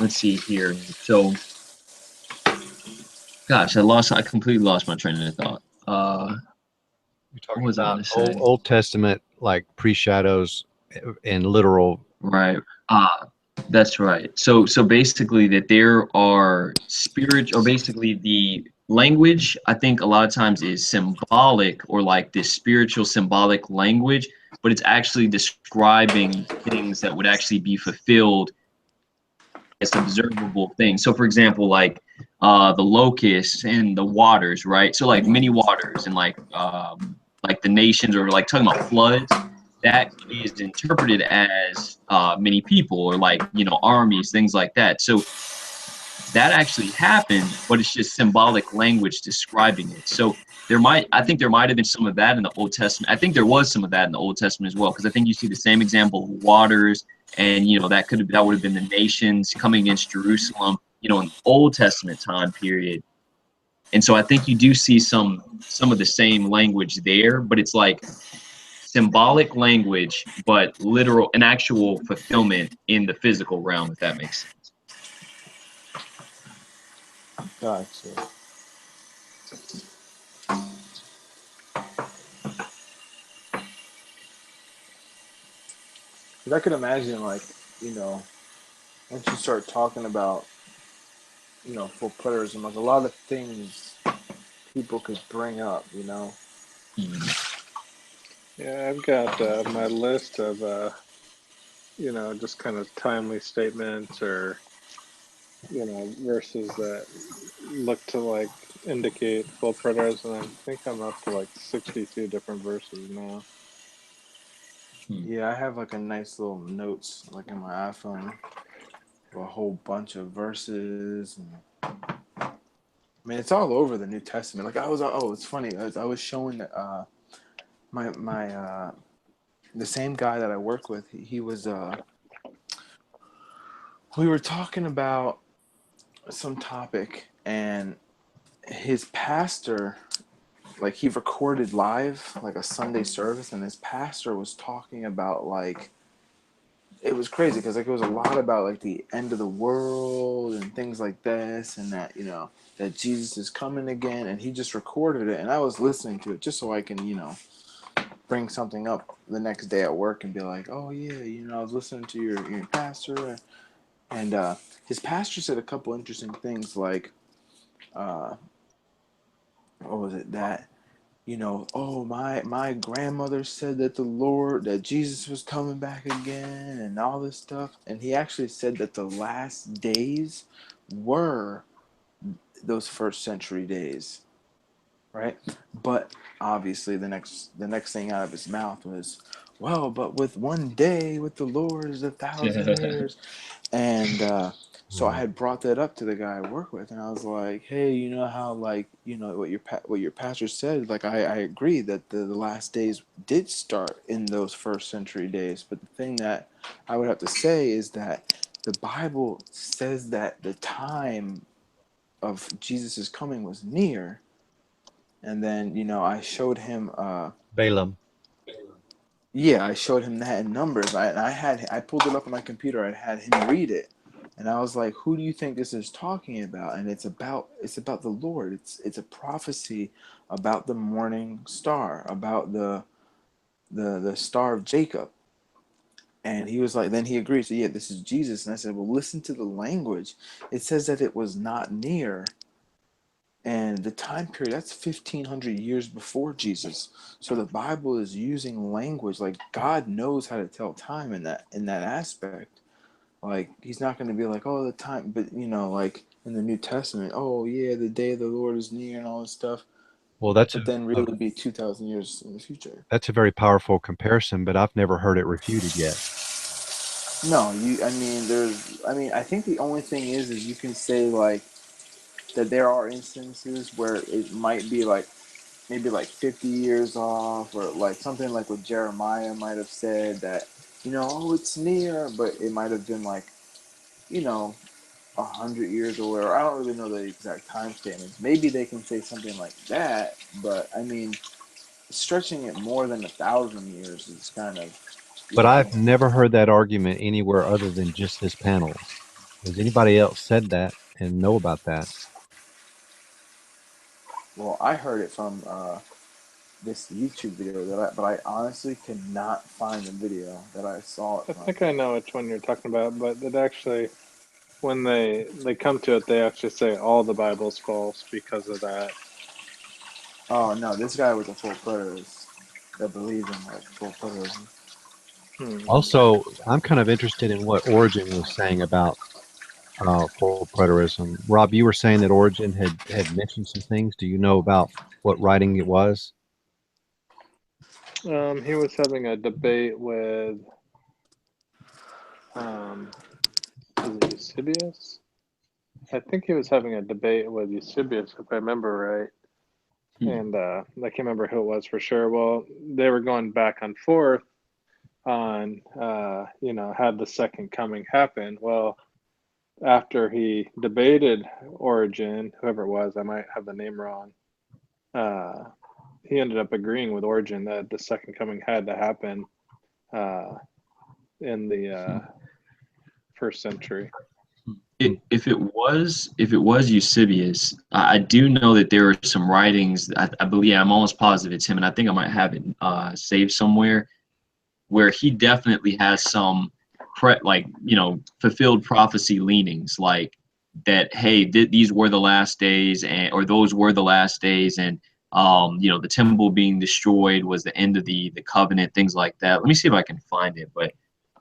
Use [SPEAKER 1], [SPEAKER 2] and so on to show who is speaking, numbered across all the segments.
[SPEAKER 1] let's see here. So, gosh, I completely lost my train of thought.
[SPEAKER 2] You're
[SPEAKER 1] What
[SPEAKER 2] talking
[SPEAKER 1] was I
[SPEAKER 2] about
[SPEAKER 1] gonna say?
[SPEAKER 2] Old Testament like pre-shadows and literal.
[SPEAKER 1] Right. Ah, that's right. So basically that there are spirit or basically the language, I think a lot of times is symbolic or like this spiritual symbolic language, but it's actually describing things that would actually be fulfilled as observable things. So for example, like the locusts and the waters, right? So like many waters and like the nations or like talking about floods, that is interpreted as many people or like armies, things like that. So that actually happened, but it's just symbolic language describing it. So I think there might have been some of that in the Old Testament. I think there was some of that in the Old Testament as well, because I think you see the same example of waters, and that would have been the nations coming against Jerusalem, in Old Testament time period. And so I think you do see some of the same language there, but it's like symbolic language, but literal, an actual fulfillment in the physical realm, if that makes sense.
[SPEAKER 3] Gotcha. Because I could imagine, like, you know, once you start talking about, full preterism, like a lot of things people could bring up,
[SPEAKER 1] Mhm.
[SPEAKER 4] Yeah, I've got my list of just kind of timely statements or verses that look to like indicate full preterists, and I think I'm up to like 62 different verses now.
[SPEAKER 1] Hmm.
[SPEAKER 3] Yeah, I have like a nice little notes, like in my iPhone, a whole bunch of verses. And, I mean, it's all over the New Testament. Like it's funny. I was showing my the same guy that I work with. He was we were talking about some topic, and his pastor, like, he recorded live like a Sunday service, and his pastor was talking about, like, it was crazy because, like, it was a lot about like the end of the world and things like this, and that that Jesus is coming again, and he just recorded it, and I was listening to it just so I can bring something up the next day at work and be like, oh yeah, I was listening to your pastor, and his pastor said a couple interesting things, like, uh, what was it, that oh, my grandmother said that that Jesus was coming back again and all this stuff. And he actually said that the last days were those first century days, right? But obviously the next thing out of his mouth was, well, but with one day with the Lord is 1,000 years. And so I
[SPEAKER 2] Right.
[SPEAKER 3] had brought that up to the guy I work with, and I was like, "Hey, you know how, like, what your pastor said? Like, I agree that the last days did start in those first century days, but the thing that I would have to say is that the Bible says that the time of Jesus' coming was near." And then I showed him,
[SPEAKER 2] Balaam.
[SPEAKER 3] yeah, I showed him that in Numbers. I pulled it up on my computer. I had him read it, and I was like, "Who do you think this is talking about?" And it's about the Lord. It's a prophecy about the morning star, about the star of Jacob. And he was like, then he agreed. So yeah, this is Jesus. And I said, well, listen to the language. It says that it was not near, and the time period, that's 1,500 years before Jesus. So the Bible is using language, like, God knows how to tell time in that aspect. Like, he's not going to be like, oh, the time, but like in the New Testament, oh yeah, the day of the Lord is near and all this stuff,
[SPEAKER 2] Well, that's
[SPEAKER 3] but then really be 2,000 years in the future.
[SPEAKER 2] a very powerful comparison, but I've never heard it refuted yet.
[SPEAKER 3] No, I think the only thing is you can say, like, that there are instances where it might be like maybe like 50 years off, or like something like what Jeremiah might have said, that oh, it's near, but it might have been like, you know 100 years or whatever. I don't really know the exact time statements. Maybe they can say something like that, but I mean, stretching it more than 1,000 years is kind of, you
[SPEAKER 2] But
[SPEAKER 3] know
[SPEAKER 2] I've never heard that argument anywhere other than just this panel. Has anybody else said that and know about that?
[SPEAKER 3] Well, I heard it from this YouTube video but I honestly cannot find the video that I saw it
[SPEAKER 4] I
[SPEAKER 3] from.
[SPEAKER 4] think I know which one you're talking about, but it actually, when they come to it, they actually say all the Bible's false because of that.
[SPEAKER 3] Oh no, this guy was a full preterist that believed in like full preterism.
[SPEAKER 2] Also, I'm kind of interested in what Origin was saying about full preterism. Rob, you were saying that Origin had mentioned some things. Do you know about what writing it was?
[SPEAKER 4] He was having a debate with, is it Eusebius? I think he was having a debate with Eusebius, if I remember right. And I can't remember who it was for sure. Well, they were going back and forth on, had the second coming happen. Well, after he debated Origen, whoever it was, I might have the name wrong, he ended up agreeing with Origen that the second coming had to happen in the first century.
[SPEAKER 1] If it was Eusebius, I do know that there are some writings. I believe, I'm almost positive it's him, and I think I might have it saved somewhere, where he definitely has some fulfilled prophecy leanings, like that. Hey, these were the last days, or those were the last days, and the temple being destroyed was the end of the covenant, things like that. Let me see if I can find it, but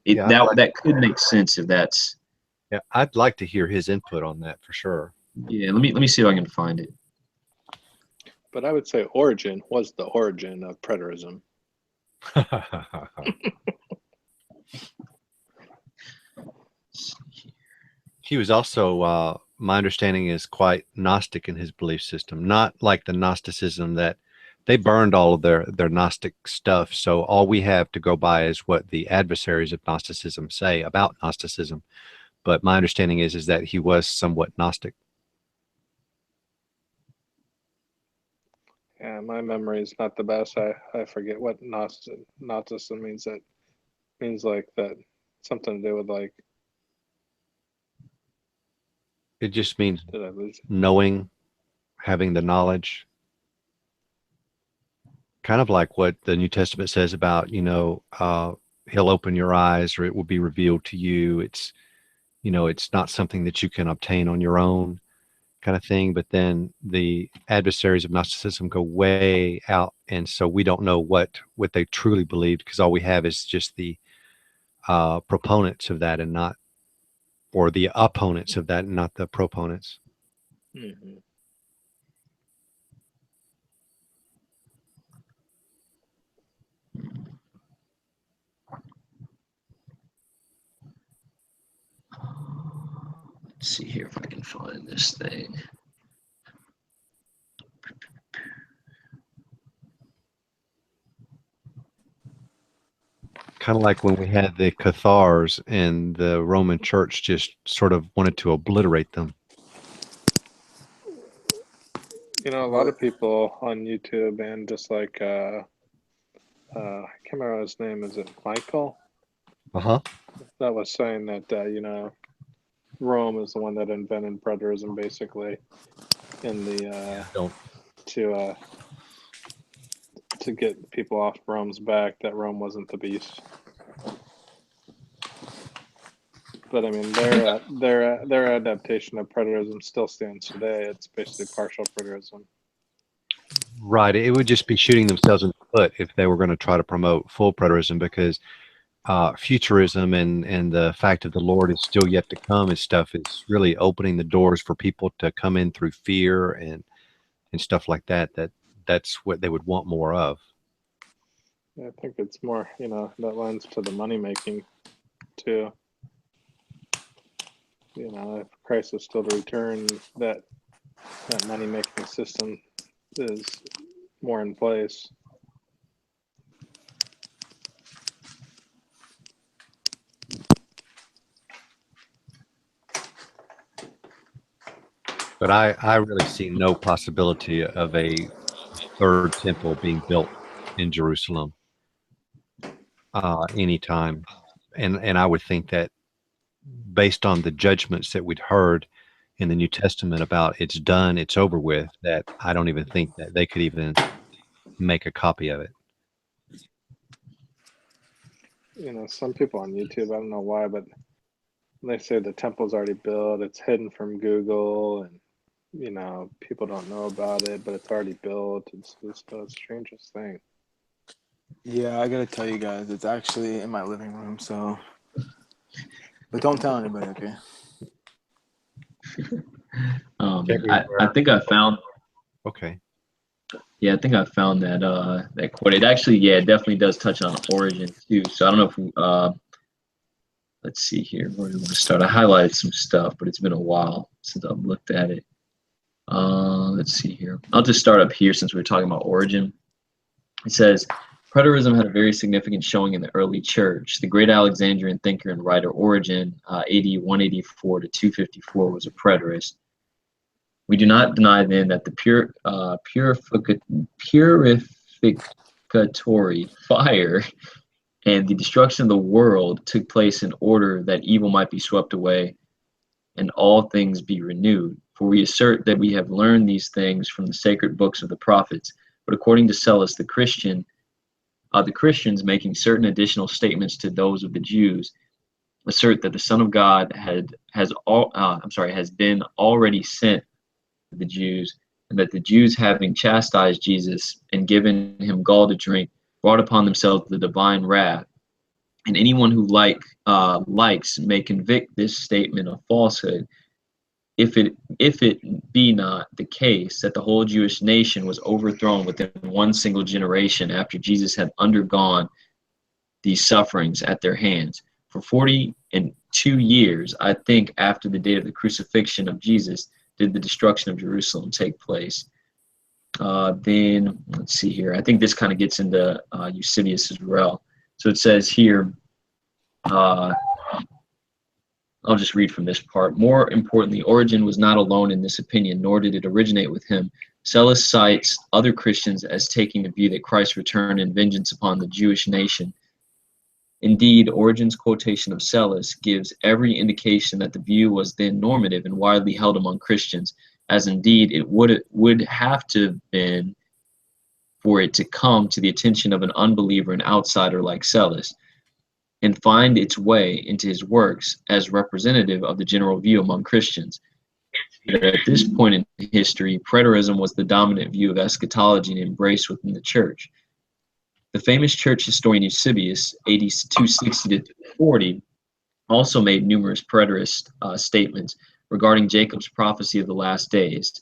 [SPEAKER 1] that could make sense if that's.
[SPEAKER 2] Yeah, I'd like to hear his input on that for sure.
[SPEAKER 1] Yeah, let me see if I can find it.
[SPEAKER 4] But I would say Origen was the origin of preterism.
[SPEAKER 2] He was also, my understanding is, quite Gnostic in his belief system, not like the Gnosticism that they burned all of their Gnostic stuff. So all we have to go by is what the adversaries of Gnosticism say about Gnosticism. But my understanding is that he was somewhat Gnostic.
[SPEAKER 4] Yeah, my memory is not the best. I forget what Gnosticism means. That means like that, something to do with like.
[SPEAKER 2] It just means
[SPEAKER 4] Did I lose?
[SPEAKER 2] knowing, having the knowledge. Kind of like what the New Testament says about, he'll open your eyes or it will be revealed to you. It's not something that you can obtain on your own, kind of thing. But then the adversaries of Gnosticism go way out, and so we don't know what they truly believed, because all we have is just the proponents of that, and not, or the opponents of that, and not the proponents.
[SPEAKER 4] Mm-hmm.
[SPEAKER 1] Let's see here if I can find this thing.
[SPEAKER 2] Kind of like when we had the Cathars and the Roman Church just sort of wanted to obliterate them.
[SPEAKER 4] A lot of people on YouTube, and just like I can't remember his name. Is it Michael? That was saying that Rome is the one that invented preterism, basically, in the to get people off Rome's back. That Rome wasn't the beast. But I mean, their adaptation of preterism still stands today. It's basically partial preterism.
[SPEAKER 2] Right. It would just be shooting themselves in the foot if they were going to try to promote full preterism, because futurism and the fact that the Lord is still yet to come and stuff is really opening the doors for people to come in through fear and stuff like that. That's what they would want more of.
[SPEAKER 4] I think it's more, that lends to the money making too. If Christ is still to return, that money making system is more in place.
[SPEAKER 2] But I really see no possibility of a third temple being built in Jerusalem anytime. And I would think that based on the judgments that we'd heard in the New Testament about it's done, it's over with, that I don't even think that they could even make a copy of it.
[SPEAKER 4] You know, some people on YouTube, I don't know why, but they say the temple's already built, it's hidden from Google, and you know, people don't know about it, but it's already built. It's just the strangest thing.
[SPEAKER 3] Yeah, I gotta tell you guys, it's actually in my living room. So, but don't tell anybody, okay?
[SPEAKER 1] I think I found.
[SPEAKER 2] Okay.
[SPEAKER 1] Yeah, I think I found that that quote. It actually, yeah, it definitely does touch on origin too. So I don't know if let's see here. Where do we want to start? I highlighted some stuff, but it's been a while since I've looked at it. Let's see here. I'll just start up here since we were talking about origin. It says, preterism had a very significant showing in the early church. The great Alexandrian thinker and writer Origen, AD 184 to 254, was a preterist. We do not deny then that the purificatory fire and the destruction of the world took place in order that evil might be swept away and all things be renewed. For we assert that we have learned these things from the sacred books of the prophets. But according to Sellus, the Christians making certain additional statements to those of the Jews assert that the Son of God has been already sent to the Jews, and that the Jews, having chastised Jesus and given him gall to drink, brought upon themselves the divine wrath. And anyone who likes may convict this statement of falsehood, if it be not the case that the whole Jewish nation was overthrown within one single generation after Jesus had undergone these sufferings at their hands. For 42 years, I think, after the date of the crucifixion of Jesus, did the destruction of Jerusalem take place. Then, let's see here. I think this kind of gets into Eusebius as well. So it says here, I'll just read from this part. More importantly, Origen was not alone in this opinion, nor did it originate with him. Sellus cites other Christians as taking the view that Christ returned in vengeance upon the Jewish nation. Indeed, Origen's quotation of Sellus gives every indication that the view was then normative and widely held among Christians, as indeed it would have to have been for it to come to the attention of an unbeliever and outsider like Sellus, and find its way into his works as representative of the general view among Christians. At this point in history, preterism was the dominant view of eschatology and embraced within the church. The famous church historian Eusebius, AD 260 to 240, also made numerous preterist statements regarding Jacob's prophecy of the last days,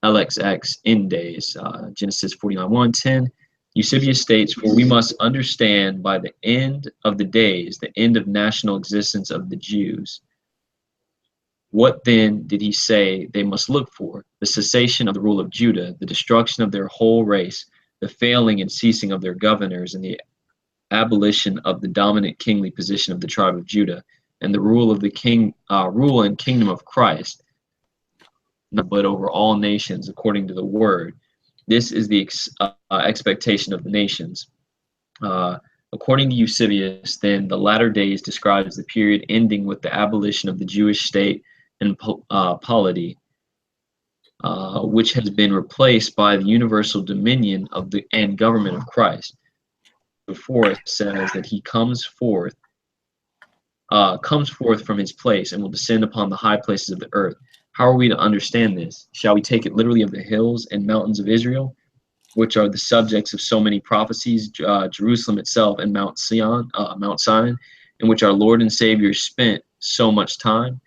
[SPEAKER 1] LXX end days, Genesis 49:1-10. Eusebius states, for we must understand by the end of the days, the end of national existence of the Jews. What then did he say they must look for? The cessation of the rule of Judah, the destruction of their whole race, the failing and ceasing of their governors, and the abolition of the dominant kingly position of the tribe of Judah, and the rule of the rule and kingdom of Christ, but over all nations according to the word. This is the expectation of the nations. According to Eusebius, then, the latter days describes the period ending with the abolition of the Jewish state and polity, which has been replaced by the universal dominion of and government of Christ. Before it says that he comes forth from his place and will descend upon the high places of the earth. How are we to understand this? Shall we take it literally of the hills and mountains of Israel, which are the subjects of so many prophecies, Jerusalem itself and Mount Zion, in which our Lord and Savior spent so much time?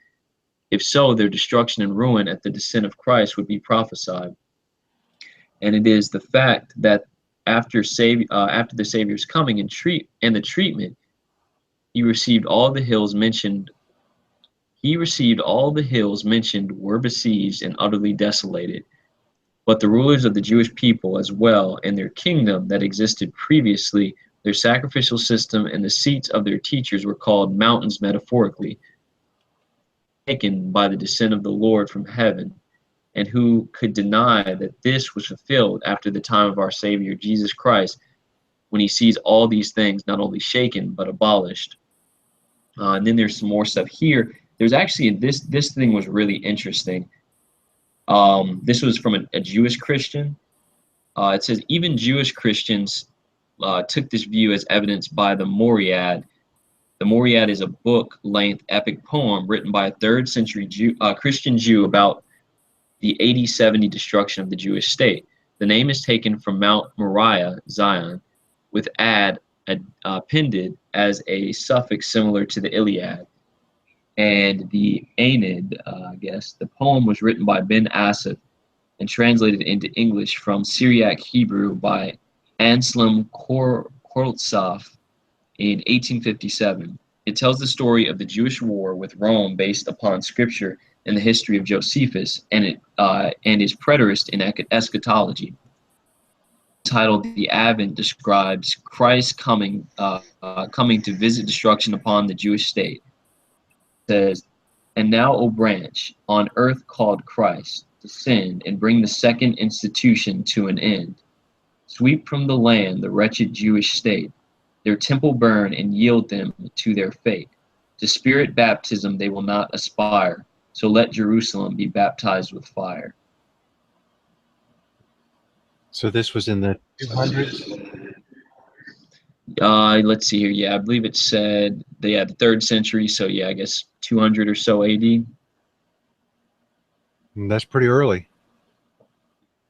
[SPEAKER 1] If so, their destruction and ruin at the descent of Christ would be prophesied. And it is the fact that after the Savior's coming and the treatment, he received all the hills mentioned were besieged and utterly desolated. But the rulers of the Jewish people as well, and their kingdom that existed previously, their sacrificial system, and the seats of their teachers were called mountains metaphorically, taken by the descent of the Lord from heaven. And who could deny that this was fulfilled after the time of our Savior Jesus Christ, when he sees all these things not only shaken but abolished? And then there's some more stuff here. There's actually this thing was really interesting. This was from a Jewish Christian. It says even Jewish Christians took this view as evidenced by the Moriad. The Moriad is a book-length epic poem written by a 3rd century Christian Jew about the AD 70 destruction of the Jewish state. The name is taken from Mount Moriah, Zion, with ad appended as a suffix similar to the Iliad. And the Aeneid, I guess, the poem was written by Ben Asaph and translated into English from Syriac Hebrew by Anselm Koroltsov in 1857. It tells the story of the Jewish war with Rome based upon scripture and the history of Josephus and his preterist in eschatology. Titled "The Advent" describes Christ coming to visit destruction upon the Jewish state. It says, "And now, O branch, on earth called Christ, descend and bring the second institution to an end. Sweep from the land the wretched Jewish state, their temple burn and yield them to their fate. To spirit baptism they will not aspire, so let Jerusalem be baptized with fire."
[SPEAKER 2] So this was in the 200s?
[SPEAKER 1] Let's see here. Yeah, I believe it said the 3rd century. So yeah, I guess 200 or so AD.
[SPEAKER 2] That's pretty early.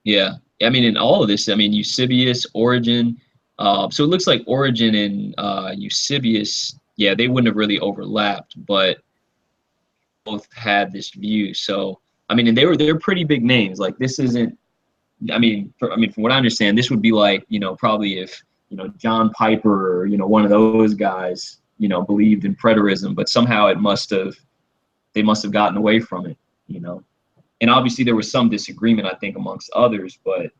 [SPEAKER 1] Yeah, I mean, in all of this, I mean, Eusebius, Origen. So it looks like Origen and Eusebius, yeah, they wouldn't have really overlapped, but both had this view. So I mean, and they're pretty big names. Like this isn't. I mean, from what I understand, this would be like, probably if, John Piper or, one of those guys, believed in preterism, but somehow they must have gotten away from it, And obviously there was some disagreement, I think, amongst others, but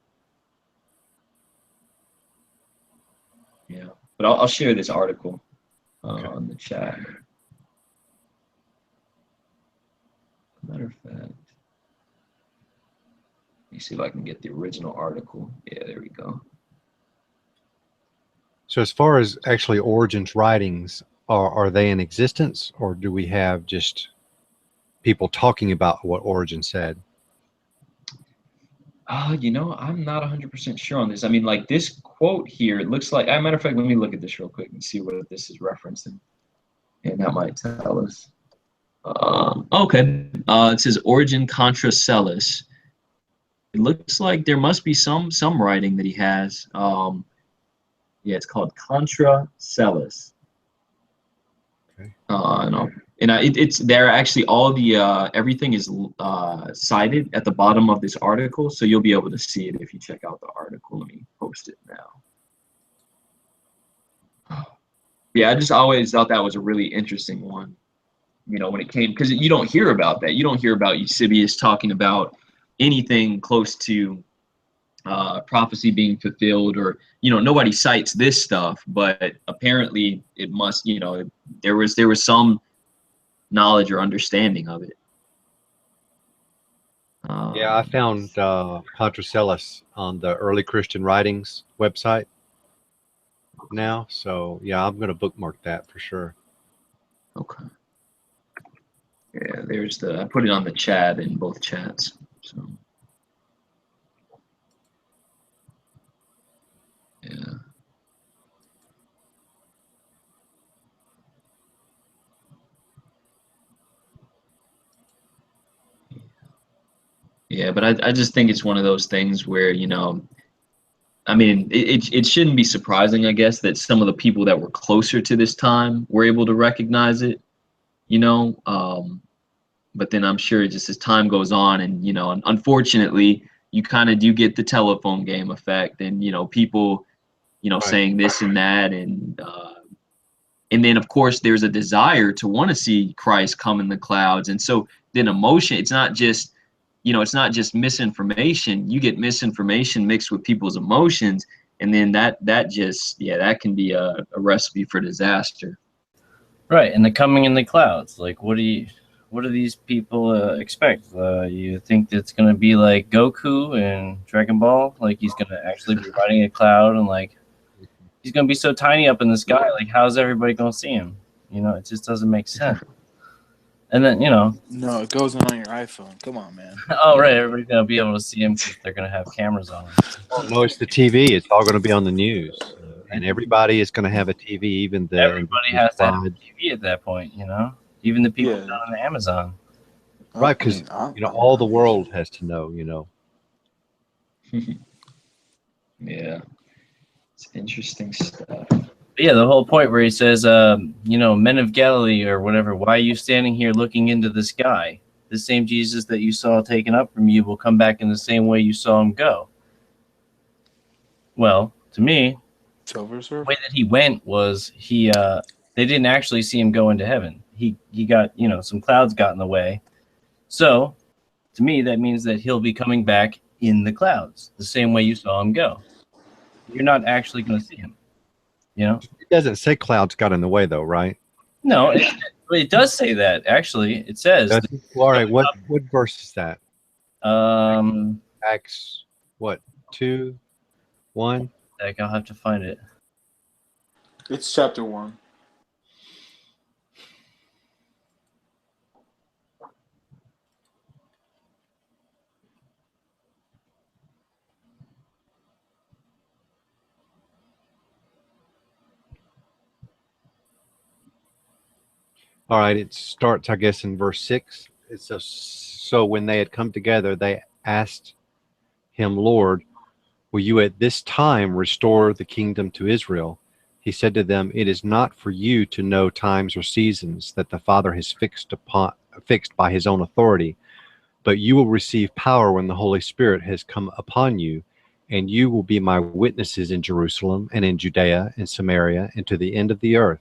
[SPEAKER 1] yeah. But I'll share this article on the chat. Matter of fact. Let me see if I can get the original article. Yeah, there we go.
[SPEAKER 2] So as far as actually Origen's writings, are they in existence, or do we have just people talking about what Origen said?
[SPEAKER 1] I'm not 100% sure on this. I mean, like this quote here, it looks like, as a matter of fact, let me look at this real quick and see what this is referencing. And that might tell us. Okay. It says Origen contra Celis. It looks like there must be some writing that he has. Yeah, it's called Contra Celis.
[SPEAKER 2] Okay.
[SPEAKER 1] It's there. Actually, all the everything is cited at the bottom of this article, so you'll be able to see it if you check out the article. Let me post it now. Yeah, I just always thought that was a really interesting one. When it came, because you don't hear about that. You don't hear about Eusebius talking about anything close to prophecy being fulfilled, or nobody cites this stuff, but apparently it must, there was some knowledge or understanding of it.
[SPEAKER 2] Yeah, I found Contra Celis on the Early Christian Writings website now, so yeah, I'm going to bookmark that for sure.
[SPEAKER 1] Okay. Yeah, I put it on the chat in both chats. So yeah. Yeah, but I just think it's one of those things where, I mean, it shouldn't be surprising, I guess, that some of the people that were closer to this time were able to recognize it, but then I'm sure just as time goes on and, unfortunately, you kind of do get the telephone game effect and, people,
[SPEAKER 2] Right.
[SPEAKER 1] saying this and that. And then, of course, there's a desire to want to see Christ come in the clouds. And so then emotion, it's not just misinformation. You get misinformation mixed with people's emotions. And then that can be a recipe for disaster.
[SPEAKER 5] Right. And the coming in the clouds, like, what do these people expect? You think it's going to be like Goku in Dragon Ball? Like he's going to actually be riding a cloud and like he's going to be so tiny up in the sky. Like how's everybody going to see him? You know, it just doesn't make sense. And then, you know,
[SPEAKER 3] No, it goes on your iPhone. Come on, man.
[SPEAKER 5] oh right, everybody's gonna be able to see him because they're gonna have cameras on them.
[SPEAKER 2] Oh, no, it's the TV. It's all going to be on the news, and everybody is going to have a TV. Even the
[SPEAKER 5] Everybody has to have a
[SPEAKER 2] squad.
[SPEAKER 5] TV at that point, you know. Even the people
[SPEAKER 3] Yeah.
[SPEAKER 5] down on Amazon.
[SPEAKER 2] Right?
[SPEAKER 3] I
[SPEAKER 2] Because
[SPEAKER 3] mean, I'm-
[SPEAKER 2] you know all the world has to know. You know.
[SPEAKER 1] Yeah, it's interesting stuff.
[SPEAKER 5] But yeah, the whole point where he says, you know, men of Galilee or whatever, why are you standing here looking into the sky? The same Jesus that you saw taken up from you will come back in the same way you saw him go. Well, to me,
[SPEAKER 3] Silver
[SPEAKER 5] the
[SPEAKER 3] Surfer.
[SPEAKER 5] way that he went was they didn't actually see him go into heaven. He got, you know, some clouds got in the way. So to me, that means that he'll be coming back in the clouds, the same way you saw him go. You're not actually going to see him, you know?
[SPEAKER 2] It doesn't say clouds got in the way, though, right?
[SPEAKER 5] No, it does say that, actually. It says,
[SPEAKER 2] Does it? Well, all right. What verse is that? Acts what 2:1?
[SPEAKER 5] I'll have to find it.
[SPEAKER 3] It's chapter 1.
[SPEAKER 2] All right. It starts, I guess, in verse 6. It says, so when they had come together, they asked him, Lord, will you at this time restore the kingdom to Israel? He said to them, it is not for you to know times or seasons that the Father has fixed by his own authority, but you will receive power when the Holy Spirit has come upon you, and you will be my witnesses in Jerusalem and in Judea and Samaria and to the end of the earth.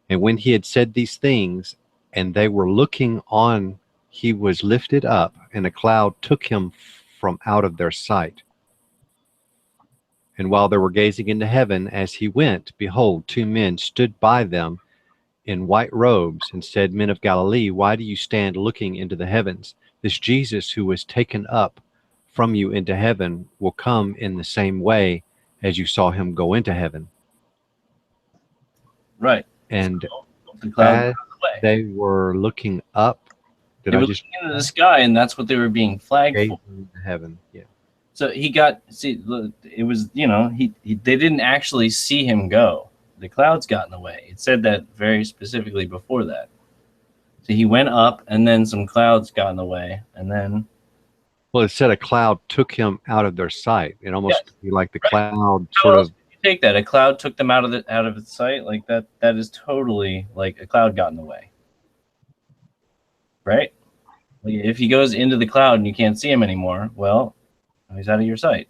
[SPEAKER 2] And when he had said these things, and they were looking on, he was lifted up, and a cloud took him from out of their sight. And while they were gazing into heaven as he went, behold, two men stood by them in white robes, and said, Men of Galilee, why do you stand looking into the heavens? This Jesus who was taken up from you into heaven will come in the same way as you saw him go into heaven.
[SPEAKER 5] Right.
[SPEAKER 2] And
[SPEAKER 5] The cloud
[SPEAKER 2] as
[SPEAKER 5] got in the way.
[SPEAKER 2] they were looking up,
[SPEAKER 5] They were looking into the sky, and that's what they were being flagged for.
[SPEAKER 2] into heaven? Yeah.
[SPEAKER 5] So he got, see, it was, you know, they didn't actually see him go. The clouds got in the way. It said that very specifically before that. So he went up, and then some clouds got in the way, and then...
[SPEAKER 2] Well, it said a cloud took him out of their sight. It almost could be like the cloud
[SPEAKER 5] How
[SPEAKER 2] sort
[SPEAKER 5] else
[SPEAKER 2] of.
[SPEAKER 5] did you take that? A cloud took them out of its sight? Like that is totally like a cloud got in the way. Right? Like if he goes into the cloud and you can't see him anymore, well, he's out of your sight.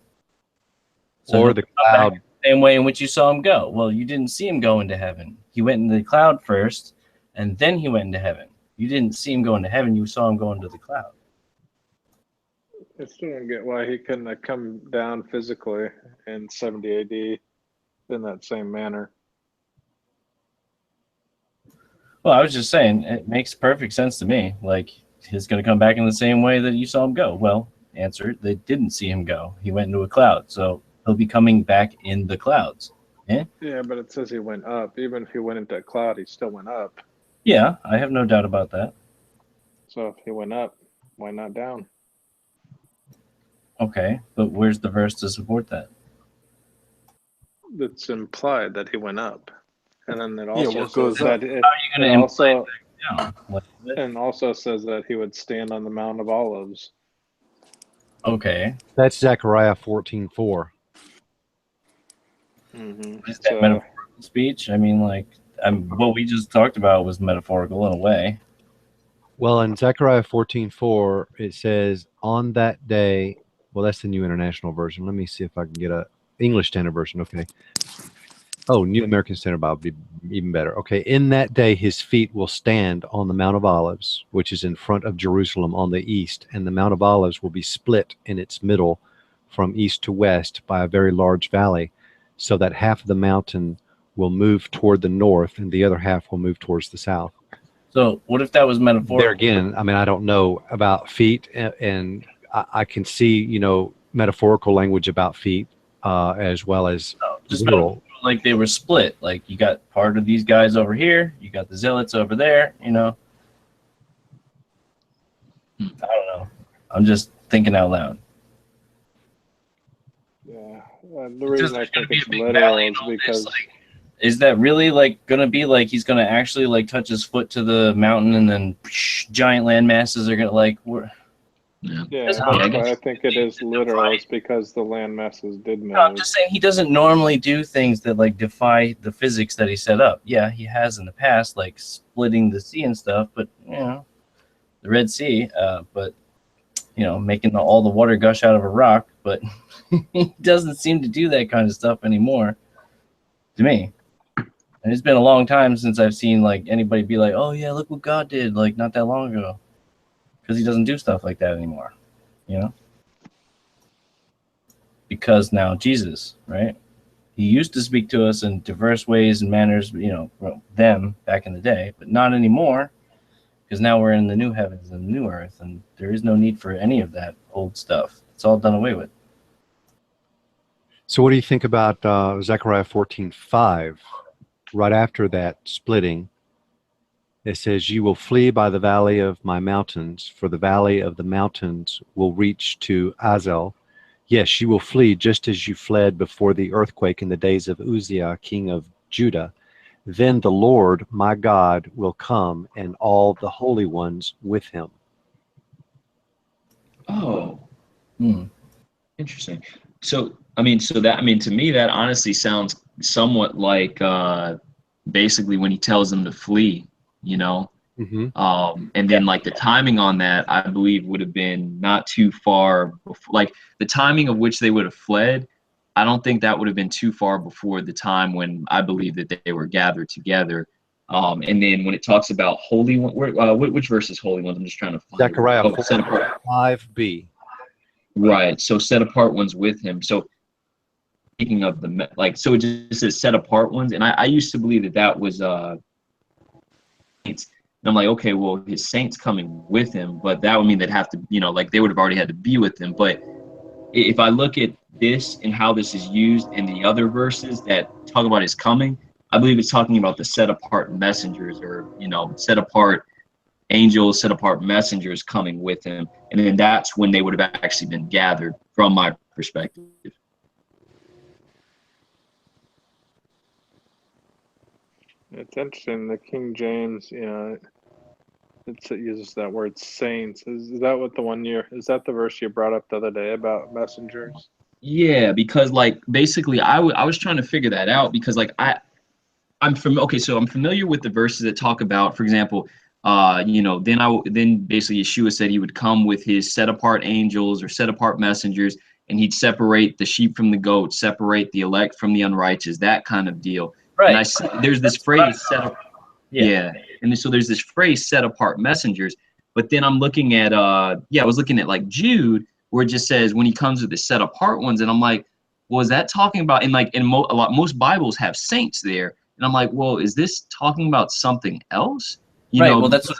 [SPEAKER 5] So
[SPEAKER 2] Or the cloud.
[SPEAKER 5] the same way in which you saw him go. Well, you didn't see him go into heaven. He went into the cloud first, and then he went into heaven. You didn't see him go into heaven. You saw him go into the cloud.
[SPEAKER 4] I still don't get why he couldn't have come down physically in 70 AD in that same manner.
[SPEAKER 5] Well, I was just saying, it makes perfect sense to me. Like, he's going to come back in the same way that you saw him go. Well, answer, they didn't see him go. He went into a cloud, so he'll be coming back in the clouds.
[SPEAKER 4] Yeah, but it says he went up. Even if he went into a cloud, he still went up.
[SPEAKER 5] Yeah, I have no doubt about that.
[SPEAKER 4] So if he went up, why not down?
[SPEAKER 5] Okay, but where's the verse to support that?
[SPEAKER 4] It's implied that he went up. And then it
[SPEAKER 3] Yeah,
[SPEAKER 4] also
[SPEAKER 3] what goes
[SPEAKER 4] says
[SPEAKER 3] up?
[SPEAKER 4] that
[SPEAKER 5] How are you going to imply
[SPEAKER 4] also,
[SPEAKER 5] that down? Like,
[SPEAKER 4] and also says that he would stand on the Mount of Olives.
[SPEAKER 5] okay,
[SPEAKER 2] That's Zechariah 14:4.
[SPEAKER 4] Mm-hmm.
[SPEAKER 5] is that metaphorical speech? I mean, like, what we just talked about was metaphorical in a way.
[SPEAKER 2] Well, in Zechariah 14:4, it says, on that day, well, that's the New International Version. Let me see if I can get a English Standard Version. Okay. Oh, New American Standard Bible would be even better. Okay. In that day, his feet will stand on the Mount of Olives, which is in front of Jerusalem on the east, and the Mount of Olives will be split in its middle from east to west by a very large valley, so that half of the mountain will move toward the north and the other half will move towards the south.
[SPEAKER 5] So what if that was metaphorical?
[SPEAKER 2] There again, I mean, I don't know about feet, and I can see, metaphorical language about feet as well as
[SPEAKER 5] No, just
[SPEAKER 2] literal.
[SPEAKER 5] like they were split. Like you got part of these guys over here, you got the zealots over there. You know, I don't know. I'm just thinking out loud.
[SPEAKER 4] Yeah, the reason I
[SPEAKER 5] There's gonna
[SPEAKER 4] think
[SPEAKER 5] be
[SPEAKER 4] it's
[SPEAKER 5] a big
[SPEAKER 4] literal
[SPEAKER 5] valley
[SPEAKER 4] is
[SPEAKER 5] and all this,
[SPEAKER 4] because
[SPEAKER 5] like, is that really like gonna be like he's gonna actually like touch his foot to the mountain and then giant land masses are gonna like?
[SPEAKER 1] Yeah.
[SPEAKER 4] yeah,
[SPEAKER 5] That's
[SPEAKER 4] that's
[SPEAKER 1] I
[SPEAKER 4] why I
[SPEAKER 1] guess.
[SPEAKER 4] think it is literal. It's because the land masses did
[SPEAKER 5] No, I'm
[SPEAKER 4] move.
[SPEAKER 5] just saying he doesn't normally do things that like defy the physics that he set up. Yeah, he has in the past, like splitting the sea and stuff, but you know, the Red Sea, but you know, making all the water gush out of a rock. But he doesn't seem to do that kind of stuff anymore, to me. And it's been a long time since I've seen like anybody be like, "Oh yeah, look what God did," like not that long ago, because he doesn't do stuff like that anymore. You know, because now Jesus, right? He used to speak to us in diverse ways and manners, you know, well, them back in the day, but not anymore, because now we're in the new heavens and the new earth, and there is no need for any of that old stuff. It's all done away with.
[SPEAKER 2] So what do you think about Zechariah 14:5? Right after that splitting, it says, "You will flee by the valley of my mountains, for the valley of the mountains will reach to Azel. Yes, you will flee just as you fled before the earthquake in the days of Uzziah, king of Judah. Then the Lord, my God, will come, and all the holy ones with him."
[SPEAKER 1] Oh,
[SPEAKER 5] Hmm.
[SPEAKER 1] interesting. So, to me, that honestly sounds somewhat like basically when he tells them to flee, you know.
[SPEAKER 2] Mm-hmm.
[SPEAKER 1] And then like the timing on that, I believe would have been not too far before, like the timing of which they would have fled. I don't think that would have been too far before the time when I believe that they were gathered together. And then when it talks about holy one, which verse is holy ones? I'm just trying to find it.
[SPEAKER 2] Zechariah
[SPEAKER 1] Oh, set apart.
[SPEAKER 2] 5b.
[SPEAKER 1] Right. So set apart ones with him. So speaking of like, so it just says set apart ones, and I used to believe that that was saints. And I'm like, okay, well, his saints coming with him, but that would mean they'd have to, you know, like they would have already had to be with him. But if I look at this and how this is used in the other verses that talk about his coming, I believe it's talking about the set apart messengers, or you know, set apart angels, set apart messengers coming with him, and then that's when they would have actually been gathered, from my perspective.
[SPEAKER 4] It's interesting. The King James, you know, it uses that word saints. Is that what the one year? Is that the verse you brought up the other day about messengers?
[SPEAKER 1] Yeah, because like basically, I was trying to figure that out because like so I'm familiar with the verses that talk about, for example, you know, then basically Yeshua said he would come with his set apart angels or set apart messengers, and he'd separate the sheep from the goats, separate the elect from the unrighteous, that kind of deal. And
[SPEAKER 5] Right.
[SPEAKER 1] there's this phrase set up,
[SPEAKER 5] Yeah.
[SPEAKER 1] yeah, and so there's this phrase set apart messengers, but then I'm looking at I was looking at like Jude, where it just says when he comes with the set apart ones, and I'm like, well, is that talking about, and like in most Bibles have saints there, and I'm like, well, is this talking about something else? You
[SPEAKER 5] Right.
[SPEAKER 1] know,
[SPEAKER 5] Well, that's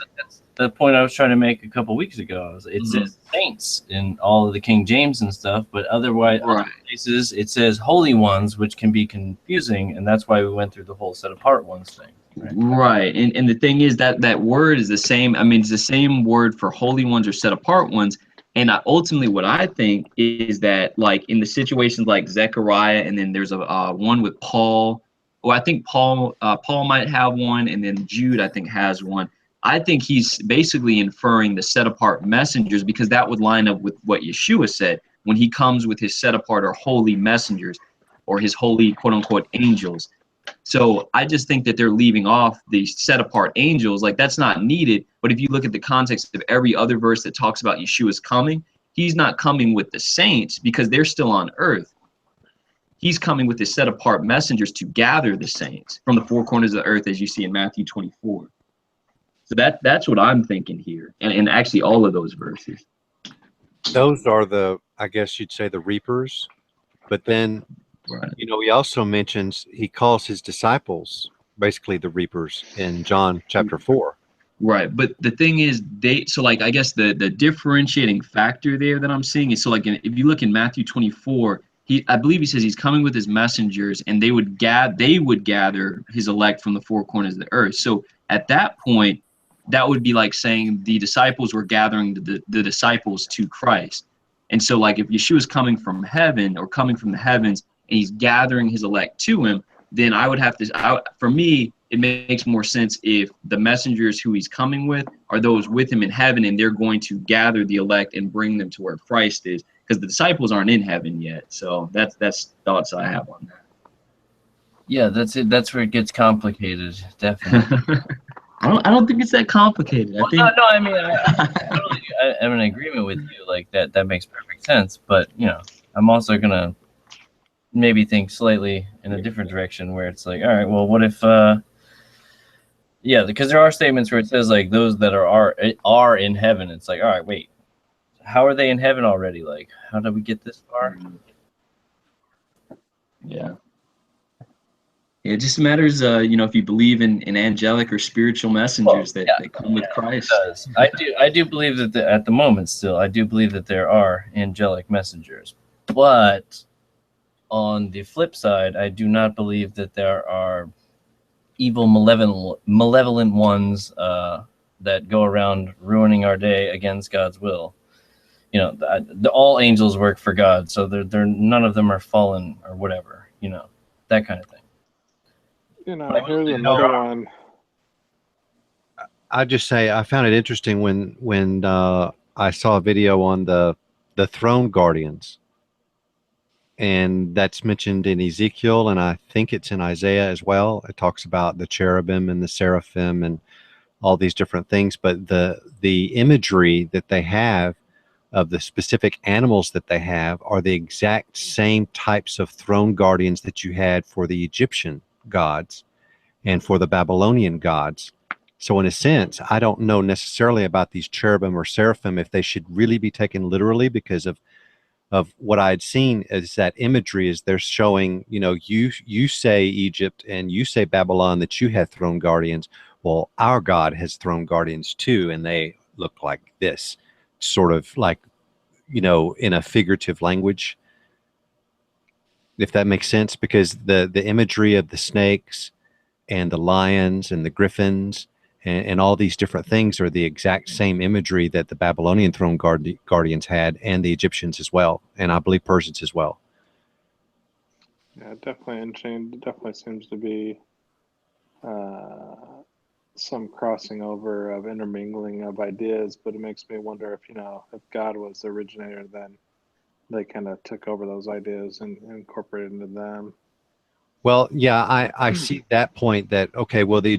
[SPEAKER 5] the point I was trying to make a couple weeks ago. It says saints in all of the King James and stuff, but otherwise,
[SPEAKER 1] Right.
[SPEAKER 5] other places it says holy ones, which can be confusing, and that's why we went through the whole set apart ones thing.
[SPEAKER 1] Right. And the thing is that that word is the same. I mean, it's the same word for holy ones or set apart ones. And ultimately, what I think is that, like in the situations like Zechariah, and then there's a one with Paul, or I think Paul might have one, and then Jude I think has one. I think he's basically inferring the set apart messengers, because that would line up with what Yeshua said when he comes with his set apart or holy messengers, or his holy quote unquote angels. So I just think that they're leaving off the set apart angels. Like that's not needed. But if you look at the context of every other verse that talks about Yeshua's coming, he's not coming with the saints because they're still on earth. He's coming with his set apart messengers to gather the saints from the four corners of the earth, as you see in Matthew 24. So that's what I'm thinking here. And actually all of those verses.
[SPEAKER 2] Those are the, I guess you'd say, the reapers. But then,
[SPEAKER 1] Right.
[SPEAKER 2] you know, he also mentions, he calls his disciples basically the reapers in John chapter 4.
[SPEAKER 1] Right. But the thing is, like, I guess the differentiating factor there that I'm seeing is, so like if you look in Matthew 24, I believe he says he's coming with his messengers, and they would gather his elect from the four corners of the earth. So at that point, that would be like saying the disciples were gathering the disciples to Christ. And so, like, if Yeshua's coming from heaven or coming from the heavens, and he's gathering his elect to him, then I would have to, for me, it makes more sense if the messengers who he's coming with are those with him in heaven, and they're going to gather the elect and bring them to where Christ is, because the disciples aren't in heaven yet. So that's thoughts I have on that.
[SPEAKER 5] Yeah, that's it. That's where it gets complicated. Definitely.
[SPEAKER 1] I don't think it's that complicated. I think
[SPEAKER 5] No. I mean, I'm in agreement with you. Like that. That makes perfect sense. But I'm also gonna maybe think slightly in a different direction, where it's like, all right, well, what if? Yeah, because there are statements where it says like those that are in heaven. It's like, all right, wait, how are they in heaven already? Like, how did we get this far?
[SPEAKER 1] Yeah. It just matters, if you believe in angelic or spiritual messengers that come with Christ.
[SPEAKER 5] It does. I do believe that at the moment still, I do believe that there are angelic messengers. But on the flip side, I do not believe that there are evil, malevolent ones that go around ruining our day against God's will. All angels work for God, so they're none of them are fallen or whatever. That kind of thing.
[SPEAKER 4] Here's another one.
[SPEAKER 2] I just say I found it interesting when I saw a video on the throne guardians, and that's mentioned in Ezekiel, and I think it's in Isaiah as well. It talks about the cherubim and the seraphim and all these different things, but the imagery that they have of the specific animals that they have are the exact same types of throne guardians that you had for the Egyptian gods and for the Babylonian gods. So in a sense, I don't know necessarily about these cherubim or seraphim if they should really be taken literally, because of what I had seen is that imagery is they're showing, you say Egypt and you say Babylon that you have throne guardians. Well, our God has throne guardians too, and they look like this, sort of like, in a figurative language, if that makes sense, because the imagery of the snakes and the lions and the griffins and all these different things are the exact same imagery that the Babylonian throne guardians had, and the Egyptians as well, and I believe Persians as well.
[SPEAKER 4] Yeah, definitely interesting. It definitely seems to be some crossing over of intermingling of ideas, but it makes me wonder if God was the originator, then they kind of took over those ideas and incorporated into them.
[SPEAKER 2] Well, yeah, I see that point that, okay, well, the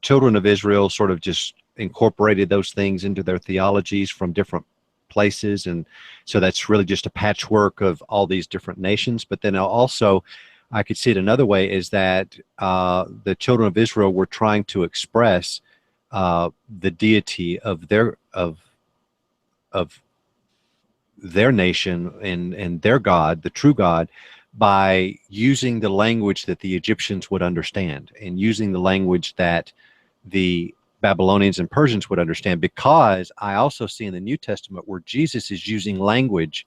[SPEAKER 2] children of Israel sort of just incorporated those things into their theologies from different places. And so that's really just a patchwork of all these different nations. But then also, I could see it another way, is that the children of Israel were trying to express the deity of their nation and their God, the true God, by using the language that the Egyptians would understand and using the language that the Babylonians and Persians would understand. Because I also see in the New Testament where Jesus is using language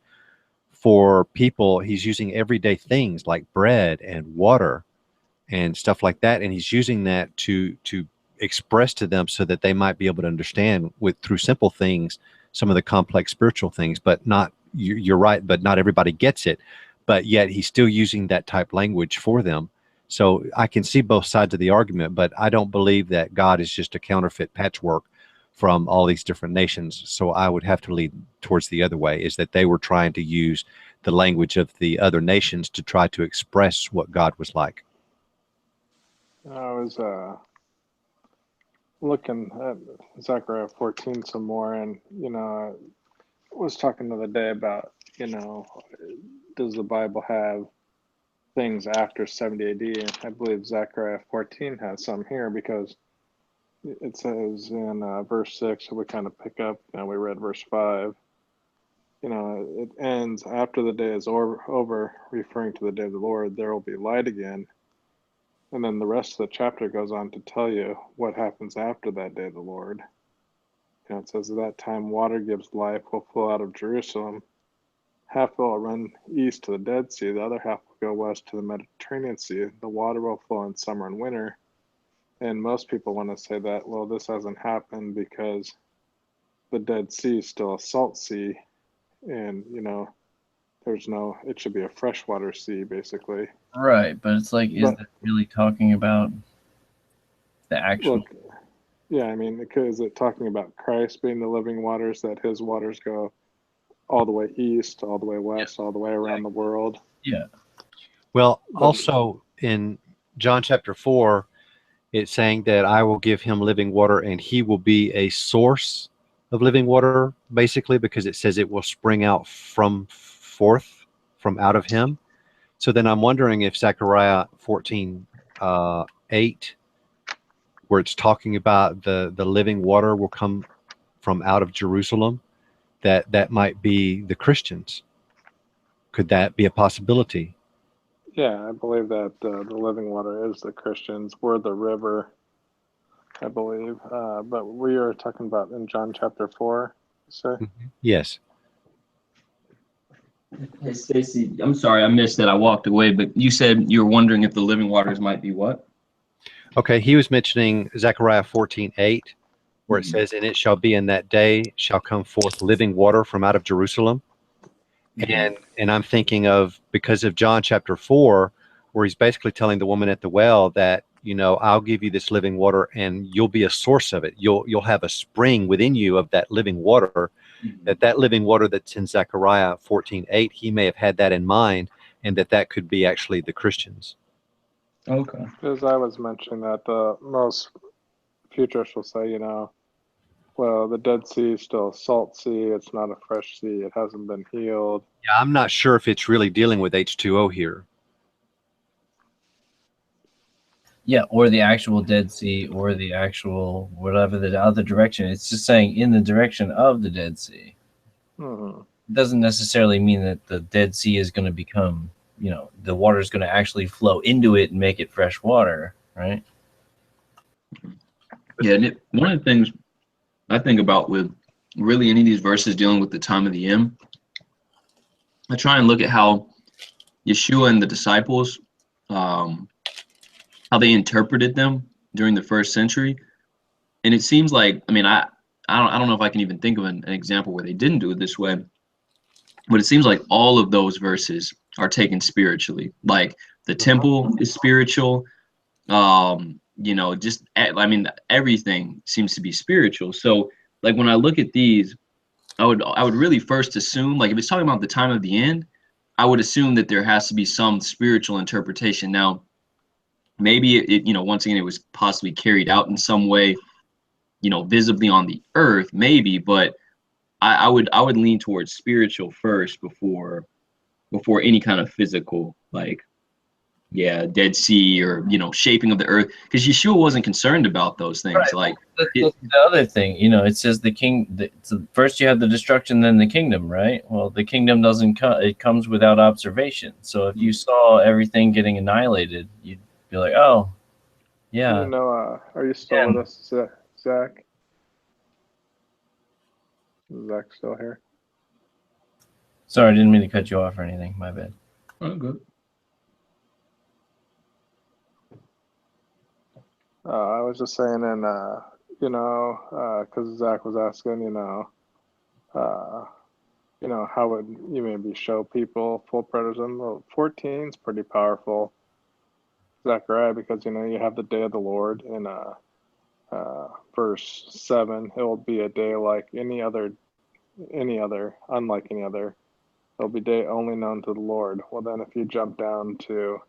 [SPEAKER 2] for people, he's using everyday things like bread and water and stuff like that, and he's using that to express to them so that they might be able to understand through simple things some of the complex spiritual things. But not, you're right, but not everybody gets it, but yet he's still using that type language for them. So I can see both sides of the argument, but I don't believe that God is just a counterfeit patchwork from all these different nations. So I would have to lead towards the other way, is that they were trying to use the language of the other nations to try to express what God was like.
[SPEAKER 4] I was looking at Zechariah 14 some more, and I was talking the other day about does the Bible have things after 70 AD? And I believe Zechariah 14 has some here, because it says in verse 6, so we kind of pick up, we read verse 5. It ends, after the day is over, referring to the day of the Lord, there will be light again. And then the rest of the chapter goes on to tell you what happens after that day of the Lord. It says, at that time, water gives life will flow out of Jerusalem, half will run east to the Dead Sea, the other half will go west to the Mediterranean Sea. The water will flow in summer and winter. And most people want to say that, well, this hasn't happened because the Dead Sea is still a salt sea, and it should be a freshwater sea, basically.
[SPEAKER 5] Right, but it's like, is that really talking about the actual?
[SPEAKER 4] Look, yeah, I mean, is it talking about Christ being the living waters, that his waters go all the way east, all the way west, all the way around the world?
[SPEAKER 5] Yeah.
[SPEAKER 2] Well, also in John chapter 4, it's saying that I will give him living water and he will be a source of living water, basically, because it says it will spring out from out of him. So then I'm wondering if Zechariah 14:8, where it's talking about the living water will come from out of Jerusalem, that might be the Christians. Could that be a possibility?
[SPEAKER 4] Yeah, I believe that the living water is the Christians. We're the river, I believe. But we are talking about in John chapter 4, you say?
[SPEAKER 2] Yes.
[SPEAKER 1] Hey, Stacy, I'm sorry I missed that. I walked away, but you said you were wondering if the living waters might be what?
[SPEAKER 2] Okay, he was mentioning Zechariah 14:8, where it says, "And it shall be in that day shall come forth living water from out of Jerusalem." And I'm thinking of, because of John chapter 4, where he's basically telling the woman at the well that, I'll give you this living water and you'll be a source of it. You'll have a spring within you of that living water. That living water that's in Zechariah 14:8, he may have had that in mind, and that could be actually the Christians.
[SPEAKER 1] Okay.
[SPEAKER 4] As I was mentioning that most futurists will say, well, the Dead Sea is still a salt sea. It's not a fresh sea. It hasn't been healed.
[SPEAKER 2] Yeah, I'm not sure if it's really dealing with H2O here.
[SPEAKER 5] Yeah, or the actual Dead Sea, or the actual whatever the other direction. It's just saying in the direction of the Dead Sea.
[SPEAKER 4] Mm-hmm.
[SPEAKER 5] It doesn't necessarily mean that the Dead Sea is going to become, the water is going to actually flow into it and make it fresh water, right?
[SPEAKER 1] Yeah, and one of the things I think about with really any of these verses dealing with the time of the end, I try and look at how Yeshua and the disciples, how they interpreted them during the first century, and it seems like, I mean, I don't know if I can even think of an example where they didn't do it this way, but it seems like all of those verses are taken spiritually. Like the temple is spiritual, everything seems to be spiritual. So like when I look at these, I would really first assume, like if it's talking about the time of the end, I would assume that there has to be some spiritual interpretation. Now, maybe it once again, it was possibly carried out in some way, visibly on the earth, maybe, but I would lean towards spiritual first before any kind of physical, like, Dead Sea or shaping of the earth, because Yeshua wasn't concerned about those things.
[SPEAKER 5] Right.
[SPEAKER 1] Like
[SPEAKER 5] the other thing, it says first you have the destruction, then the kingdom, right? Well, the kingdom doesn't come; it comes without observation. So if you saw everything getting annihilated, you'd be like, oh, yeah.
[SPEAKER 4] Are you still with us, Zach? Is Zach still here?
[SPEAKER 5] Sorry, I didn't mean to cut you off or anything. My bad.
[SPEAKER 1] oh, good.
[SPEAKER 4] I was just saying, and because Zach was asking, how would you maybe show people full preterism? Well, 14 is pretty powerful, Zechariah, because you have the day of the Lord in verse 7. It will be a day like any other, unlike any other. It'll be day only known to the Lord. Well, then if you jump down to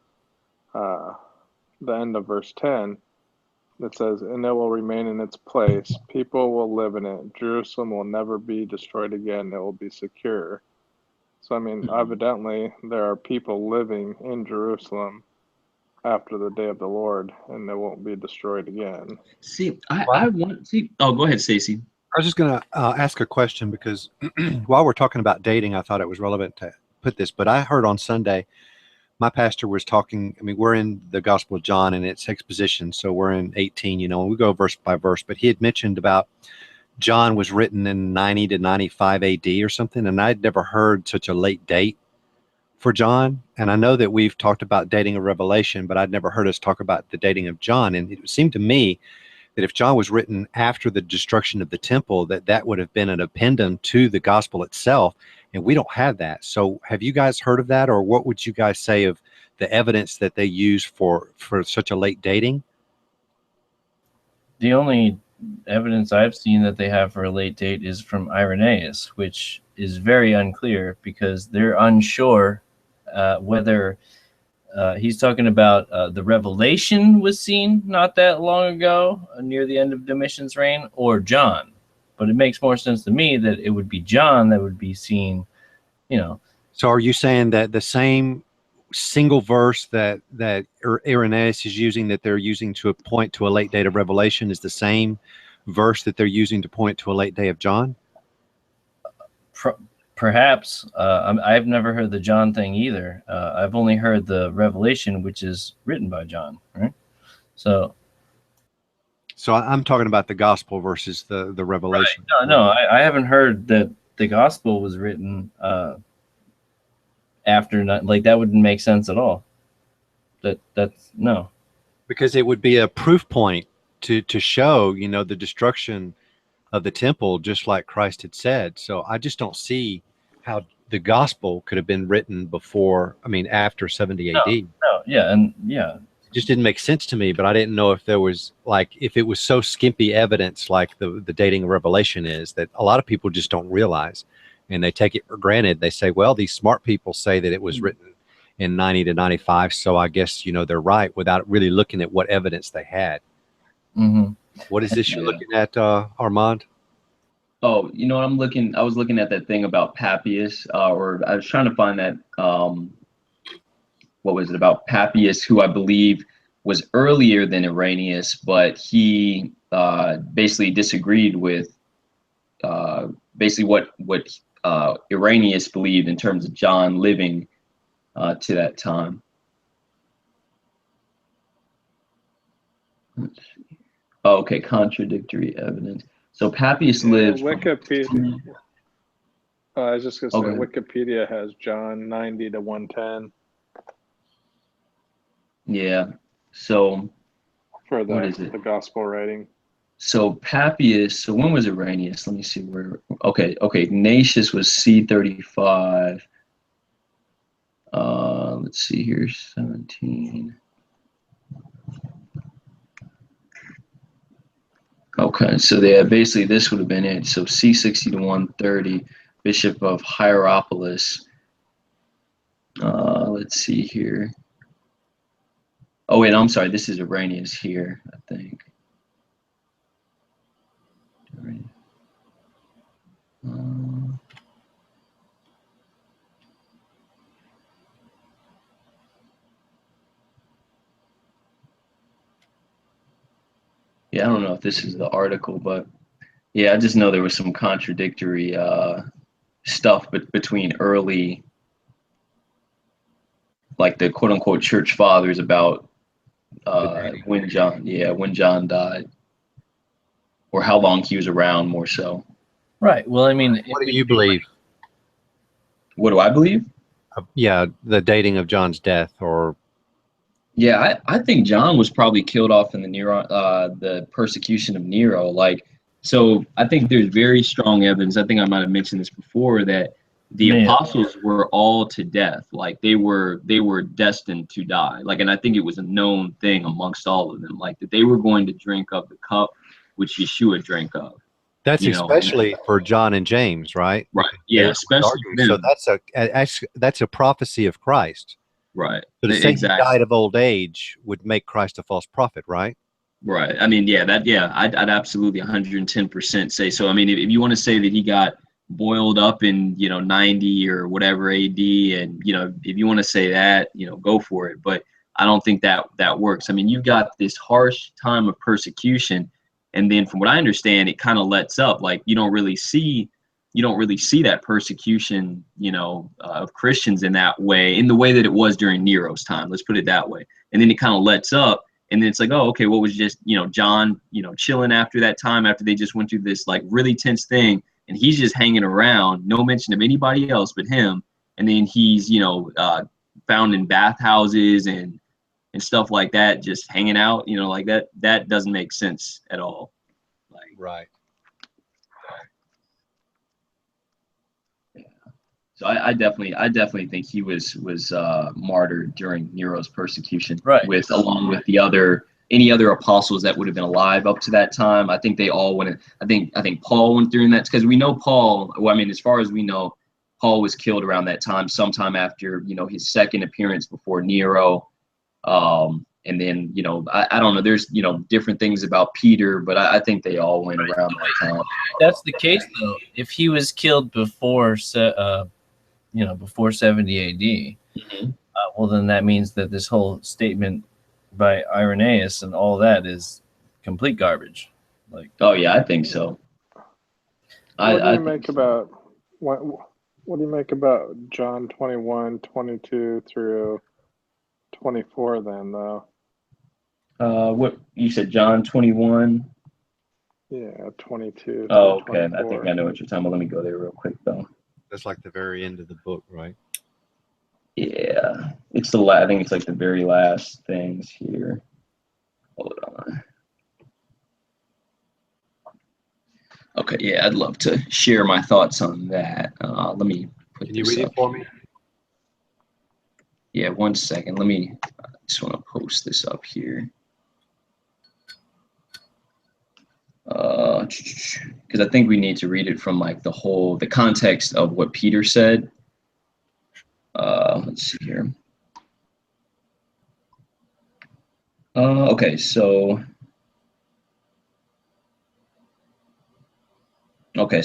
[SPEAKER 4] the end of verse 10. It says, and it will remain in its place. People will live in it. Jerusalem will never be destroyed again. It will be secure. So, I mean, evidently, there are people living in Jerusalem after the day of the Lord, and they won't be destroyed again.
[SPEAKER 1] See, I want to see. Oh, go ahead, Stacy.
[SPEAKER 2] I was just going to ask a question, because while we're talking about dating, I thought it was relevant to put this. But I heard on Sunday, my pastor was talking. I mean, we're in the Gospel of John and it's exposition, so we're in 18, and we go verse by verse. But he had mentioned about John was written in 90 to 95 AD or something, and I'd never heard such a late date for John. And I know that we've talked about dating of Revelation, but I'd never heard us talk about the dating of John. And it seemed to me that if John was written after the destruction of the temple, that would have been an appendum to the gospel itself, and we don't have that. So have you guys heard of that, or what would you guys say of the evidence that they use for such a late dating?
[SPEAKER 5] The only evidence I've seen that they have for a late date is from Irenaeus, which is very unclear because they're unsure whether he's talking about the revelation was seen not that long ago, near the end of Domitian's reign, or John. But it makes more sense to me that it would be John that would be seen, you know.
[SPEAKER 2] So are you saying that the same single verse that Irenaeus is using, that they're using to point to a late date of Revelation, is the same verse that they're using to point to a late day of John?
[SPEAKER 5] Perhaps. I've never heard the John thing either. I've only heard the Revelation, which is written by John, right? So
[SPEAKER 2] I'm talking about the gospel versus the Revelation.
[SPEAKER 5] Right. No, I haven't heard that the gospel was written after, like, that wouldn't make sense at all. That's no.
[SPEAKER 2] Because it would be a proof point to show, the destruction of the temple, just like Christ had said. So I just don't see how the gospel could have been written after 70 AD.
[SPEAKER 5] No, yeah, and yeah.
[SPEAKER 2] It just didn't make sense to me, but I didn't know if there was, if it was so skimpy evidence like the dating of Revelation is, that a lot of people just don't realize, and they take it for granted. They say, well, these smart people say that it was written in 90 to 95, so I guess, they're right, without really looking at what evidence they had.
[SPEAKER 5] Mm-hmm.
[SPEAKER 2] What is this you're looking at, Armand?
[SPEAKER 1] Oh, I was looking at that thing about Papias, or I was trying to find that, what was it about Papias, who I believe was earlier than Irenaeus, but he basically disagreed with basically what Irenaeus believed in terms of John living to that time. Let's see. Oh, okay, contradictory evidence. So Papias lived.
[SPEAKER 4] Wikipedia. I was just gonna say,
[SPEAKER 1] Okay.
[SPEAKER 4] Wikipedia has John 90 to 110
[SPEAKER 1] Yeah. So
[SPEAKER 4] for
[SPEAKER 1] what is it?
[SPEAKER 4] the gospel writing.
[SPEAKER 1] So Papias. So when was Irenaeus? Let me see where. Okay. Ignatius was C35. Let's see here. 17. Okay, so basically this would have been it. So C60 to 130, Bishop of Hierapolis. Let's see here. Oh wait, I'm sorry. This is Irenaeus here, I think. Yeah, I don't know if this is the article, but yeah, I just know there was some contradictory stuff between early, like the quote unquote church fathers about when John died, or how long he was around, more so.
[SPEAKER 5] Right. Well, I mean,
[SPEAKER 2] What do you believe?
[SPEAKER 1] What do I believe?
[SPEAKER 2] Yeah, the dating of John's death, or
[SPEAKER 1] yeah, I think John was probably killed off in the persecution of Nero. Like, so I think there's very strong evidence. I think I might have mentioned this before, that the apostles were all to death. Like they were destined to die. Like, and I think it was a known thing amongst all of them, like that they were going to drink of the cup which Yeshua drank of.
[SPEAKER 2] That's especially for John and James, right?
[SPEAKER 1] Right. Yeah, especially
[SPEAKER 2] so that's a prophecy of Christ.
[SPEAKER 1] Right.
[SPEAKER 2] So to say he died of old age would make Christ a false prophet, right?
[SPEAKER 1] Right. I mean, I'd absolutely 110% say so. I mean, if you want to say that he got boiled up in 90 or whatever AD, and if you want to say that, go for it. But I don't think that works. I mean, you've got this harsh time of persecution, and then from what I understand, it kind of lets up. Like you don't really see that persecution, of Christians in that way, in the way that it was during Nero's time. Let's put it that way. And then it kind of lets up, And then it's like, oh, okay, what was just, John, chilling after that time, after they just went through this like really tense thing, and he's just hanging around, no mention of anybody else but him. And then he's, found in bathhouses and stuff like that, just hanging out, like that doesn't make sense at all. Like,
[SPEAKER 2] Right.
[SPEAKER 1] so I definitely think he was martyred during Nero's persecution,
[SPEAKER 5] Right.
[SPEAKER 1] along with any other apostles that would have been alive up to that time. I think they all went. I think Paul went through that, because we know Paul. Well, I mean, as far as we know, Paul was killed around that time, sometime after his second appearance before Nero. And then I don't know. There's different things about Peter, but I think they all went around that time.
[SPEAKER 5] That's the case though. If he was killed before 70 AD, well, then that means that this whole statement by Irenaeus and all that is complete garbage. Like,
[SPEAKER 1] oh yeah, I think so.
[SPEAKER 4] What do you make about John 21:22 through 24 then, though?
[SPEAKER 1] What you said, John 21?
[SPEAKER 4] Yeah, 22.
[SPEAKER 1] Oh, okay.
[SPEAKER 4] 24.
[SPEAKER 1] I think I know what you're talking about. Let me go there real quick, though.
[SPEAKER 2] That's like the very end of the book, right?
[SPEAKER 1] Yeah, it's I think it's like the very last things here. Hold on. Okay, yeah, I'd love to share my thoughts on that. Let me put
[SPEAKER 2] Can you
[SPEAKER 1] this
[SPEAKER 2] read
[SPEAKER 1] up
[SPEAKER 2] it for me?
[SPEAKER 1] Yeah, 1 second. I just want to post this up here. Because I think we need to read it from like the context of what Peter said. Let's see here. Okay, so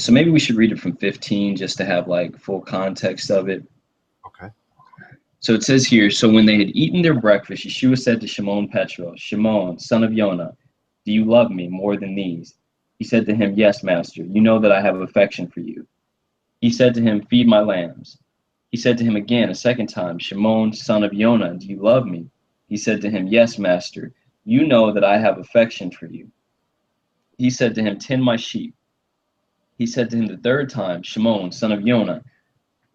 [SPEAKER 1] maybe we should read it from 15 just to have like full context of it.
[SPEAKER 2] Okay.
[SPEAKER 1] So it says here, so when they had eaten their breakfast, Yeshua said to Shimon Petrus, Shimon, son of Yonah, do you love me more than these? He said to him, yes, master. You know that I have affection for you. He said to him, feed my lambs. He said to him again a second time, Shimon, son of Yonah, do you love me? He said to him, yes, master. You know that I have affection for you. He said to him, tend my sheep. He said to him the third time, Shimon, son of Yonah,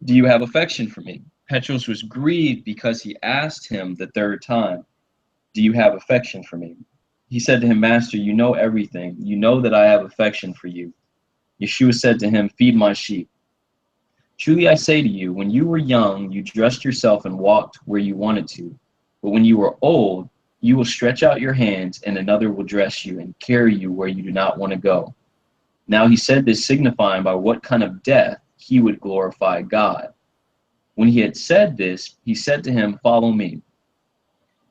[SPEAKER 1] do you have affection for me? Petrus was grieved because he asked him the third time, do you have affection for me? He said to him, Master, you know everything. You know that I have affection for you. Yeshua said to him, feed my sheep. Truly I say to you, when you were young, you dressed yourself and walked where you wanted to. But when you are old, you will stretch out your hands, and another will dress you and carry you where you do not want to go. Now he said this, signifying by what kind of death he would glorify God. When he had said this, he said to him, follow me.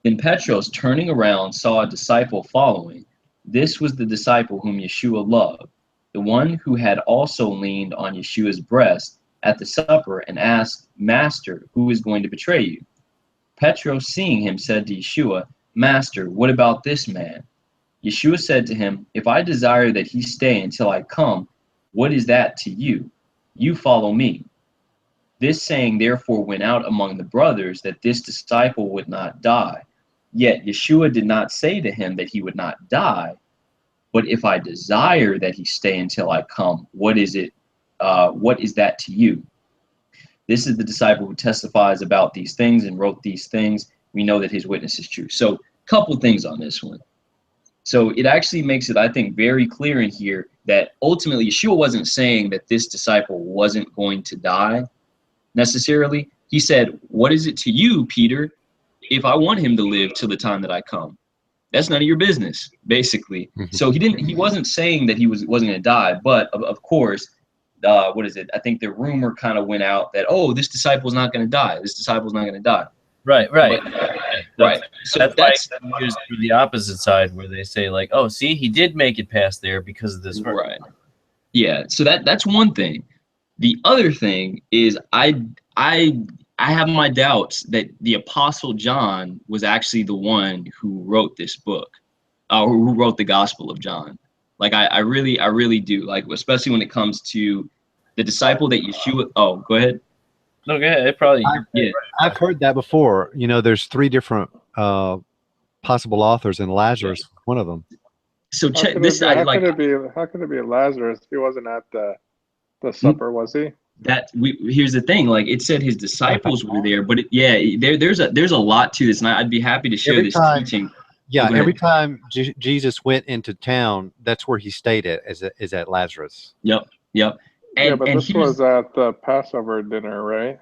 [SPEAKER 1] Then Petros, turning around, saw a disciple following. This was the disciple whom Yeshua loved, the one who had also leaned on Yeshua's breast at the supper and asked, Master, who is going to betray you? Petros, seeing him, said to Yeshua, Master, what about this man? Yeshua said to him, if I desire that he stay until I come, what is that to you? You follow me. This saying therefore went out among the brothers that this disciple would not die. Yet Yeshua did not say to him that he would not die, but if I desire that he stay until I come, what is that to you? This is the disciple who testifies about these things and wrote these things. We know that his witness is true. So, couple things on this one. So it actually makes it, I think, very clear in here that ultimately Yeshua wasn't saying that this disciple wasn't going to die necessarily. He said, what is it to you, Peter, if I want him to live till the time that I come? That's none of your business, basically. So he wasn't saying that he wasn't going to die, but of course, what is it? I think the rumor kind of went out that, oh, this disciple's not going to die. This disciple's not going to die.
[SPEAKER 5] Right.
[SPEAKER 1] Right. So
[SPEAKER 5] that's why it's used for the opposite side, where they say like, oh, see, he did make it past there because of this verse.
[SPEAKER 1] Right. Yeah. So that's one thing. The other thing is I have my doubts that the Apostle John was actually the one who wrote this book, or who wrote the Gospel of John. Like I really do. Like, especially when it comes to the disciple that Yeshua. Oh, go ahead.
[SPEAKER 5] No, go ahead. It probably.
[SPEAKER 2] I've heard that before. You know, there's three different possible authors, and Lazarus was one of them.
[SPEAKER 1] So
[SPEAKER 4] How
[SPEAKER 1] check
[SPEAKER 4] could
[SPEAKER 1] this
[SPEAKER 4] it be,
[SPEAKER 1] out.
[SPEAKER 4] how
[SPEAKER 1] Like
[SPEAKER 4] could it be? How could it be Lazarus? He wasn't at the supper, was he?
[SPEAKER 1] that. Here's the thing. Like it said, his disciples were there, but there's a lot to this, and I'd be happy to share
[SPEAKER 2] Every
[SPEAKER 1] this
[SPEAKER 2] time-
[SPEAKER 1] teaching.
[SPEAKER 2] Yeah,
[SPEAKER 1] go
[SPEAKER 2] every
[SPEAKER 1] ahead.
[SPEAKER 2] time Jesus went into town, that's where he stayed at, is at Lazarus.
[SPEAKER 1] Yep.
[SPEAKER 4] Yeah,
[SPEAKER 1] And
[SPEAKER 4] but this
[SPEAKER 1] here's
[SPEAKER 4] was at the Passover dinner, right?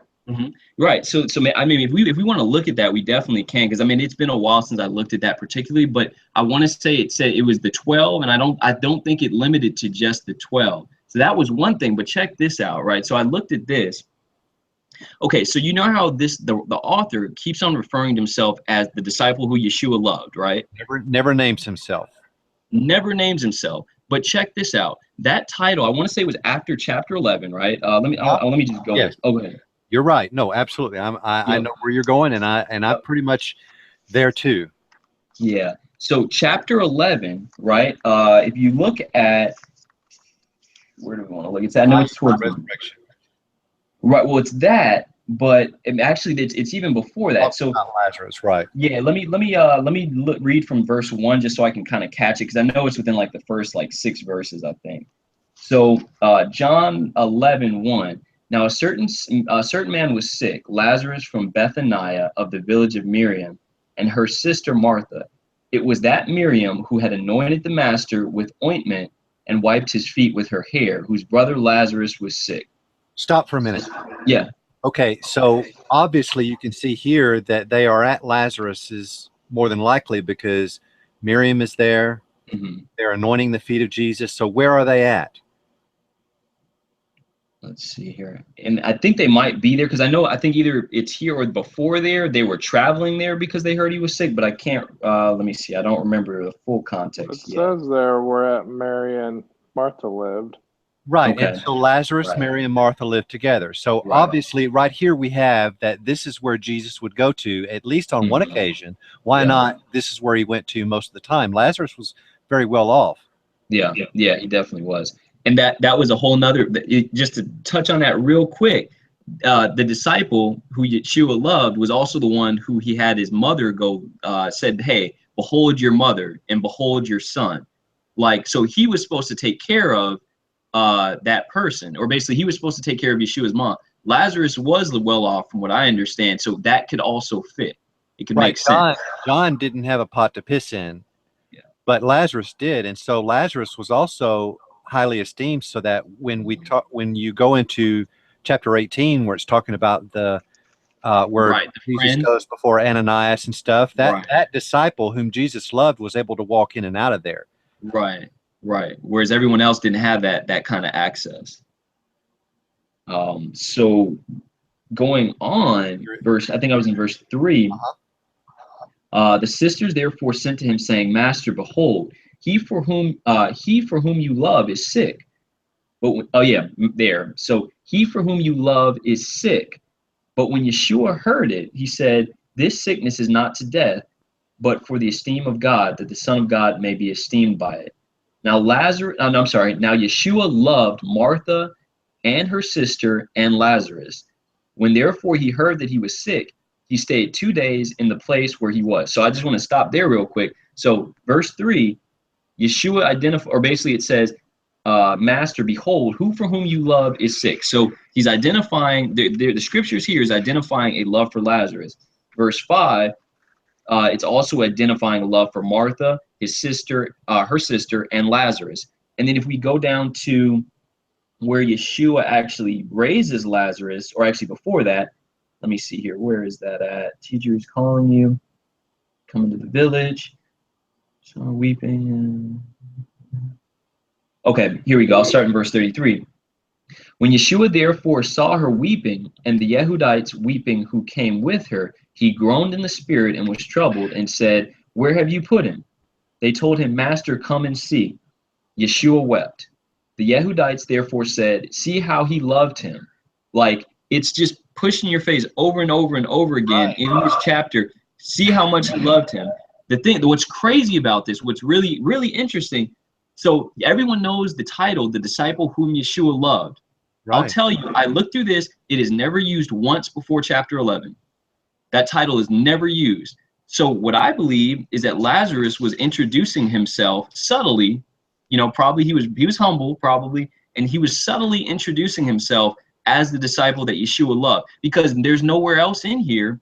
[SPEAKER 1] right. So I mean, if we want to look at that, we definitely can, because I mean, it's been a while since I looked at that particularly, but I want to say it said it was the 12, and I don't think it limited to just the 12. So that was one thing. But check this out, right? So I looked at this. Okay, so you know how the author keeps on referring to himself as the disciple who Yeshua loved, right?
[SPEAKER 2] Never names himself.
[SPEAKER 1] Never names himself. But check this out. That title, I want to say, was after chapter 11, right? Let me just go.
[SPEAKER 2] Yes.
[SPEAKER 1] Oh, go ahead.
[SPEAKER 2] You're right. No, absolutely. I
[SPEAKER 1] Yep.
[SPEAKER 2] know where you're going, and I'm pretty much there too.
[SPEAKER 1] Yeah. So chapter 11, right? If you look at, where do we want to look? I know it's towards
[SPEAKER 2] resurrection.
[SPEAKER 1] right. Well, it's that, but actually, it's even before that. So
[SPEAKER 2] Not Lazarus, right?
[SPEAKER 1] yeah, let me read from verse 1 just so I can kind of catch it, because I know it's within like the first like 6 verses, I think. So John 11:1. Now a certain man was sick, Lazarus from Bethaniah of the village of Miriam, and her sister Martha. It was that Miriam who had anointed the master with ointment and wiped his feet with her hair, whose brother Lazarus was sick.
[SPEAKER 2] Stop for a minute.
[SPEAKER 1] Yeah.
[SPEAKER 2] Okay, so obviously you can see here that they are at Lazarus's more than likely, because Miriam is there.
[SPEAKER 1] Mm-hmm.
[SPEAKER 2] They're anointing the feet of Jesus. So where are they at?
[SPEAKER 1] Let's see here. And I think they might be there, because I think either it's here or before there. They were traveling there because they heard he was sick, but I can't, let me see. I don't remember the full
[SPEAKER 4] It
[SPEAKER 1] context yet.
[SPEAKER 4] says there where Mary and Martha lived.
[SPEAKER 2] Right.
[SPEAKER 1] Okay.
[SPEAKER 2] And so Lazarus,
[SPEAKER 1] Right.
[SPEAKER 2] Mary, and Martha lived together. So
[SPEAKER 1] Right.
[SPEAKER 2] obviously right here we have that this is where Jesus would go to, at least on one
[SPEAKER 1] Mhm.
[SPEAKER 2] occasion. Why
[SPEAKER 1] Yeah.
[SPEAKER 2] not? This is where he went to most of the time. Lazarus was very well off.
[SPEAKER 1] Yeah, he definitely was. And that was a whole nother, just to touch on that real quick, the disciple who Yeshua loved was also the one who he had his mother go, said, hey, behold your mother and behold your son. Like, so he was supposed to take care of that person, or basically he was supposed to take care of Yeshua's mom. Lazarus was well off from what I understand, so that could also fit. It could make sense.
[SPEAKER 2] John didn't have a pot to piss in,
[SPEAKER 1] Yeah.
[SPEAKER 2] but Lazarus did. And so Lazarus was also highly esteemed, so that when you go into chapter 18, where it's talking about the where
[SPEAKER 1] Right, the
[SPEAKER 2] Jesus
[SPEAKER 1] friend.
[SPEAKER 2] goes before Ananias and stuff, that
[SPEAKER 1] Right.
[SPEAKER 2] that disciple whom Jesus loved was able to walk in and out of there.
[SPEAKER 1] Right. Whereas everyone else didn't have that kind of access. So going on, I think I was in verse 3. The sisters therefore sent to him, saying, Master, behold, he for whom you love is sick. But so he for whom you love is sick. But when Yeshua heard it, he said, this sickness is not to death, but for the esteem of God, that the Son of God may be esteemed by it. Now Now Yeshua loved Martha and her sister and Lazarus. When therefore he heard that he was sick, he stayed 2 days in the place where he was. So I just want to stop there real quick. So verse 3, Yeshua identified, or basically it says, Master, behold, who for whom you love is sick. So he's identifying, the scriptures here is identifying a love for Lazarus. Verse 5, it's also identifying a love for Martha, his sister, her sister, and Lazarus. And then if we go down to where Yeshua actually raises Lazarus, or actually before that, let me see here. Where is that at? Teacher is calling you. Coming to the village. So weeping. Okay, here we go. I'll start in verse 33. When Yeshua therefore saw her weeping, and the Yehudites weeping who came with her, he groaned in the spirit and was troubled, and said, where have you put him? They told him, Master, come and see. Yeshua wept. The Yehudites therefore said, see how he loved him. Like, it's just pushing your face over and over and over again in this chapter. See how much he loved him. What's crazy about this, what's really, really interesting, so everyone knows the title, the disciple whom Yeshua loved. Right. I'll tell you, I looked through this, it is never used once before chapter 11. That title is never used. So what I believe is that Lazarus was introducing himself subtly, probably he was humble, probably, and he was subtly introducing himself as the disciple that Yeshua loved, because there's nowhere else in here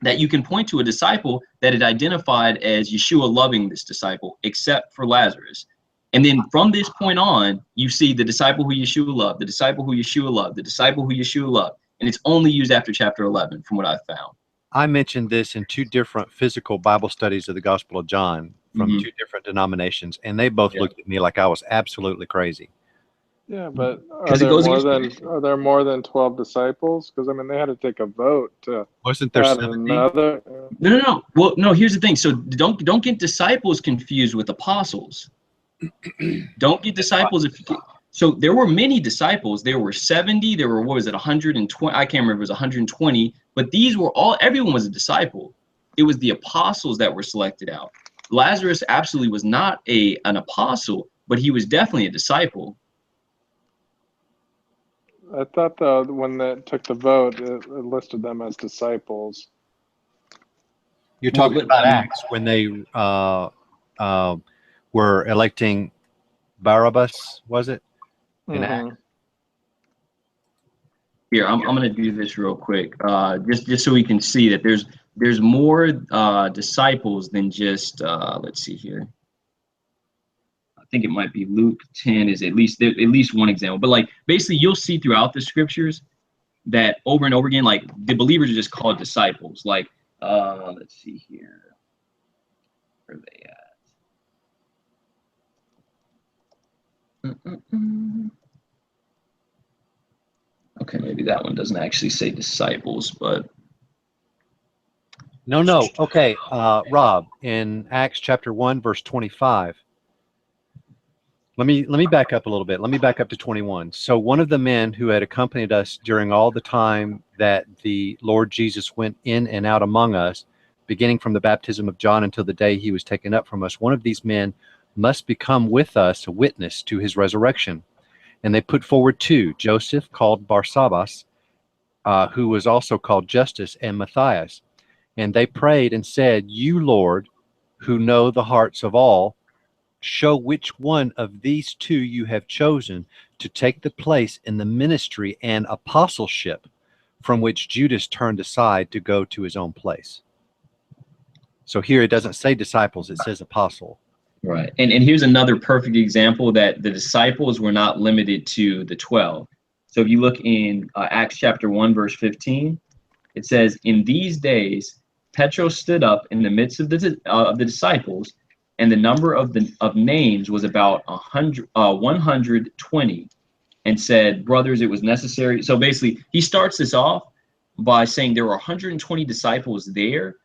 [SPEAKER 1] that you can point to a disciple that it identified as Yeshua loving this disciple, except for Lazarus. And then from this point on, you see the disciple who Yeshua loved, the disciple who Yeshua loved, the disciple who Yeshua loved. And it's only used after chapter 11, from what I've found.
[SPEAKER 2] I mentioned this in 2 different physical Bible studies of the Gospel of John from 2 different denominations, and they both looked at me like I was absolutely crazy.
[SPEAKER 4] Yeah, but are
[SPEAKER 1] 'Cause it
[SPEAKER 4] there
[SPEAKER 1] goes
[SPEAKER 4] more
[SPEAKER 1] against
[SPEAKER 4] than 12 disciples? Because I mean, they had to take a vote to
[SPEAKER 2] Wasn't there
[SPEAKER 4] add
[SPEAKER 2] 70?
[SPEAKER 4] another.
[SPEAKER 1] No. Well, no, here's the thing. So don't get disciples confused with apostles. Don't get disciples so there were many disciples. There were 70, there were, what was it, 120? I can't remember, it was 120, but everyone was a disciple. It was the apostles that were selected out. Lazarus absolutely was not an apostle, but he was definitely a disciple.
[SPEAKER 4] I thought when they took the vote, it listed them as disciples.
[SPEAKER 2] You're talking about Acts when they were electing Barabbas, was it? In Acts?
[SPEAKER 1] Here, I'm gonna do this real quick, just so we can see that there's more disciples than just let's see here. I think it might be Luke 10 is at least one example, but like basically you'll see throughout the scriptures that over and over again, like the believers are just called disciples. Like let's see here, where are they at? Okay, maybe that one doesn't actually say disciples, but
[SPEAKER 2] No. Okay, Rob, in Acts chapter 1, verse 25. Let me back up a little bit. Let me back up to 21. So one of the men who had accompanied us during all the time that the Lord Jesus went in and out among us, beginning from the baptism of John until the day he was taken up from us, one of these men must become with us a witness to his resurrection. And they put forward 2, Joseph, called Barsabbas, who was also called Justus, and Matthias. And they prayed and said, "You, Lord, who know the hearts of all, show which one of these 2 you have chosen to take the place in the ministry and apostleship from which Judas turned aside to go to his own place." So here it doesn't say disciples, it says apostle.
[SPEAKER 1] right. And here's another perfect example that the disciples were not limited to the 12. So if you look in Acts chapter 1, verse 15, it says, "In these days Petros stood up in the midst of the disciples, and the number of names was about 120, and said, 'Brothers, it was necessary.'" So basically, he starts this off by saying there were 120 disciples there,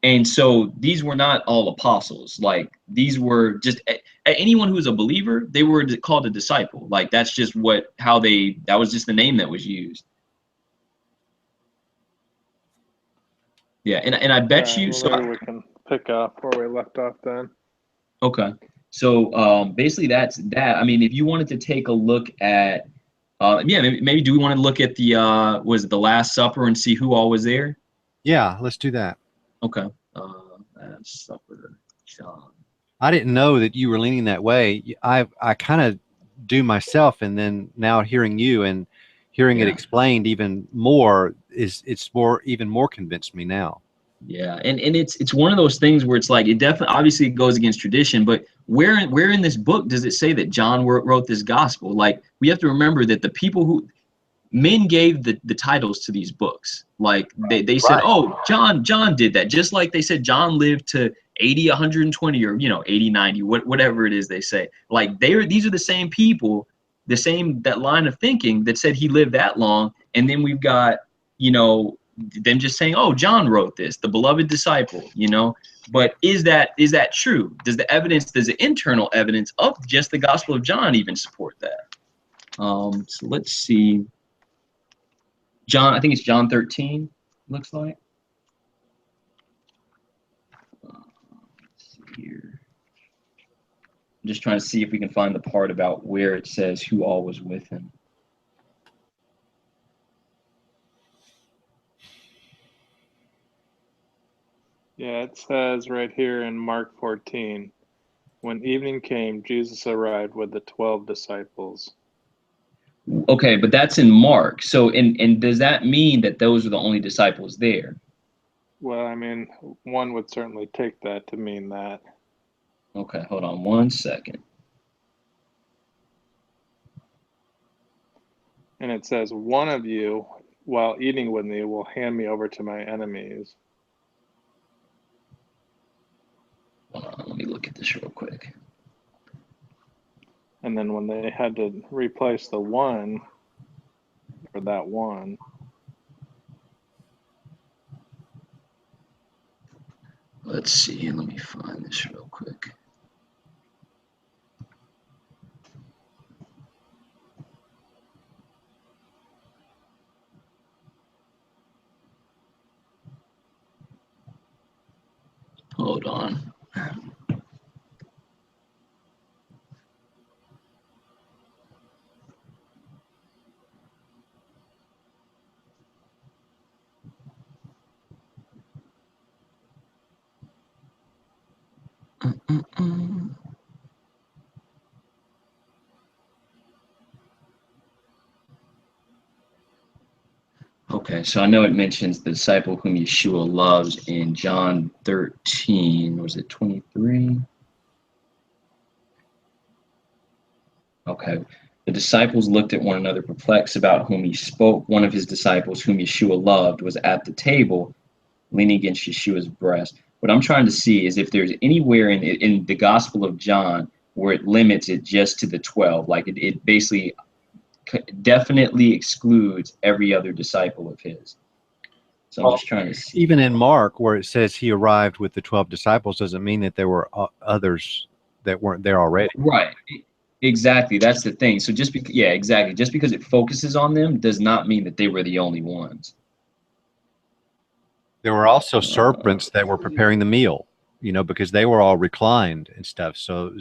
[SPEAKER 1] and so these were not all apostles. Like these were just anyone who was a believer. They were called a disciple. Like that's just that was just the name that was used. Yeah, and I bet you.
[SPEAKER 4] Well,
[SPEAKER 1] So
[SPEAKER 4] maybe we can pick up where we left off then.
[SPEAKER 1] okay, so basically that's that. I mean, if you wanted to take a look at, maybe do we want to look at the was it the Last Supper and see who all was there?
[SPEAKER 2] Yeah, let's do that.
[SPEAKER 1] Okay, Last Supper, John.
[SPEAKER 2] I didn't know that you were leaning that way. I kind of do myself, and then now hearing you and hearing it explained even more even more convinced me now.
[SPEAKER 1] Yeah, and it's one of those things where it's like it definitely obviously goes against tradition, but where in this book does it say that John wrote this gospel? Like we have to remember that the people who men gave the titles to these books. Like they said, "Oh, John did that." Just like they said John lived to 80, 120, or 80, 90, whatever it is they say. Like these are the same people, that line of thinking that said he lived that long, and then we've got, them just saying, "Oh, John wrote this, the beloved disciple," But is that true? Does the internal evidence of just the Gospel of John even support that? So let's see. John, I think it's John 13, looks like. Let's see here. I'm just trying to see if we can find the part about where it says who all was with him.
[SPEAKER 4] Yeah, it says right here in Mark 14, when evening came, Jesus arrived with the 12 disciples.
[SPEAKER 1] Okay, but that's in Mark. So, and does that mean that those are the only disciples there?
[SPEAKER 4] Well, I mean, one would certainly take that to mean that.
[SPEAKER 1] Okay, hold on one second.
[SPEAKER 4] And it says, one of you, while eating with me, will hand me over to my enemies.
[SPEAKER 1] Hold on, let me look at this real quick.
[SPEAKER 4] And then when they had to replace the one, or that one,
[SPEAKER 1] Let's see, let me find this real quick. Hold on. Okay, so I know it mentions the disciple whom Yeshua loves in John 13. Was it 23? Okay. The disciples looked at one another perplexed about whom he spoke. One of his disciples, whom Yeshua loved, was at the table, leaning against Yeshua's breast. What I'm trying to see is if there's anywhere in the Gospel of John where it limits it just to the 12, like it basically definitely excludes every other disciple of his. So I'm
[SPEAKER 2] Well,
[SPEAKER 1] just trying to see.
[SPEAKER 2] even in Mark, where it says he arrived with the 12 disciples, doesn't mean that there were others that weren't there already.
[SPEAKER 1] Right. Exactly. That's the thing. So just because, yeah, exactly. Just because it focuses on them does not mean that they were the only ones.
[SPEAKER 2] There were also servants that were preparing the meal, because they were all reclined and stuff. So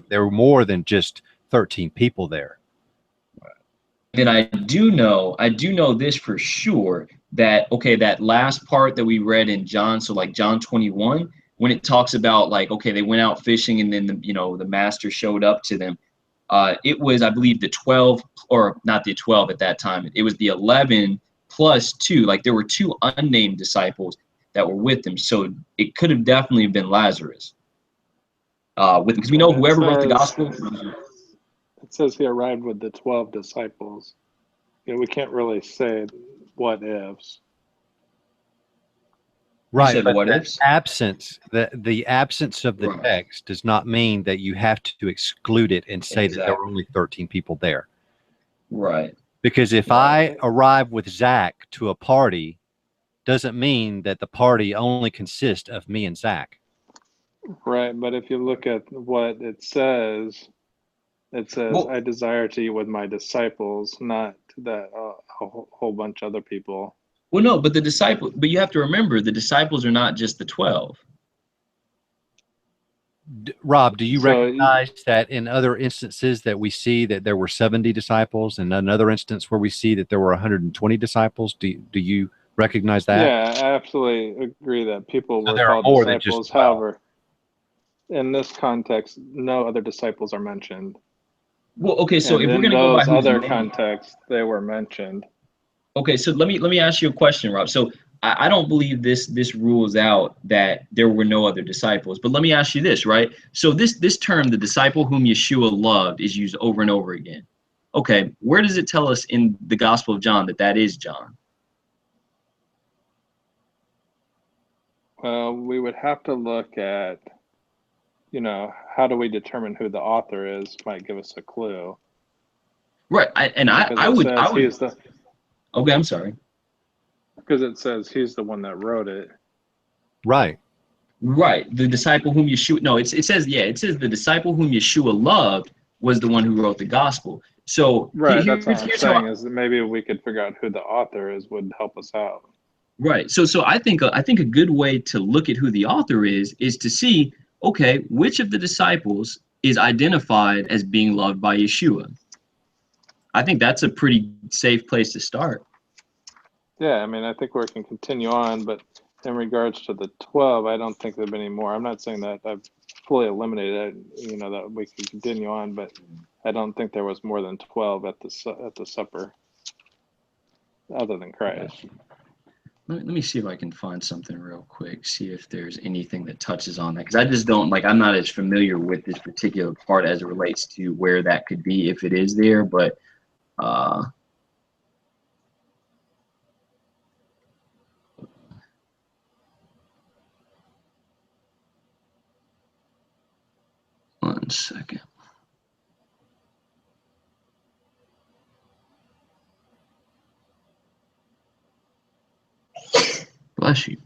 [SPEAKER 2] there were more than just 13 people there.
[SPEAKER 1] And I do know this for sure that, okay, that last part that we read in John, so like John 21, when it talks about like, okay, they went out fishing and then the master showed up to them. It was, I believe, the 12, or not the 12 at that time. It was the 11 plus 2. Like there were 2 unnamed disciples that were with them. So it could have definitely been Lazarus. With because we know whoever wrote the gospel.
[SPEAKER 4] It says he arrived with the 12 disciples. We can't really say what ifs.
[SPEAKER 2] Right,
[SPEAKER 1] said
[SPEAKER 2] but
[SPEAKER 1] what
[SPEAKER 2] the
[SPEAKER 1] ifs?
[SPEAKER 2] the absence of the
[SPEAKER 1] Right.
[SPEAKER 2] text does not mean that you have to exclude it and say that there were only 13 people there.
[SPEAKER 1] Right.
[SPEAKER 2] Because if I arrive with Zach to a party, doesn't mean that the party only consists of me and Zach.
[SPEAKER 4] Right, but if you look at what it says,
[SPEAKER 1] Well,
[SPEAKER 4] I desire to eat with my disciples, not that a whole bunch of other people.
[SPEAKER 1] Well, no, but but you have to remember the disciples are not just the 12.
[SPEAKER 2] Rob, do you
[SPEAKER 4] So
[SPEAKER 2] recognize that in other instances that we see that there were 70 disciples, and another instance where we see that there were 120 disciples? Do you recognize that?
[SPEAKER 4] yeah, I absolutely agree that people
[SPEAKER 2] So
[SPEAKER 4] were
[SPEAKER 2] there are
[SPEAKER 4] called
[SPEAKER 2] more than just
[SPEAKER 4] disciples.
[SPEAKER 2] 12.
[SPEAKER 4] However, in this context, no other disciples are mentioned.
[SPEAKER 1] Well, okay, so
[SPEAKER 4] And
[SPEAKER 1] if we're
[SPEAKER 4] in
[SPEAKER 1] gonna go by
[SPEAKER 4] those
[SPEAKER 1] who's
[SPEAKER 4] other
[SPEAKER 1] named,
[SPEAKER 4] contexts, they were mentioned.
[SPEAKER 1] okay, so let me ask you a question, Rob. So I don't believe this rules out that there were no other disciples. But let me ask you this, right? So this term, the disciple whom Yeshua loved, is used over and over again. Okay, where does it tell us in the Gospel of John that that is John?
[SPEAKER 4] Well, we would have to look at, how do we determine who the author is? Might give us a clue.
[SPEAKER 1] Right,
[SPEAKER 4] Because
[SPEAKER 1] I
[SPEAKER 4] it
[SPEAKER 1] would
[SPEAKER 4] says he's the.
[SPEAKER 1] Okay, I'm sorry.
[SPEAKER 4] Because it says he's the one that wrote it.
[SPEAKER 2] Right.
[SPEAKER 1] Right, the disciple whom Yeshua. No, it says the disciple whom Yeshua loved was the one who wrote the gospel. So
[SPEAKER 4] Right, that's all I'm
[SPEAKER 1] here's
[SPEAKER 4] saying
[SPEAKER 1] how.
[SPEAKER 4] is that maybe we could figure out who the author is would help us out.
[SPEAKER 1] Right. So I think a good way to look at who the author is to see, okay, which of the disciples is identified as being loved by Yeshua. I think that's a pretty safe place to start.
[SPEAKER 4] Yeah, I mean, I think we can continue on, but in regards to the 12, I don't think there've been any more. I'm not saying that I've fully eliminated it, that we could continue on, but I don't think there was more than 12 at the supper, other than Christ.
[SPEAKER 1] Let me see if I can find something real quick, see if there's anything that touches on that. Because I just don't, I'm not as familiar with this particular part as it relates to where that could be, if it is there. But one second. Bless you.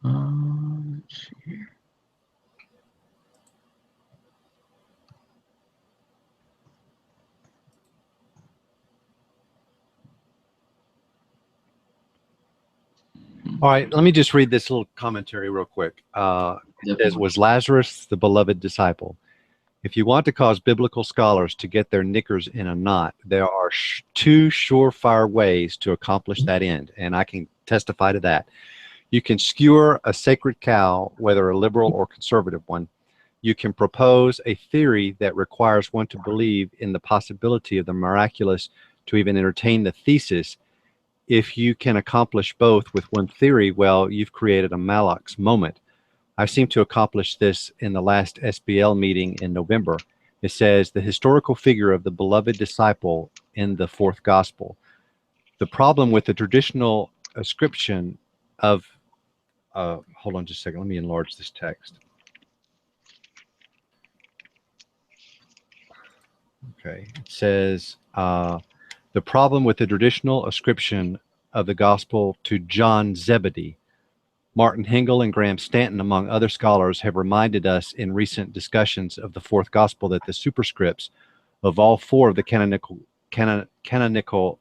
[SPEAKER 1] Let's see here.
[SPEAKER 2] All right, let me just read this little commentary real quick. It says, was Lazarus the beloved disciple? If you want to cause biblical scholars to get their knickers in a knot, there are two surefire ways to accomplish that end, and I can testify to that. You can skewer a sacred cow, whether a liberal or conservative one. You can propose a theory that requires one to believe in the possibility of the miraculous to even entertain the thesis. If you can accomplish both with one theory, well, you've created a Malak's moment. I seem to accomplish this in the last SBL meeting in November. It says the historical figure of the beloved disciple in the fourth gospel. The problem with the traditional ascription of, hold on just a second, let me enlarge this text. Okay, it says, the problem with the traditional ascription of the gospel to John Zebedee. Martin Hengel and Graham Stanton, among other scholars, have reminded us in recent discussions of the fourth gospel that the superscripts of all four of the canonical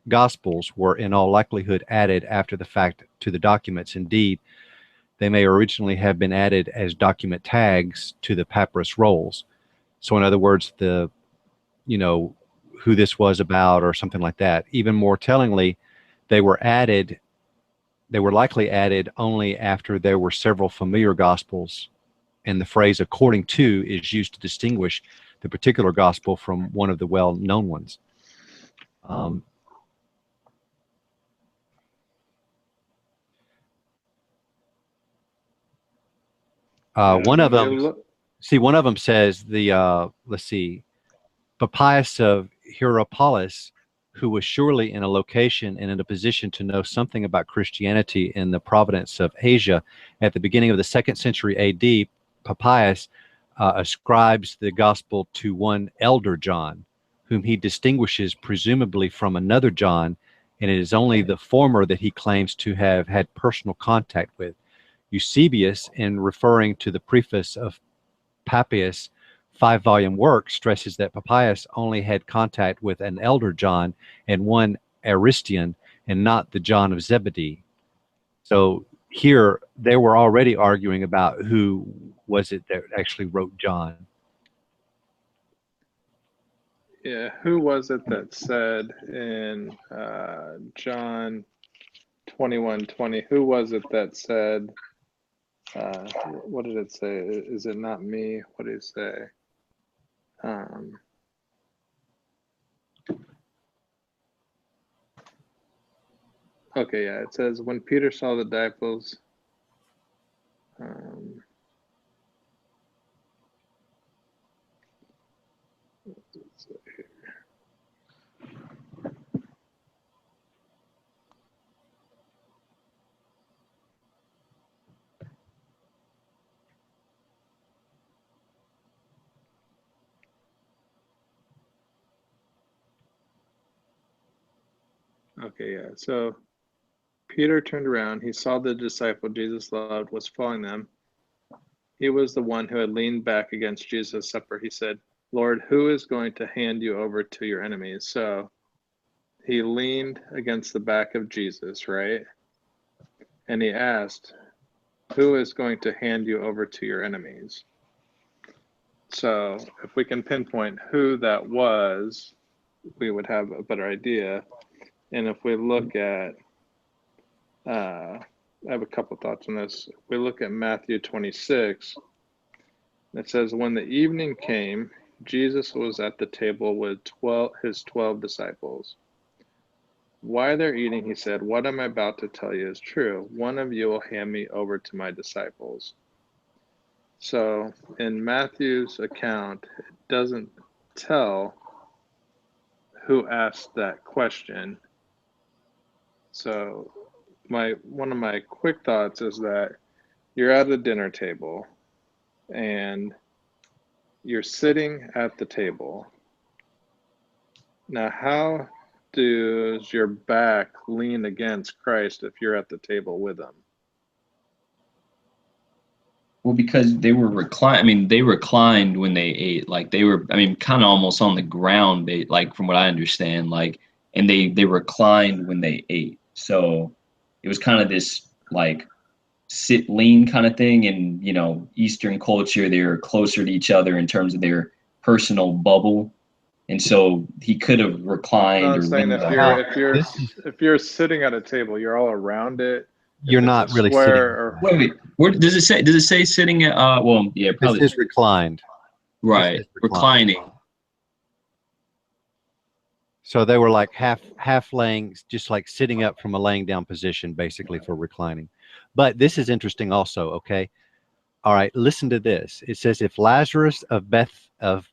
[SPEAKER 2] gospels were in all likelihood added after the fact to the documents. Indeed, they may originally have been added as document tags to the papyrus rolls. So in other words, who this was about or something like that. Even more tellingly, they were likely added only after there were several familiar gospels, and the phrase according to is used to distinguish the particular gospel from one of the well-known ones. One of them says let's see, Papias of Hierapolis, who was surely in a location and in a position to know something about Christianity in the province of Asia at the beginning of the 2nd century AD, Papias ascribes the gospel to one elder John, whom he distinguishes presumably from another John, and it is only the former that he claims to have had personal contact with. Eusebius, in referring to the preface of Papias' 5-volume work, stresses that Papias only had contact with an elder John and one Aristian, and not the John of Zebedee. So here they were already arguing about who was it that actually wrote John.
[SPEAKER 4] Yeah, who was it that said in John 21:20? Who was it that said? What did it say? Is it not me? What did it say? Okay, yeah, it says when Peter saw the disciples. Okay, yeah. So Peter turned around. He saw the disciple Jesus loved was following them. He was the one who had leaned back against Jesus' supper. He said, Lord, who is going to hand you over to your enemies? So he leaned against the back of Jesus, right? And he asked, who is going to hand you over to your enemies? So if we can pinpoint who that was, we would have a better idea. And if we look at I have a couple thoughts on this. If we look at Matthew 26, it says, when the evening came, Jesus was at the table with his 12 disciples. While they're eating, he said, what I'm about to tell you is true. One of you will hand me over to my disciples. So in Matthew's account, it doesn't tell who asked that question. So one of my quick thoughts is that you're at a dinner table and you're sitting at the table. Now, how does your back lean against Christ if you're at the table with him?
[SPEAKER 1] Well, because they were reclined. I mean, they reclined when they ate. Like they were, I mean, kind of almost on the ground. They like, from what I understand, like, and they reclined when they ate. So it was kind of this like sit lean kind of thing. And Eastern culture, they're closer to each other in terms of their personal bubble. And so he could have
[SPEAKER 4] No,
[SPEAKER 1] reclined
[SPEAKER 4] I'm
[SPEAKER 1] or
[SPEAKER 4] saying
[SPEAKER 1] leaned.
[SPEAKER 4] if you're sitting at a table, you're all around it.
[SPEAKER 2] You're
[SPEAKER 4] If it's
[SPEAKER 2] not
[SPEAKER 4] a
[SPEAKER 2] really
[SPEAKER 4] square
[SPEAKER 2] sitting.
[SPEAKER 4] or
[SPEAKER 1] Wait. Where does it say? Does it say sitting at? Well, yeah,
[SPEAKER 2] This
[SPEAKER 1] probably.
[SPEAKER 2] is reclined.
[SPEAKER 1] Right,
[SPEAKER 2] This is reclined.
[SPEAKER 1] reclining.
[SPEAKER 2] So they were like half laying, just like sitting up from a laying down position, basically for reclining. But this is interesting also. Okay. All right, listen to this. It says, if Lazarus of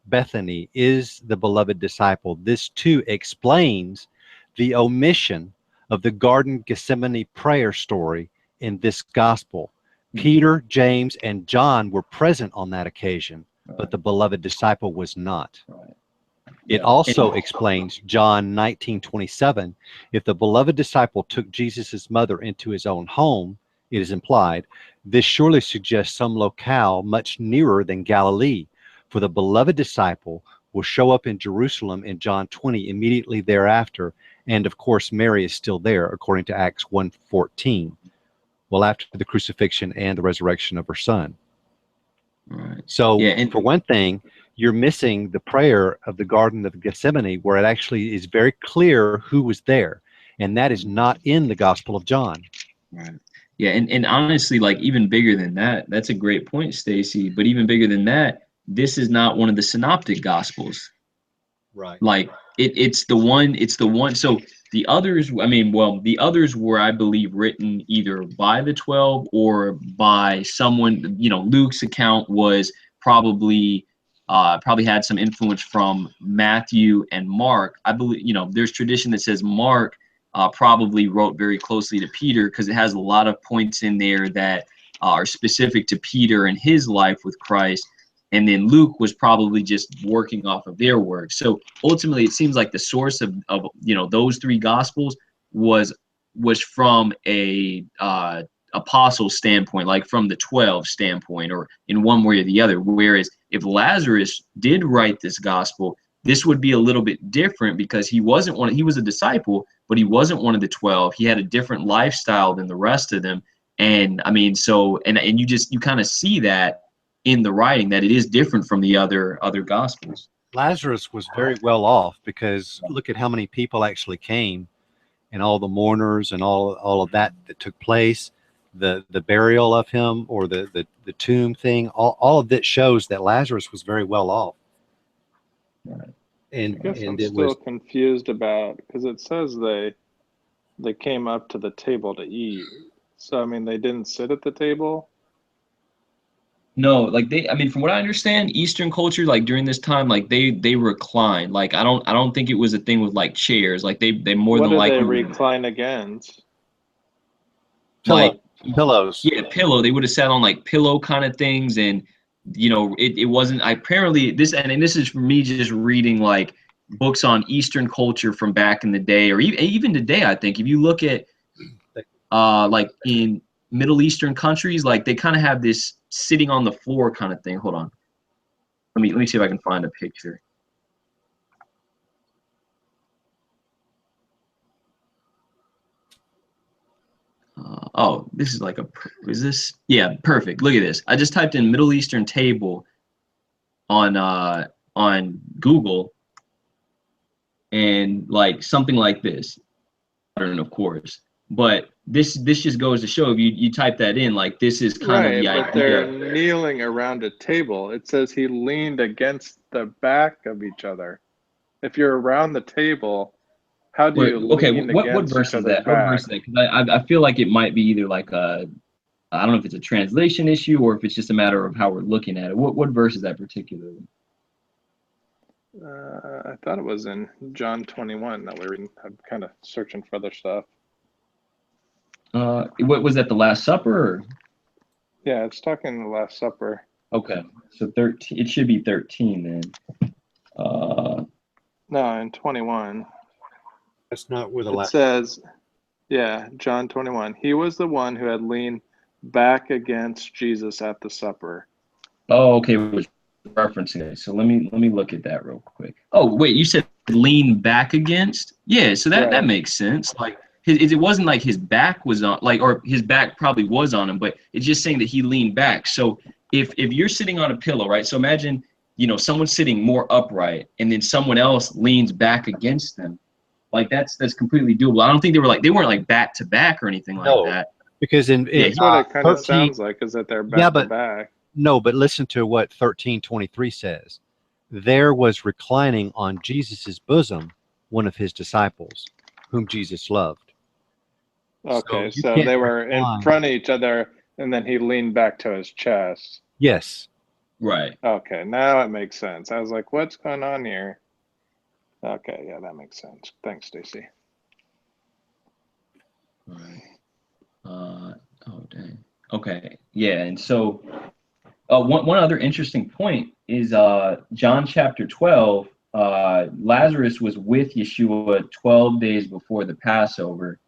[SPEAKER 2] Bethany is the beloved disciple, this too explains the omission of the Garden Gethsemane prayer story in this gospel. Peter, James, and John were present on that occasion, but the beloved disciple was not.
[SPEAKER 1] Right.
[SPEAKER 2] It also explains John 19:27. If the beloved disciple took Jesus' mother into his own home, it is implied, this surely suggests some locale much nearer than Galilee, for the beloved disciple will show up in Jerusalem in John 20 immediately thereafter, and of course Mary is still there, according to Acts 1:14, well, after the crucifixion and the resurrection of her son.
[SPEAKER 1] Right.
[SPEAKER 2] So,
[SPEAKER 1] Yeah, and
[SPEAKER 2] for one thing, you're missing the prayer of the Garden of Gethsemane, where it actually is very clear who was there, and that is not in the Gospel of John.
[SPEAKER 1] right. Yeah, and honestly, like even bigger than that, that's a great point, Stacy. But even bigger than that, this is not one of the synoptic gospels.
[SPEAKER 2] Right.
[SPEAKER 1] Like it's the one. So the others, I mean, well, the others were, I believe, written either by the 12 or by someone. Luke's account was probably had some influence from Matthew and Mark. I believe, there's tradition that says Mark probably wrote very closely to Peter, because it has a lot of points in there that are specific to Peter and his life with Christ. And then Luke was probably just working off of their work. So ultimately, it seems like the source of those three gospels was from a apostle standpoint, like from the 12 standpoint, or in one way or the other. Whereas if Lazarus did write this gospel, this would be a little bit different, because he was a disciple, but he wasn't one of the 12. He had a different lifestyle than the rest of them. And I mean, so, and you kind of see that in the writing, that it is different from the other gospels.
[SPEAKER 2] Lazarus was very well off, because look at how many people actually came, and all the mourners and all of that took place, the burial of him, or the tomb thing, all of that shows that Lazarus was very well off.
[SPEAKER 1] Right.
[SPEAKER 2] And
[SPEAKER 4] I guess I'm
[SPEAKER 2] it
[SPEAKER 4] still
[SPEAKER 2] was
[SPEAKER 4] confused about, because it says they came up to the table to eat. So I mean, they didn't sit at the table.
[SPEAKER 1] No, like I mean, from what I understand, Eastern culture, like during this time, like they recline. Like I don't think it was a thing with like chairs. Like they more
[SPEAKER 4] What
[SPEAKER 1] than
[SPEAKER 4] did they
[SPEAKER 1] likely
[SPEAKER 4] recline against?
[SPEAKER 1] like
[SPEAKER 2] pillows.
[SPEAKER 1] yeah, pillow. They would have sat on like pillow kind of things, and it wasn't apparently this, and this is for me just reading like books on Eastern culture from back in the day, or even today. I think if you look at like in Middle Eastern countries, like they kind of have this sitting on the floor kind of thing. Hold on, let me see if I can find a picture. Oh, this is like is this? Yeah, perfect. Look at this. I just typed in Middle Eastern table on Google, and like something like this. Modern, of course. But this just goes to show, if you type that in, like, this is kind of
[SPEAKER 4] Right,
[SPEAKER 1] the
[SPEAKER 4] but they're
[SPEAKER 1] idea.
[SPEAKER 4] kneeling around a table. It says he leaned against the back of each other. If you're around the table, how do you
[SPEAKER 1] Okay,
[SPEAKER 4] lean
[SPEAKER 1] what
[SPEAKER 4] against each
[SPEAKER 1] verse is
[SPEAKER 4] other's
[SPEAKER 1] that? What
[SPEAKER 4] back?
[SPEAKER 1] verse is that? Because I feel like it might be either like I don't know if it's a translation issue or if it's just a matter of how we're looking at it. What verse is that particularly?
[SPEAKER 4] I thought it was in John 21 that we're reading. I'm kind of searching for other stuff.
[SPEAKER 1] What was that, the Last Supper? Or?
[SPEAKER 4] Yeah, it's talking the Last Supper.
[SPEAKER 1] Okay, so 13. It should be 13 then.
[SPEAKER 4] No, in 21.
[SPEAKER 2] That's not where the
[SPEAKER 4] It
[SPEAKER 2] last.
[SPEAKER 4] says, yeah, John 21. He was the one who had leaned back against Jesus at the supper.
[SPEAKER 1] Oh, okay, it was referencing it. So let me look at that real quick. Oh, wait, you said lean back against? Yeah, so that
[SPEAKER 4] Right.
[SPEAKER 1] makes sense. Like it wasn't like his back was on, like, or his back probably was on him, but it's just saying that he leaned back. So if you're sitting on a pillow, right? So imagine, someone sitting more upright and then someone else leans back against them. Like that's completely doable. I don't think they weren't like back to back or anything like
[SPEAKER 2] No,
[SPEAKER 1] that.
[SPEAKER 2] because in
[SPEAKER 1] Yeah,
[SPEAKER 4] That's what it kind of
[SPEAKER 2] 13,
[SPEAKER 4] sounds like, is that they're
[SPEAKER 2] yeah,
[SPEAKER 4] back to
[SPEAKER 2] but
[SPEAKER 4] back.
[SPEAKER 2] no, but listen to what 13:23 says. There was reclining on Jesus's bosom one of his disciples, whom Jesus loved.
[SPEAKER 4] Okay,
[SPEAKER 2] You
[SPEAKER 4] so
[SPEAKER 2] can't
[SPEAKER 4] they were in
[SPEAKER 2] recline.
[SPEAKER 4] front of each other, and then he leaned back to his chest.
[SPEAKER 2] Yes.
[SPEAKER 1] right.
[SPEAKER 4] Okay, now it makes sense. I was like, what's going on here? Okay, yeah, that makes sense. Thanks, Stacy.
[SPEAKER 1] Right. Oh dang. Okay. Yeah, and so one other interesting point is John chapter 12. Lazarus was with Yeshua 12 days before the Passover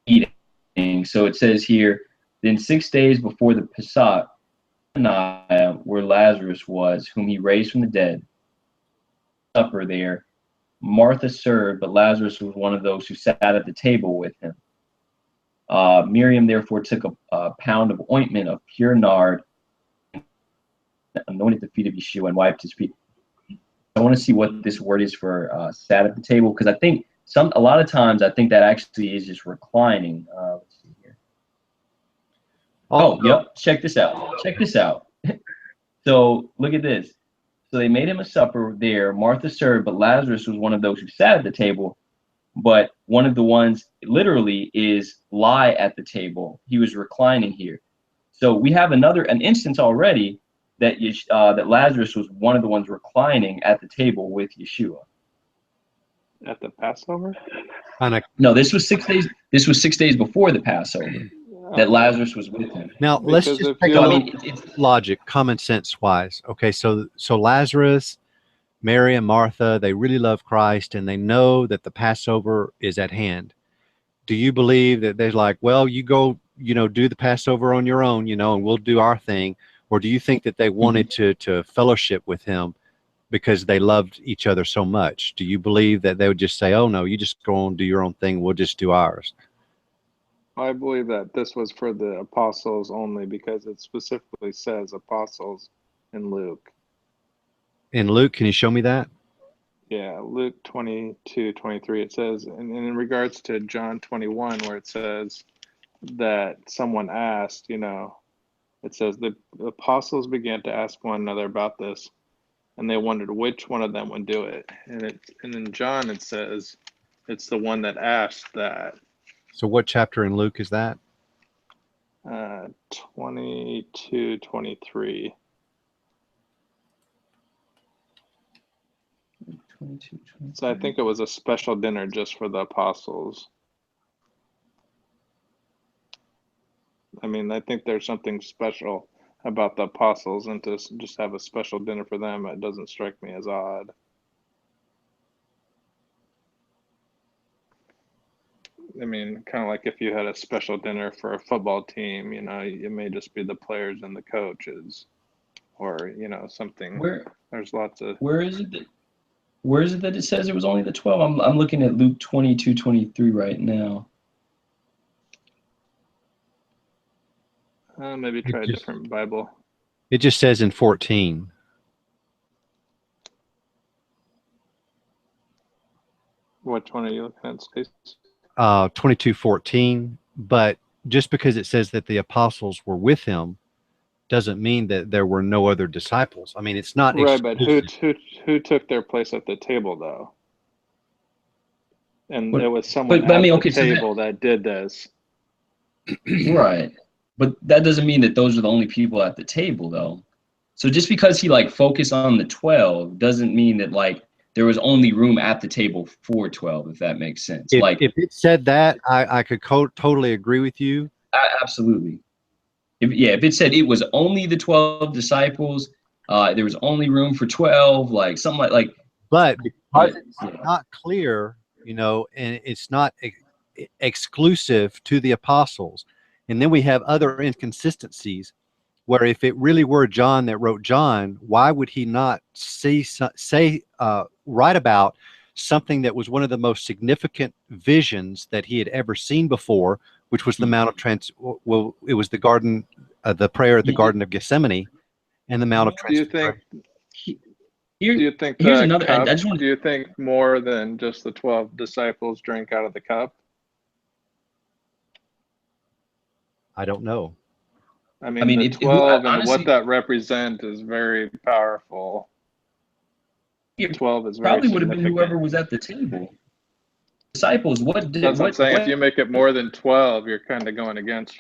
[SPEAKER 1] eating. So it says here, then 6 days before the Pesach, where Lazarus was, whom he raised from the dead, supper there. Martha served, but Lazarus was one of those who sat at the table with him. Miriam therefore took a pound of ointment of pure nard, anointed the feet of Yeshua, and wiped his feet. I want to see what this word is for sat at the table, because I think a lot of times I think that actually is just reclining. Let's see here. Oh, yep. Check this out. Check this out. So look at this. So they made him a supper there. Martha served, but Lazarus was one of those who sat at the table. But one of the ones literally is lie at the table. He was reclining here. So we have an instance already that that Lazarus was one of the ones reclining at the table with Yeshua.
[SPEAKER 4] At the Passover?
[SPEAKER 1] No, this was 6 days. This was 6 days before the Passover that Lazarus was with him.
[SPEAKER 2] Now let's
[SPEAKER 4] Because
[SPEAKER 2] just
[SPEAKER 4] if
[SPEAKER 2] take
[SPEAKER 4] you
[SPEAKER 2] a
[SPEAKER 4] look,
[SPEAKER 2] little logic, common sense wise. Okay, so Lazarus, Mary, and Martha, they really love Christ, and they know that the Passover is at hand. Do you believe that they're like, well, you go, do the Passover on your own, and we'll do our thing? Or do you think that they wanted to fellowship with him because they loved each other so much? Do you believe that they would just say, oh, no, you just go and do your own thing, we'll just do ours?
[SPEAKER 4] I believe that this was for the apostles only, because it specifically says apostles in Luke.
[SPEAKER 2] In Luke, can you show me that?
[SPEAKER 4] Yeah, Luke 22:23. It says, and in regards to John 21, where it says that someone asked, it says the apostles began to ask one another about this, and they wondered which one of them would do it. And in John it says it's the one that asked that.
[SPEAKER 2] So what chapter in Luke is that?
[SPEAKER 4] 22:23.
[SPEAKER 1] 22,
[SPEAKER 4] So I think it was a special dinner just for the apostles. I mean, I think there's something special about the apostles, and to just have a special dinner for them, it doesn't strike me as odd. I mean, kind of like if you had a special dinner for a football team, it may just be the players and the coaches, or something. There's lots of.
[SPEAKER 1] Where is it that it says it was only the 12? I'm looking at Luke 22:23 right now.
[SPEAKER 4] Maybe try a different Bible.
[SPEAKER 2] It just says in 14.
[SPEAKER 4] Which one are you looking at, Stace?
[SPEAKER 2] 22:14, but just because it says that the apostles were with him doesn't mean that there were no other disciples. I mean, it's not
[SPEAKER 4] Right, but who
[SPEAKER 2] exclusive.
[SPEAKER 4] who took their place at the table though? And
[SPEAKER 1] But
[SPEAKER 4] it was someone
[SPEAKER 1] I
[SPEAKER 4] at
[SPEAKER 1] mean,
[SPEAKER 4] the
[SPEAKER 1] okay, so
[SPEAKER 4] table that did this.
[SPEAKER 1] right. But that doesn't mean that those are the only people at the table, though. So just because he like focused on the 12 doesn't mean that like there was only room at the table for 12, if that makes sense. Like,
[SPEAKER 2] If it said that, I could totally agree with you.
[SPEAKER 1] absolutely. If it said it was only the 12 disciples, there was only room for 12, like something like.
[SPEAKER 2] But because it's
[SPEAKER 1] yeah.
[SPEAKER 2] not clear, you know, and it's not exclusive to the apostles, and then we have other inconsistencies where if it really were John that wrote John, why would he not write about something that was one of the most significant visions that he had ever seen before, which was the Mount of well, it was the garden, the prayer at the Garden of Gethsemane, and the Mount of
[SPEAKER 4] Do you think?
[SPEAKER 1] Here,
[SPEAKER 4] Do you think
[SPEAKER 1] here's
[SPEAKER 4] the
[SPEAKER 1] another.
[SPEAKER 4] cup?
[SPEAKER 1] I just want
[SPEAKER 4] Do you think more than just the 12 disciples drank out of the cup?
[SPEAKER 2] I don't know.
[SPEAKER 4] I mean, the
[SPEAKER 1] if,
[SPEAKER 4] 12 and
[SPEAKER 1] honestly,
[SPEAKER 4] what that represents is very powerful. 12 is very
[SPEAKER 1] probably would have been
[SPEAKER 4] significant.
[SPEAKER 1] whoever was at the table. Disciples,
[SPEAKER 4] That's what I'm saying. If you make it more than 12, you're kind of going against,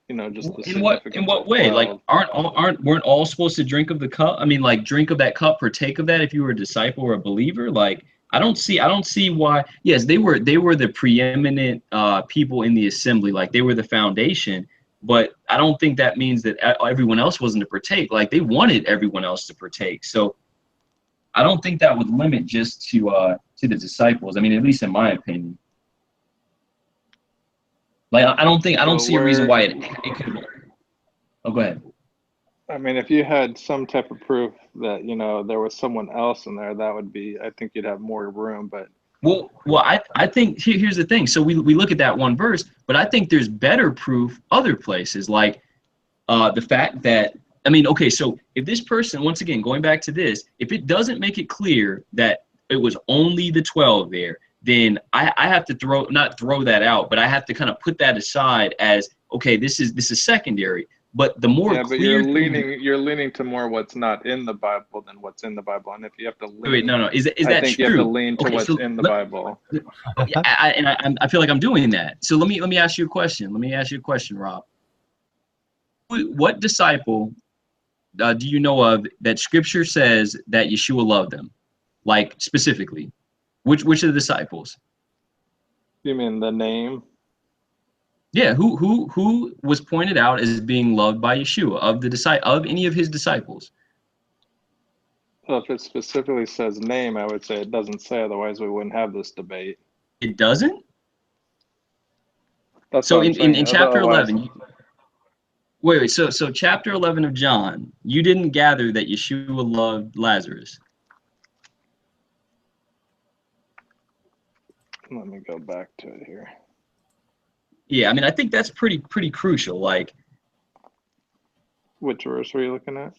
[SPEAKER 4] you know, just the significance.
[SPEAKER 1] In what way?
[SPEAKER 4] 12.
[SPEAKER 1] Like, weren't all supposed to drink of the cup? I mean, like, drink of that cup, partake of that if you were a disciple or a believer. Like, I don't see why. Yes, they were the preeminent people in the assembly. Like, they were the foundation. But I don't think that means that everyone else wasn't to partake. Like, they wanted everyone else to partake. So I don't think that would limit just to the disciples. I mean, at least in my opinion. Like, I don't see a reason why it could have. Oh, go ahead.
[SPEAKER 4] I mean, if you had some type of proof that, you know, there was someone else in there, that would be, I think you'd have more room. But
[SPEAKER 1] Well, I think here's the thing. So we look at that one verse, but I think there's better proof other places, like the fact that, I mean, okay, so if this person, once again, going back to this, if it doesn't make it clear that it was only the 12 there, then I have to not throw that out, but I have to kind of put that aside as, okay, this is secondary. But the more
[SPEAKER 4] yeah, but
[SPEAKER 1] clear
[SPEAKER 4] you're leaning to more what's not in the Bible than what's in the Bible. And if you have to lean,
[SPEAKER 1] wait, no, is
[SPEAKER 4] I
[SPEAKER 1] that
[SPEAKER 4] think
[SPEAKER 1] true?
[SPEAKER 4] you have to lean to
[SPEAKER 1] Okay,
[SPEAKER 4] what's
[SPEAKER 1] so
[SPEAKER 4] in the Bible.
[SPEAKER 1] I feel like I'm doing that. So let me ask you a question. Let me ask you a question, Rob. What disciple do you know of that Scripture says that Yeshua loved them? Like, specifically, which of the disciples?
[SPEAKER 4] You mean the name?
[SPEAKER 1] Yeah, who was pointed out as being loved by Yeshua of any of his disciples?
[SPEAKER 4] Well, if it specifically says name, I would say it doesn't say. Otherwise, we wouldn't have this debate.
[SPEAKER 1] It doesn't.
[SPEAKER 4] That's
[SPEAKER 1] So
[SPEAKER 4] what I'm saying.
[SPEAKER 1] in chapter
[SPEAKER 4] Otherwise,
[SPEAKER 1] 11, wait, so chapter 11 of John, you didn't gather that Yeshua loved Lazarus.
[SPEAKER 4] let me go back to it here.
[SPEAKER 1] Yeah, I mean, I think that's pretty crucial. Like,
[SPEAKER 4] Which verse were you looking at?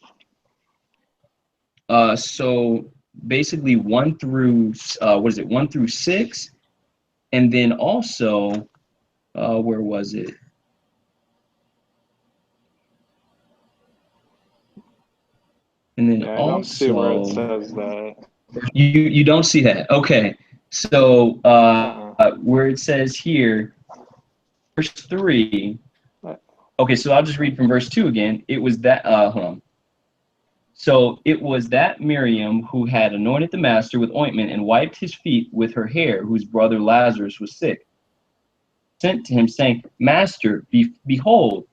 [SPEAKER 1] so basically 1 through 1 through 6, and then also where was it? And then
[SPEAKER 4] Yeah, I
[SPEAKER 1] also,
[SPEAKER 4] don't see where it says that.
[SPEAKER 1] You don't see that. Okay. So where it says here, verse 3. Okay, so I'll just read from verse 2 again. It was that hold on. So it was that Miriam who had anointed the master with ointment and wiped his feet with her hair, whose brother Lazarus was sick. Sent to him, saying, Master, behold,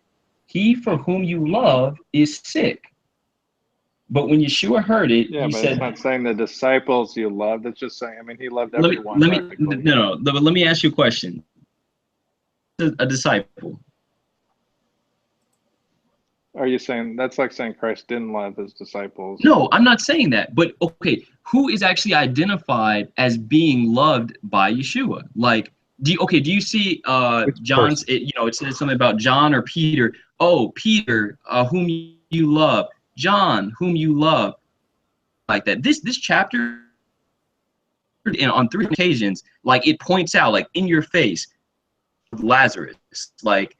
[SPEAKER 1] he for whom you love is sick. But when Yeshua heard it, he said,
[SPEAKER 4] it's not saying the disciples you loved. It's just saying, I mean, he loved everyone.
[SPEAKER 1] Let me ask you a question. A disciple.
[SPEAKER 4] Are you saying that's like saying Christ didn't love his disciples?
[SPEAKER 1] No, I'm not saying that. But okay, who is actually identified as being loved by Yeshua? Like, do you see John's? It says something about John or Peter. Oh, Peter, whom you love. John, whom you love. Like that. This chapter on 3 occasions, like it points out, like in your face, Lazarus, like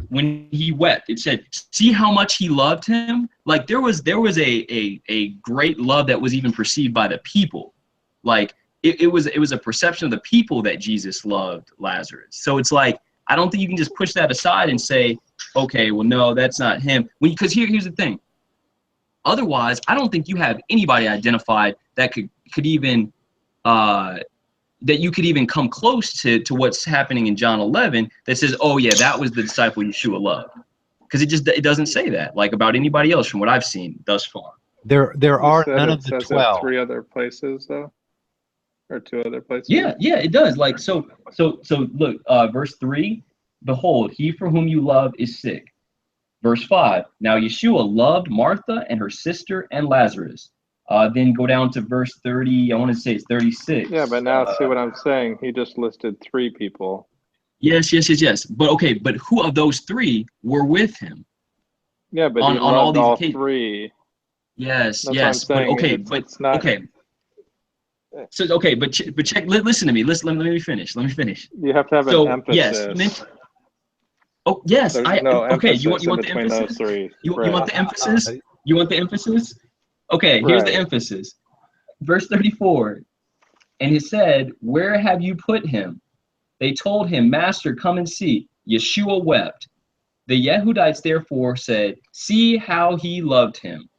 [SPEAKER 1] when he wept, it said, see how much he loved him. Like there was a great love that was even perceived by the people. Like it was a perception of the people that Jesus loved Lazarus. So it's like, I don't think you can just push that aside and say, okay, well, no, that's not him. Because here's the thing. Otherwise, I don't think you have anybody identified that could even that you could even come close to what's happening in John 11 that says, oh yeah, that was the disciple Yeshua loved. Because it doesn't say that, like, about anybody else from what I've seen thus far.
[SPEAKER 2] There are none of the
[SPEAKER 4] says
[SPEAKER 2] 12.
[SPEAKER 4] 3 other places though, or 2 other places.
[SPEAKER 1] Yeah, it does. Like so look, verse 3, behold, he for whom you love is sick. Verse 5, now Yeshua loved Martha and her sister and Lazarus. Then go down to verse 30, I want to say it's 36.
[SPEAKER 4] Yeah, but now see what I'm saying? He just listed 3 people.
[SPEAKER 1] Yes. But okay, but who of those 3 were with him?
[SPEAKER 4] Yeah, but
[SPEAKER 1] on
[SPEAKER 4] he
[SPEAKER 1] all
[SPEAKER 4] loved
[SPEAKER 1] these
[SPEAKER 4] all
[SPEAKER 1] occasions.
[SPEAKER 4] 3.
[SPEAKER 1] Yes,
[SPEAKER 4] That's
[SPEAKER 1] yes.
[SPEAKER 4] what I'm
[SPEAKER 1] But
[SPEAKER 4] saying.
[SPEAKER 1] okay,
[SPEAKER 4] It's not.
[SPEAKER 1] okay. So okay, but check. Listen to me. Let me finish.
[SPEAKER 4] You have to have
[SPEAKER 1] So
[SPEAKER 4] an
[SPEAKER 1] yes,
[SPEAKER 4] emphasis.
[SPEAKER 1] oh yes,
[SPEAKER 4] There's no
[SPEAKER 1] okay.
[SPEAKER 4] emphasis
[SPEAKER 1] You want the
[SPEAKER 4] between
[SPEAKER 1] emphasis?
[SPEAKER 4] those 3.
[SPEAKER 1] You
[SPEAKER 4] Right.
[SPEAKER 1] want the emphasis? You want the emphasis? Okay, here's the
[SPEAKER 4] Right.
[SPEAKER 1] emphasis. Verse 34. And he said, where have you put him? They told him, Master, come and see. Yeshua wept. The Yehudites therefore said, see how he loved him.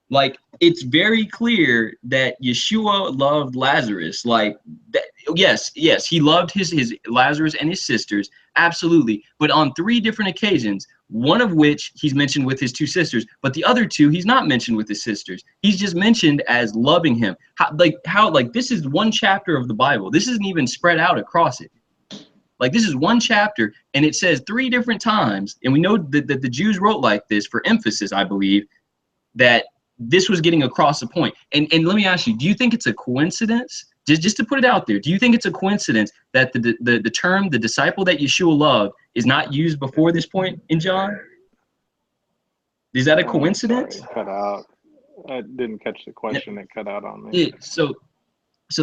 [SPEAKER 1] Like, it's very clear that Yeshua loved Lazarus. Like, that, yes, he loved his Lazarus and his sisters, absolutely. But on 3 different occasions, one of which he's mentioned with his 2 sisters, but the other 2 he's not mentioned with his sisters. He's just mentioned as loving him. How this is one chapter of the Bible. This isn't even spread out across it. Like, this is one chapter, and it says 3 different times, and we know that the Jews wrote like this for emphasis, I believe, that this was getting across the point. And let me ask you, do you think it's a coincidence? Just to put it out there, do you think it's a coincidence that the term the disciple that Yeshua loved is not used before this point in John? Is that a coincidence?
[SPEAKER 4] Sorry, cut out. I didn't catch the question. It cut out on me.
[SPEAKER 1] So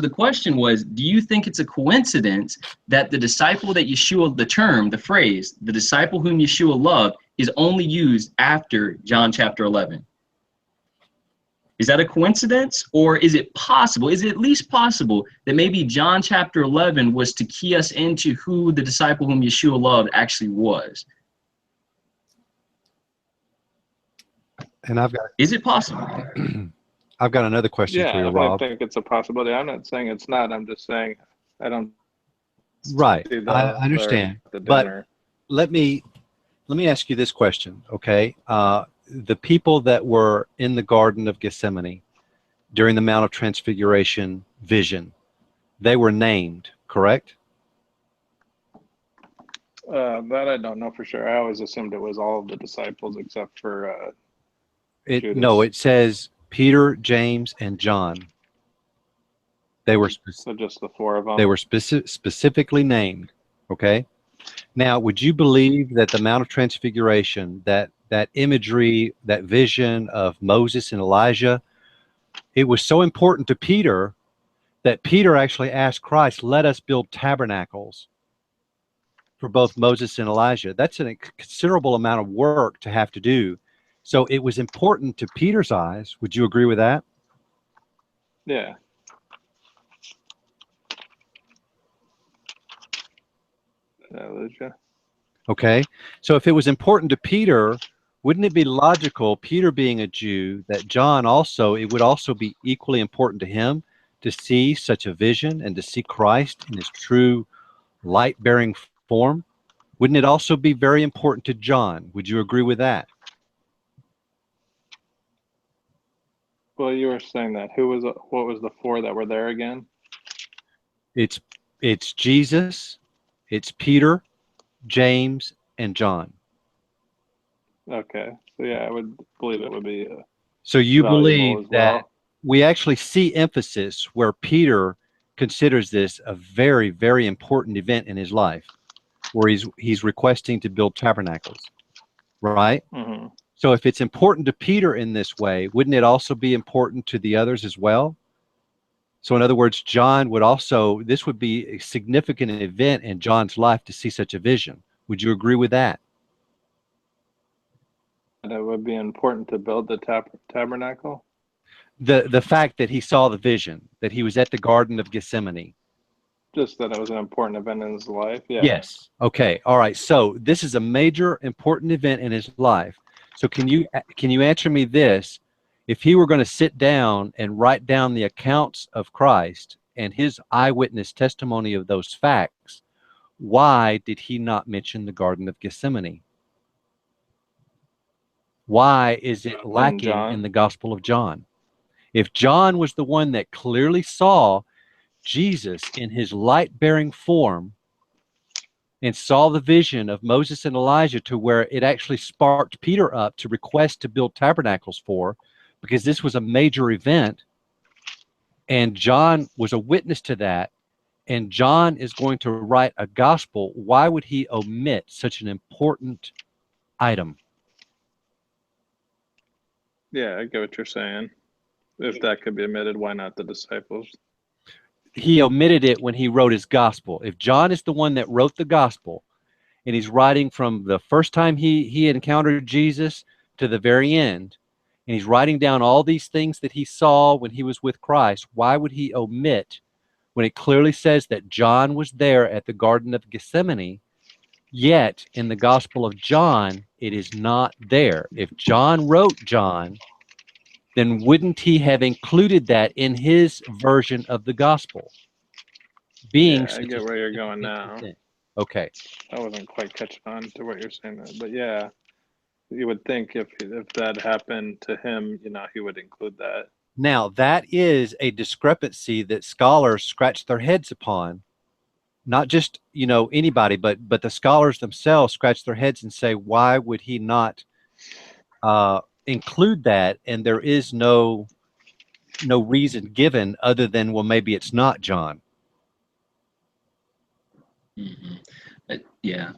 [SPEAKER 1] the question was, do you think it's a coincidence that the disciple that Yeshua, the term, the phrase, the disciple whom Yeshua loved, is only used after John chapter 11? Is that a coincidence, or is it possible? Is it at least possible that maybe John chapter 11 was to key us into who the disciple whom Yeshua loved actually was?
[SPEAKER 2] And
[SPEAKER 1] Is it possible?
[SPEAKER 2] I've got another question for you,
[SPEAKER 4] Yeah, I
[SPEAKER 2] Rob.
[SPEAKER 4] think it's a possibility. I'm not saying it's not. I'm just saying I don't.
[SPEAKER 2] Right,
[SPEAKER 4] see
[SPEAKER 2] I understand.
[SPEAKER 4] the
[SPEAKER 2] But
[SPEAKER 4] dinner.
[SPEAKER 2] let me ask you this question, okay? The people that were in the Garden of Gethsemane during the Mount of Transfiguration vision, they were named, correct?
[SPEAKER 4] That I don't know for sure. I always assumed it was all of the disciples except for Judas.
[SPEAKER 2] No, it says Peter, James, and John. They were
[SPEAKER 4] So just the 4 of them.
[SPEAKER 2] they were specifically named, okay? Now, would you believe that the Mount of Transfiguration, that imagery, that vision of Moses and Elijah, it was so important to Peter that Peter actually asked Christ, let us build tabernacles for both Moses and Elijah. That's a considerable amount of work to have to do. So it was important to Peter's eyes. Would you agree with that?
[SPEAKER 4] Yeah. Lucia.
[SPEAKER 2] Okay. So if it was important to Peter, wouldn't it be logical, Peter being a Jew, that John also, it would also be equally important to him to see such a vision and to see Christ in his true light-bearing form? Wouldn't it also be very important to John? Would you agree with that?
[SPEAKER 4] Well, you were saying that. What was the 4 that were there again?
[SPEAKER 2] It's Jesus, it's Peter, James, and John.
[SPEAKER 4] Okay. So yeah, I would believe it would be
[SPEAKER 2] So you
[SPEAKER 4] valuable
[SPEAKER 2] believe
[SPEAKER 4] as
[SPEAKER 2] that
[SPEAKER 4] well.
[SPEAKER 2] we actually see emphasis where Peter considers this a very, very important event in his life, where he's requesting to build tabernacles, right?
[SPEAKER 4] Mm-hmm.
[SPEAKER 2] So if it's important to Peter in this way, wouldn't it also be important to the others as well? So in other words, John would also, this would be a significant event in John's life to see such a vision. Would you agree with that?
[SPEAKER 4] And it would be important to build the tabernacle.
[SPEAKER 2] The fact that he saw the vision, that he was at the Garden of Gethsemane.
[SPEAKER 4] Just that it was an important event in his life. Yeah.
[SPEAKER 2] Yes. Okay. All right. So this is a major important event in his life. So can you answer me this? If he were going to sit down and write down the accounts of Christ and his eyewitness testimony of those facts, why did he not mention the Garden of Gethsemane? Why is it lacking in the Gospel of John? If John was the one that clearly saw Jesus in his light-bearing form and saw the vision of Moses and Elijah, to where it actually sparked Peter up to request to build tabernacles for, because this was a major event, and John was a witness to that, and John is going to write a gospel, why would he omit such an important item?
[SPEAKER 4] Yeah, I get what you're saying. If that could be omitted, why not the disciples?
[SPEAKER 2] He omitted it when he wrote his gospel. If John is the one that wrote the gospel, and he's writing from the first time he encountered Jesus to the very end, and he's writing down all these things that he saw when he was with Christ, why would he omit when it clearly says that John was there at the Garden of Gethsemane, yet in the Gospel of John, it is not there? If John wrote John, then wouldn't he have included that in his version of the gospel? Being
[SPEAKER 4] I get where you're going now.
[SPEAKER 2] Okay.
[SPEAKER 4] I wasn't quite catching on to what you're saying, but yeah, you would think if that happened to him, he would include that.
[SPEAKER 2] Now, that is a discrepancy that scholars scratch their heads upon. Not just, anybody, but the scholars themselves scratch their heads and say, why would he not include that? And there is no reason given other than, well, maybe it's not John.
[SPEAKER 1] Mm-hmm. Yeah.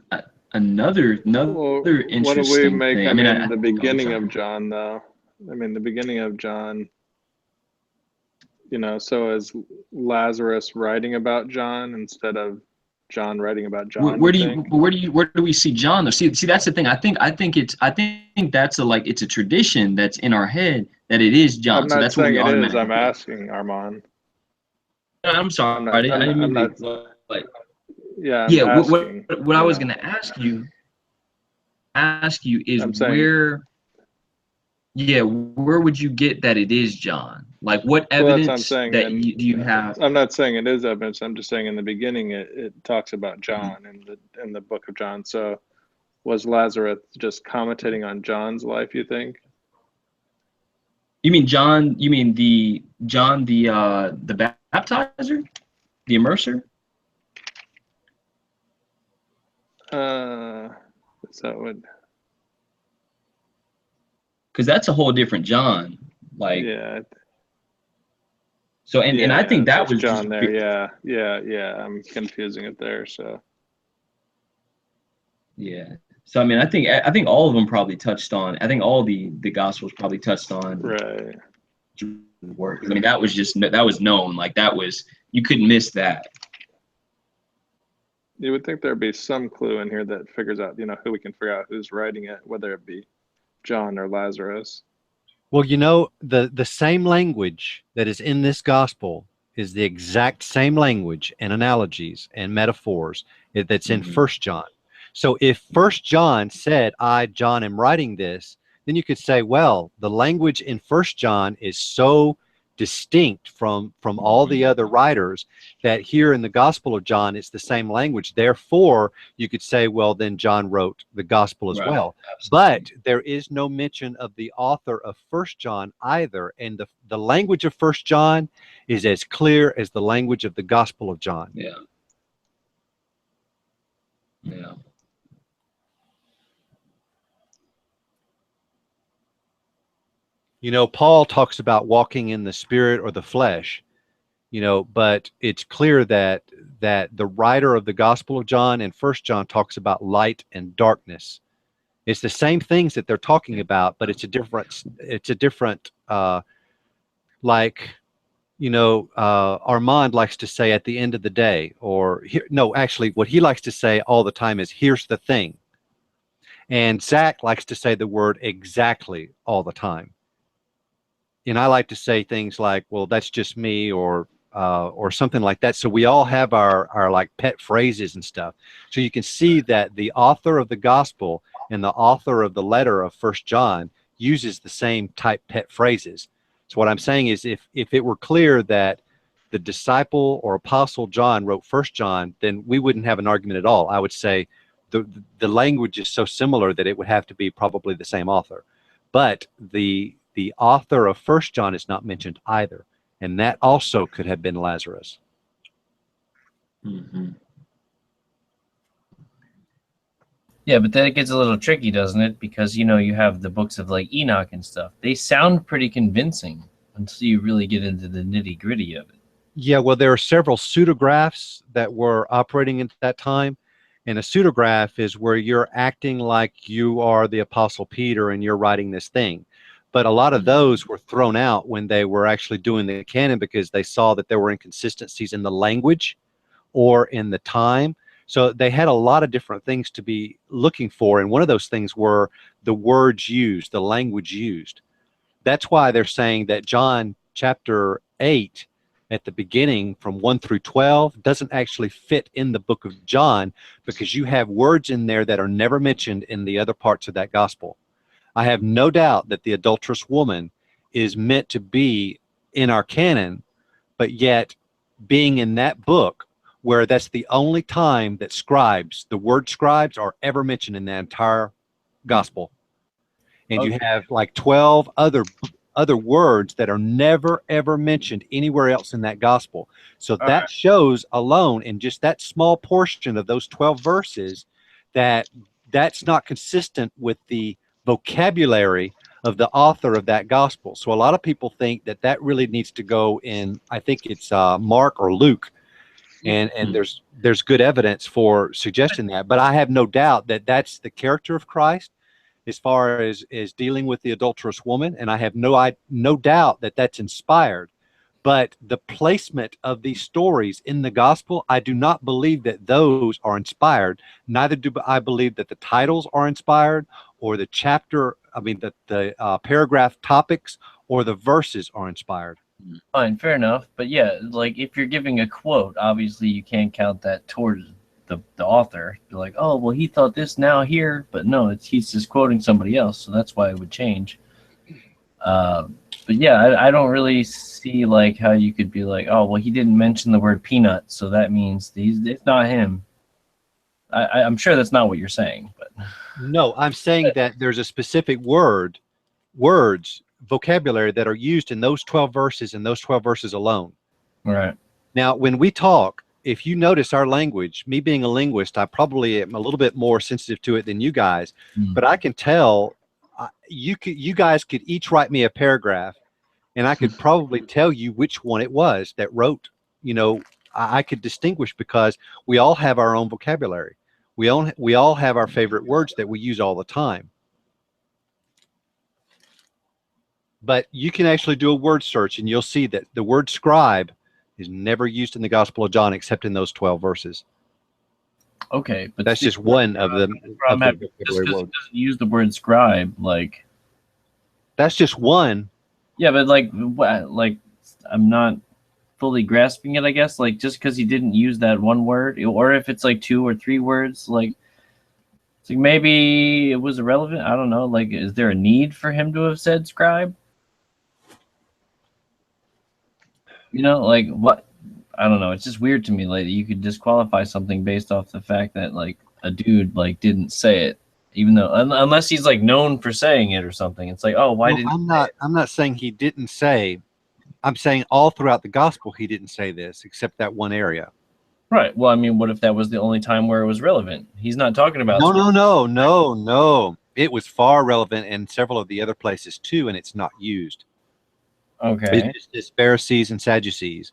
[SPEAKER 1] Another interesting
[SPEAKER 4] what do we make?
[SPEAKER 1] thing.
[SPEAKER 4] I mean, the beginning of John, though. I mean, the beginning of John. So is Lazarus writing about John instead of John writing about John?
[SPEAKER 1] Where do we see John though? See, that's the thing. I think that's it's a tradition that's in our head that it is John.
[SPEAKER 4] I'm not
[SPEAKER 1] so that's
[SPEAKER 4] saying
[SPEAKER 1] what we
[SPEAKER 4] it is. I'm asking Armand.
[SPEAKER 1] I'm sorry. I didn't mean to, like.
[SPEAKER 4] Yeah.
[SPEAKER 1] What I was going to ask you is where. Yeah, where would you get that it is John? Like, what evidence do you have?
[SPEAKER 4] I'm not saying it is evidence. I'm just saying in the beginning it talks about John in the book of John. So was Lazarus just commentating on John's life, you think?
[SPEAKER 1] You mean John? You mean the baptizer, the immerser?
[SPEAKER 4] Is that what?
[SPEAKER 1] Because that's a whole different John. Like,
[SPEAKER 4] yeah.
[SPEAKER 1] So and I think that was
[SPEAKER 4] John there. Yeah. I'm confusing it there. So.
[SPEAKER 1] Yeah. So I mean, I think all of them probably touched on. I think all the Gospels probably touched on.
[SPEAKER 4] Right.
[SPEAKER 1] Work. I mean, that was known. Like you couldn't miss that.
[SPEAKER 4] You would think there'd be some clue in here that figures out, who we can figure out who's writing it, whether it be John or Lazarus.
[SPEAKER 2] Well, the same language that is in this gospel is the exact same language and analogies and metaphors that's in 1 John. So if 1 John said, I, John, am writing this, then you could say, well, the language in 1 John is so distinct from all the other writers that here in the Gospel of John it's the same language. Therefore, you could say, well, then John wrote the Gospel as well. Absolutely. But there is no mention of the author of 1 John either, and the language of 1 John is as clear as the language of the Gospel of John.
[SPEAKER 1] Yeah.
[SPEAKER 2] Paul talks about walking in the spirit or the flesh, but it's clear that the writer of the Gospel of John and 1 John talks about light and darkness. It's the same things that they're talking about, but it's a different Armand likes to say at the end of the day, or no, actually, what he likes to say all the time is, here's the thing. And Zach likes to say the word exactly all the time. And I like to say things like, well, that's just me, or something like that. So we all have our like pet phrases and stuff. So you can see that the author of the gospel and the author of the letter of First John uses the same type pet phrases. So what I'm saying is, if it were clear that the disciple or apostle John wrote First John, then we wouldn't have an argument at all. I would say the language is so similar that it would have to be probably the same author. But the author of First John is not mentioned either, and that also could have been Lazarus.
[SPEAKER 1] Mm-hmm.
[SPEAKER 5] Yeah, but then it gets a little tricky, doesn't it? Because you have the books of like Enoch and stuff. They sound pretty convincing until you really get into the nitty gritty of it.
[SPEAKER 2] Yeah, well, there are several pseudographs that were operating at that time. And a pseudograph is where you're acting like you are the Apostle Peter and you're writing this thing. But a lot of those were thrown out when they were actually doing the canon, because they saw that there were inconsistencies in the language or in the time. So they had a lot of different things to be looking for. And one of those things were the words used, the language used. That's why they're saying that John chapter 8 at the beginning from 1 through 12 doesn't actually fit in the book of John, because you have words in there that are never mentioned in the other parts of that gospel. I have no doubt that the adulterous woman is meant to be in our canon, but yet being in that book, where that's the only time that the word scribes are ever mentioned in the entire gospel. And you have like 12 other words that are never ever mentioned anywhere else in that gospel. So that shows alone, in just that small portion of those 12 verses, that that's not consistent with the vocabulary of the author of that gospel. So a lot of people think that that really needs to go in, I think it's Mark or Luke. And there's good evidence for suggesting that. But I have no doubt that that's the character of Christ as far as dealing with the adulterous woman, and I have no doubt that that's inspired. But the placement of these stories in the gospel, I do not believe that those are inspired. Neither do I believe that the titles are inspired, or the the paragraph topics or the verses are inspired.
[SPEAKER 5] Fine, fair enough. But yeah, like if you're giving a quote, obviously you can't count that towards the author. You're like, oh, well, he thought this now here, but no, he's just quoting somebody else, so that's why it would change. But yeah, I don't really see like how you could be like, oh, well, he didn't mention the word peanut, so that means it's not him. I'm sure that's not what you're saying, but
[SPEAKER 2] no, I'm saying that there's a specific words, vocabulary that are used in those 12 verses and those 12 verses alone.
[SPEAKER 5] Right.
[SPEAKER 2] Now, when we talk, if you notice our language, me being a linguist, I probably am a little bit more sensitive to it than you guys, but I can tell you guys could each write me a paragraph, and I could probably tell you which one it was that wrote. I could distinguish, because we all have our own vocabulary. We all have our favorite words that we use all the time. But you can actually do a word search, and you'll see that the word scribe is never used in the Gospel of John except in those 12 verses.
[SPEAKER 5] Okay, but
[SPEAKER 2] that's just one of the
[SPEAKER 5] vocabulary words. Just because it doesn't use the word scribe, like
[SPEAKER 2] that's just one.
[SPEAKER 5] Yeah, but like I'm not fully grasping it, I guess. Like, just because he didn't use that one word, or if it's like 2 or 3 words, like maybe it was irrelevant. I don't know. Like, is there a need for him to have said scribe? Like what? I don't know. It's just weird to me. Like, you could disqualify something based off the fact that like a dude like didn't say it, even though unless he's like known for saying it or something. It's like, oh, why didn't?
[SPEAKER 2] I'm not saying he didn't say. I'm saying all throughout the gospel he didn't say this, except that one area.
[SPEAKER 5] Right. Well, I mean, what if that was the only time where it was relevant? He's not talking about.
[SPEAKER 2] No. It was far relevant in several of the other places too, and it's not used.
[SPEAKER 5] Okay.
[SPEAKER 2] It's Pharisees and Sadducees.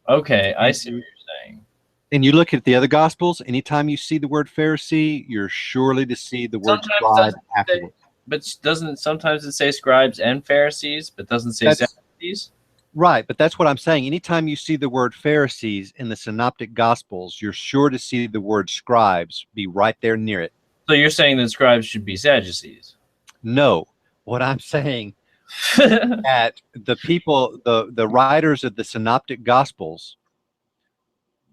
[SPEAKER 5] Okay, I see what you're saying.
[SPEAKER 2] And you look at the other gospels, anytime you see the word Pharisee, you're surely to see the word scribe afterwards.
[SPEAKER 5] But doesn't sometimes it say scribes and Pharisees, but doesn't say Sadducees?
[SPEAKER 2] Right, but that's what I'm saying. Anytime you see the word Pharisees in the Synoptic Gospels, you're sure to see the word scribes be right there near it.
[SPEAKER 5] So you're saying that scribes should be Sadducees?
[SPEAKER 2] No, what I'm saying that the people, the writers of the Synoptic Gospels,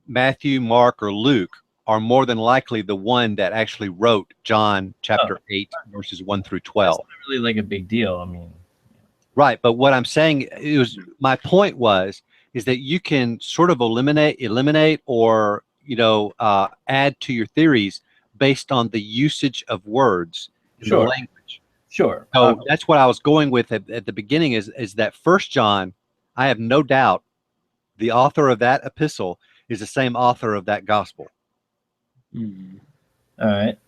[SPEAKER 2] Matthew, Mark, or Luke, are more than likely the one that actually wrote John chapter 8, verses 1 through 12.
[SPEAKER 5] That's not really like a big deal. I mean,
[SPEAKER 2] right. But what I'm saying is, my point is that you can sort of eliminate, or, add to your theories based on the usage of words in the language.
[SPEAKER 5] Sure.
[SPEAKER 2] So that's what I was going with at the beginning is that First John, I have no doubt the author of that epistle is the same author of that gospel.
[SPEAKER 1] Mm-hmm.
[SPEAKER 5] All right.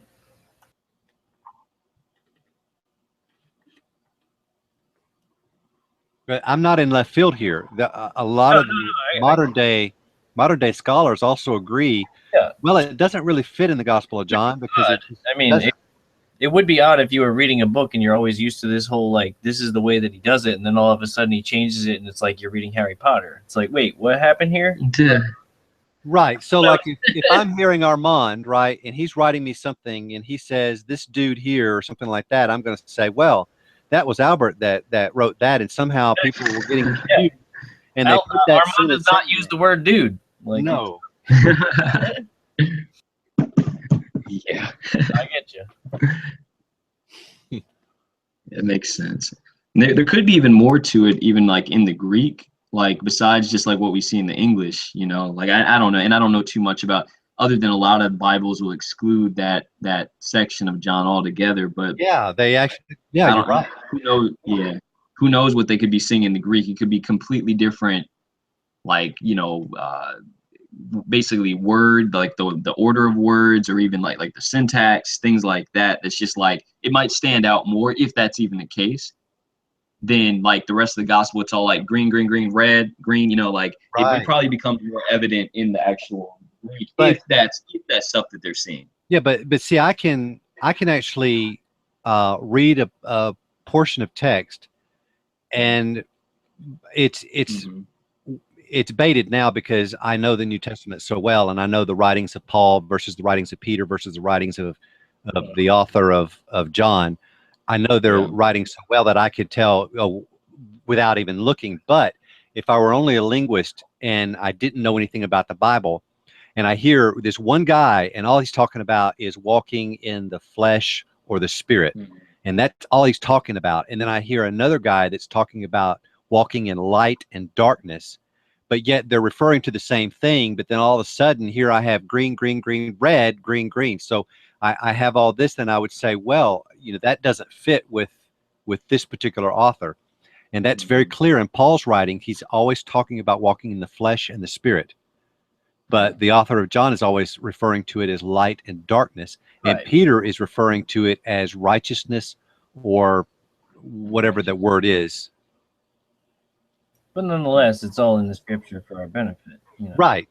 [SPEAKER 2] But I'm not in left field here. A lot of the modern day scholars also agree.
[SPEAKER 5] Yeah.
[SPEAKER 2] Well, it doesn't really fit in the Gospel of John because
[SPEAKER 5] it would be odd if you were reading a book and you're always used to this whole, like, this is the way that he does it, and then all of a sudden he changes it and it's like you're reading Harry Potter. It's like, wait, what happened here?
[SPEAKER 2] Right. So like if I'm hearing Armand, right, and he's writing me something and he says this dude here or something like that, I'm going to say, well, that was Albert that wrote that, and somehow people were getting confused. And they put that
[SPEAKER 5] Armand does not use the word dude. Like,
[SPEAKER 2] no.
[SPEAKER 1] Yeah.
[SPEAKER 5] I get you.
[SPEAKER 1] It makes sense. There could be even more to it, even like in the Greek, like besides just like what we see in the English, like I don't know. And I don't know too much about, other than a lot of Bibles will exclude that section of John altogether. But
[SPEAKER 2] yeah, they actually, yeah, you're right.
[SPEAKER 1] Who knows? Yeah. Who knows what they could be singing in the Greek? It could be completely different, like, basically word, like the order of words, or even like the syntax, things like that. That's just like, it might stand out more, if that's even the case, than like the rest of the gospel. It's all like green, green, green, red, green, like it would probably become more evident in the actual Greek, if that's stuff that they're seeing.
[SPEAKER 2] Yeah, but see, I can actually read a portion of text, and it's baited now because I know the New Testament so well, and I know the writings of Paul versus the writings of Peter versus the writings of the author of John. I know their writings so well that I could tell without even looking. But if I were only a linguist and I didn't know anything about the Bible, and I hear this one guy and all he's talking about is walking in the flesh or the spirit, and that's all he's talking about, and then I hear another guy that's talking about walking in light and darkness, but yet they're referring to the same thing, but then all of a sudden here I have green, green, green, red, green, green. So I have all this, then I would say, well, that doesn't fit with this particular author. And that's very clear in Paul's writing. He's always talking about walking in the flesh and the spirit. But the author of John is always referring to it as light and darkness. And Peter is referring to it as righteousness, or whatever the word is.
[SPEAKER 5] But nonetheless, it's all in the scripture for our benefit.
[SPEAKER 2] Right.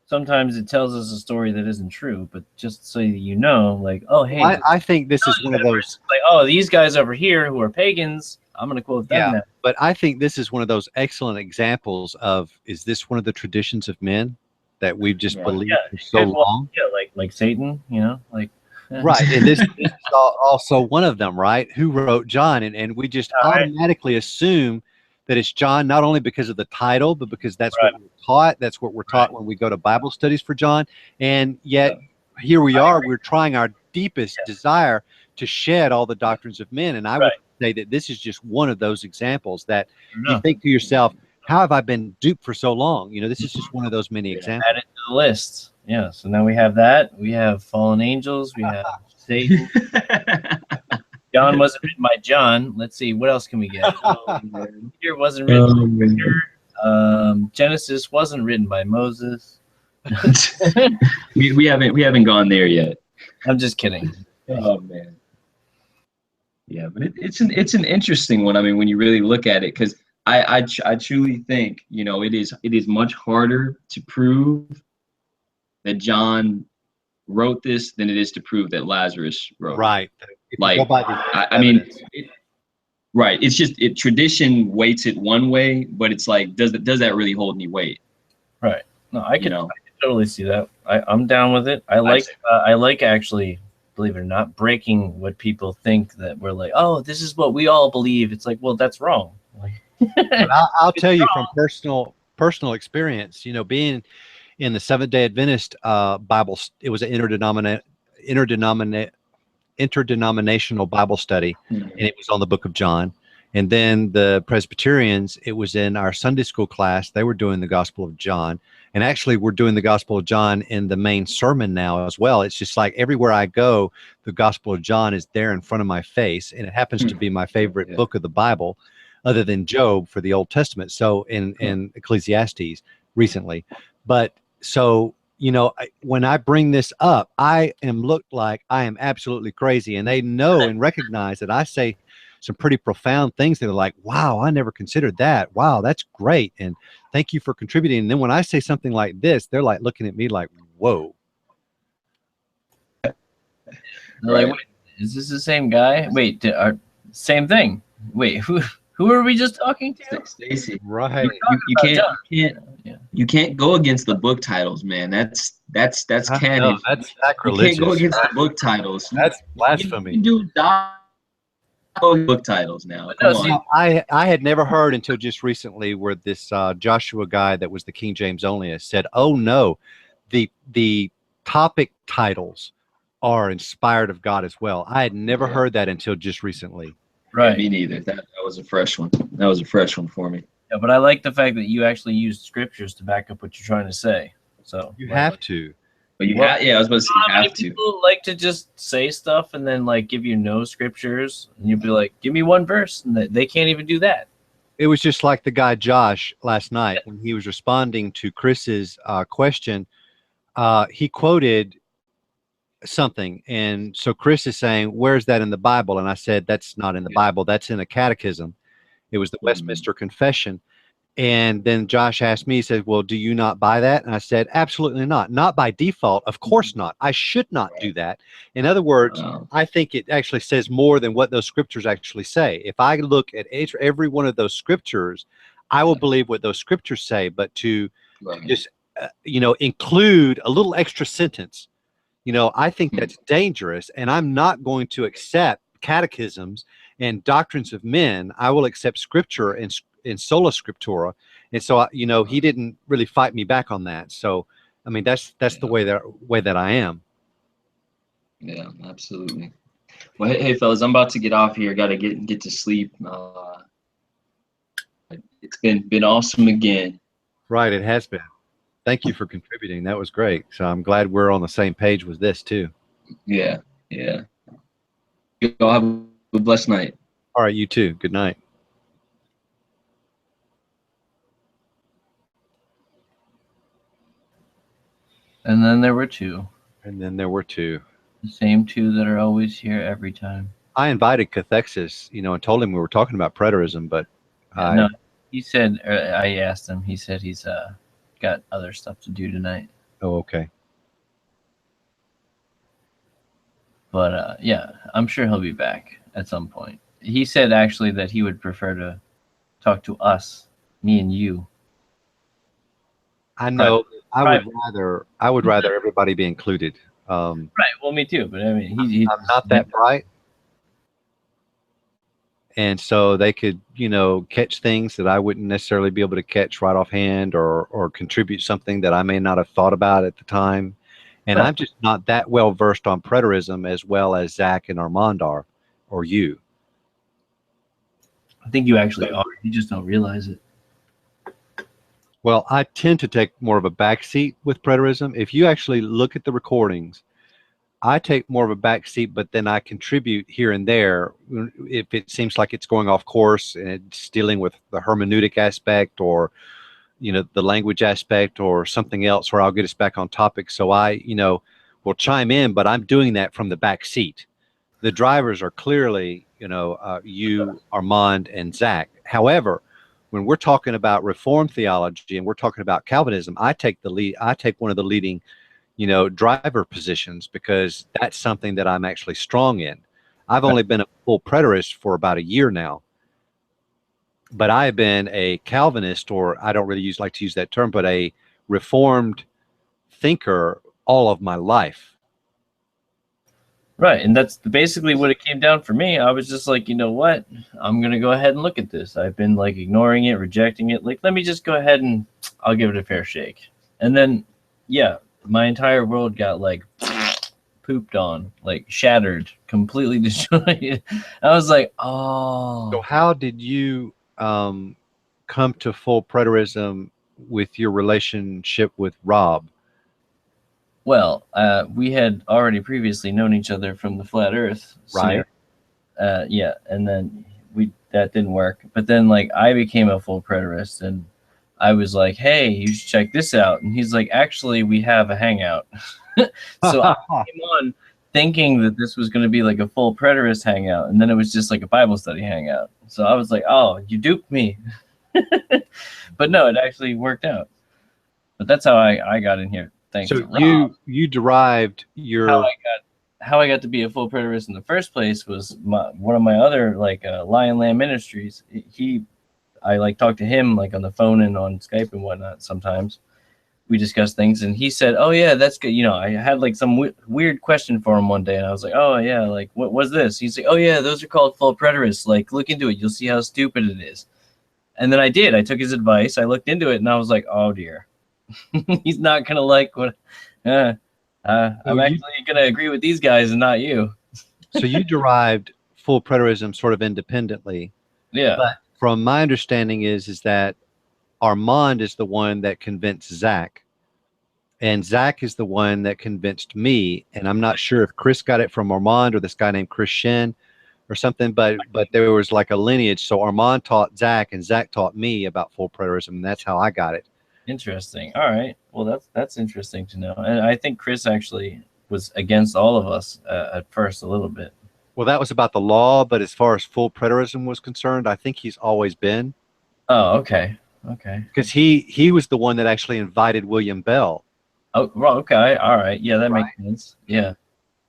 [SPEAKER 5] Sometimes it tells us a story that isn't true, but just so like, oh, hey.
[SPEAKER 2] I think this is one of those.
[SPEAKER 5] Like, oh, these guys over here who are pagans, I'm going to quote them now.
[SPEAKER 2] But I think this is one of those excellent examples of, is this one of the traditions of men that we've just believed for so long?
[SPEAKER 5] Yeah, like Satan, like.
[SPEAKER 2] Right. And this is also one of them, right? Who wrote John? And we just automatically assume that it's John, not only because of the title, but because that's what we're taught. That's what we're taught when we go to Bible studies for John. And yet here we are, we're trying our deepest desire to shed all the doctrines of men. And I would say that this is just one of those examples that you think to yourself, how have I been duped for so long? This is just one of those many examples.
[SPEAKER 5] Add it to the list. Yeah. So now we have that. We have fallen angels. We have Satan. John wasn't written by John. Let's see, what else can we get? Peter wasn't written by Peter. Genesis wasn't written by Moses.
[SPEAKER 1] we haven't gone there yet.
[SPEAKER 5] I'm just kidding.
[SPEAKER 1] Oh man. Yeah, but it's an interesting one. I mean, when you really look at it, because I truly think it is much harder to prove that John wrote this than it is to prove that Lazarus wrote it.
[SPEAKER 2] Right.
[SPEAKER 1] Like, I mean, Right. It's just tradition weights it one way, but it's like, does that really hold any weight?
[SPEAKER 5] Right. No, I
[SPEAKER 1] You
[SPEAKER 5] could,
[SPEAKER 1] know?
[SPEAKER 5] I could totally see that. I'm down with it. I like actually, believe it or not, breaking what people think that we're like, oh, this is what we all believe. It's like, well, that's wrong. Like,
[SPEAKER 2] But I'll tell you from personal experience, you know, being in the Seventh-day Adventist Bible, it was an interdenominational Bible study,
[SPEAKER 1] Mhm.
[SPEAKER 2] and it was on the book of John. And then the Presbyterians, it was in our Sunday school class. They were doing the Gospel of John. And actually, we're doing the Gospel of John in the main sermon now as well. It's just like everywhere I go, the Gospel of John is there in front of my face. And it happens to be my favorite
[SPEAKER 1] Yeah.
[SPEAKER 2] book of the Bible, other than Job for the Old Testament. So in Ecclesiastes recently. But so, you know, when I bring this up, I am looked like I am absolutely crazy. And they know and recognize that I say some pretty profound things. They're like, wow, I never considered that. Wow, that's great. And thank you for contributing. And then when I say something like this, they're like looking at me like, whoa.
[SPEAKER 5] they're
[SPEAKER 1] Right.
[SPEAKER 5] like, wait, is this the same guy? Wait, same thing. Wait, who are we just talking to?
[SPEAKER 1] Stacy,
[SPEAKER 2] Right.
[SPEAKER 1] you can't you can't go against the book titles, man. That's canon.
[SPEAKER 2] No, that's
[SPEAKER 1] You can't go
[SPEAKER 2] sacrilegious.
[SPEAKER 1] against the book titles.
[SPEAKER 2] That's
[SPEAKER 1] You
[SPEAKER 2] blasphemy.
[SPEAKER 1] can do book titles now.
[SPEAKER 5] But
[SPEAKER 1] Come
[SPEAKER 5] no,
[SPEAKER 1] on.
[SPEAKER 5] see,
[SPEAKER 2] Now, I had never heard until just recently where this Joshua guy that was the King James onlyist said, "Oh no, the topic titles are inspired of God as well." I had never
[SPEAKER 1] Yeah.
[SPEAKER 2] heard that until just recently.
[SPEAKER 5] right.
[SPEAKER 1] Me neither. That was a fresh one. That was a fresh one for me.
[SPEAKER 5] Yeah, but I like the fact that you actually used scriptures to back up what you're trying to say. So
[SPEAKER 2] You
[SPEAKER 5] like,
[SPEAKER 2] have to.
[SPEAKER 1] But you
[SPEAKER 5] Well,
[SPEAKER 1] have, yeah, I was about to say
[SPEAKER 5] how
[SPEAKER 1] you
[SPEAKER 5] many
[SPEAKER 1] have to.
[SPEAKER 5] people like to just say stuff and then like give you no scriptures, and you'd be like, "Give me one verse," and they can't even do that.
[SPEAKER 2] It was just like the guy Josh last night when he was responding to Chris's question. He quoted something, and so Chris is saying, "Where's that in the Bible?" And I said, "That's not in the Bible. That's in a catechism. It was the Westminster Confession." And then Josh asked me, he said, "Well, do you not buy that?" And I said, "Absolutely not. Not by default. Of course not. I should not do that." In other words, I think it actually says more than what those scriptures actually say. If I look at every one of those scriptures, I will believe what those scriptures say. But to just, you know, include a little extra sentence, you know, I think that's dangerous. And I'm not going to accept catechisms and doctrines of men. I will accept scripture and in sola scriptura. And so, you know, he didn't really fight me back on that. So, I mean, that's the way that I am.
[SPEAKER 1] Yeah, absolutely. Well, hey, fellas, I'm about to get off here. Got to get to sleep. It's been awesome again.
[SPEAKER 2] Right. It has been. Thank you for contributing. That was great. So I'm glad we're on the same page with this too.
[SPEAKER 1] Yeah, yeah. Y'all have a blessed night.
[SPEAKER 2] All right. You too. Good night.
[SPEAKER 5] And then there were two,
[SPEAKER 2] And then there were two.
[SPEAKER 5] the same two that are always here every time.
[SPEAKER 2] I invited Cathexis, you know, and told him we were talking about preterism, but
[SPEAKER 5] No, he said, I asked him. He said he's got other stuff to do tonight.
[SPEAKER 2] oh, okay.
[SPEAKER 5] But yeah, I'm sure he'll be back at some point. He said actually that he would prefer to talk to us, me and you.
[SPEAKER 2] I know. I would rather everybody be included.
[SPEAKER 5] Right. Well, me too. But I mean, he's
[SPEAKER 2] I'm not that bright, and so they could, you know, catch things that I wouldn't necessarily be able to catch right offhand, or contribute something that I may not have thought about at the time. And
[SPEAKER 5] Right.
[SPEAKER 2] I'm just not that well versed on preterism as well as Zach and Armand are, or you.
[SPEAKER 5] I think you actually are. You just don't realize it.
[SPEAKER 2] Well, I tend to take more of a backseat with preterism. If you actually look at the recordings, I take more of a backseat, but then I contribute here and there if it seems like it's going off course and it's dealing with the hermeneutic aspect, or, you know, the language aspect, or something else where I'll get us back on topic. So I, you know, will chime in, but I'm doing that from the back seat. The drivers are clearly, you know, you, Armand, and Zach. However, when we're talking about Reformed theology and we're talking about Calvinism, I take the lead. I take one of the leading, you know, driver positions, because that's something that I'm actually strong in. I've only been a full preterist for about a year now, but I've been a Calvinist, or I don't really like to use that term, but a Reformed thinker all of my life.
[SPEAKER 5] Right, and that's basically what it came down for me. I was just like, you know what? I'm gonna go ahead and look at this. I've been like ignoring it, rejecting it. Like, let me just go ahead and I'll give it a fair shake. And then, yeah, my entire world got like pooped on, like shattered, completely destroyed. I was like,
[SPEAKER 2] So
[SPEAKER 5] oh,
[SPEAKER 2] how did you come to full preterism with your relationship with Rob?
[SPEAKER 5] well, we had already previously known each other from the flat Earth scenario.
[SPEAKER 2] Right.
[SPEAKER 5] Yeah, and then that didn't work. But then like I became a full preterist, and I was like, hey, you should check this out. And he's like, actually, we have a hangout. So I came on thinking that this was going to be like a full preterist hangout, and then it was just like a Bible study hangout. So I was like, oh, you duped me. But no, it actually worked out. But that's how I got in here. Thanks
[SPEAKER 2] So
[SPEAKER 5] to Rob.
[SPEAKER 2] you derived
[SPEAKER 5] How
[SPEAKER 2] your
[SPEAKER 5] I got to be a full preterist in the first place was one of my other like Lion Lamb Ministries. I like talked to him like on the phone and on Skype and whatnot. Sometimes we discuss things, and he said, "Oh yeah, that's good." You know, I had like some weird question for him one day, and I was like, "Oh yeah, like what was this?" He's like, "Oh yeah, those are called full preterists. Like look into it, you'll see how stupid it is." And then I did. I took his advice. I looked into it, and I was like, "Oh dear, he's not gonna like what." Uh, I'm actually gonna agree with these guys and not you.
[SPEAKER 2] so you derived full preterism sort of independently.
[SPEAKER 5] Yeah.
[SPEAKER 2] But from my understanding is that Armand is the one that convinced Zach, and Zach is the one that convinced me. And I'm not sure if Chris got it from Armand or this guy named Chris Shen or something, but there was like a lineage. So Armand taught Zach, and Zach taught me about full preterism, and that's how I got it.
[SPEAKER 5] Interesting. All right. Well, that's interesting to know. And I think Chris actually was against all of us at first a little bit.
[SPEAKER 2] Well, that was about the law, but as far as full preterism was concerned, I think he's always been,
[SPEAKER 5] Oh, okay. Okay.
[SPEAKER 2] because he was the one that actually invited William Bell.
[SPEAKER 5] Oh, well, okay. All right. Yeah, that
[SPEAKER 2] Right.
[SPEAKER 5] makes sense. Yeah.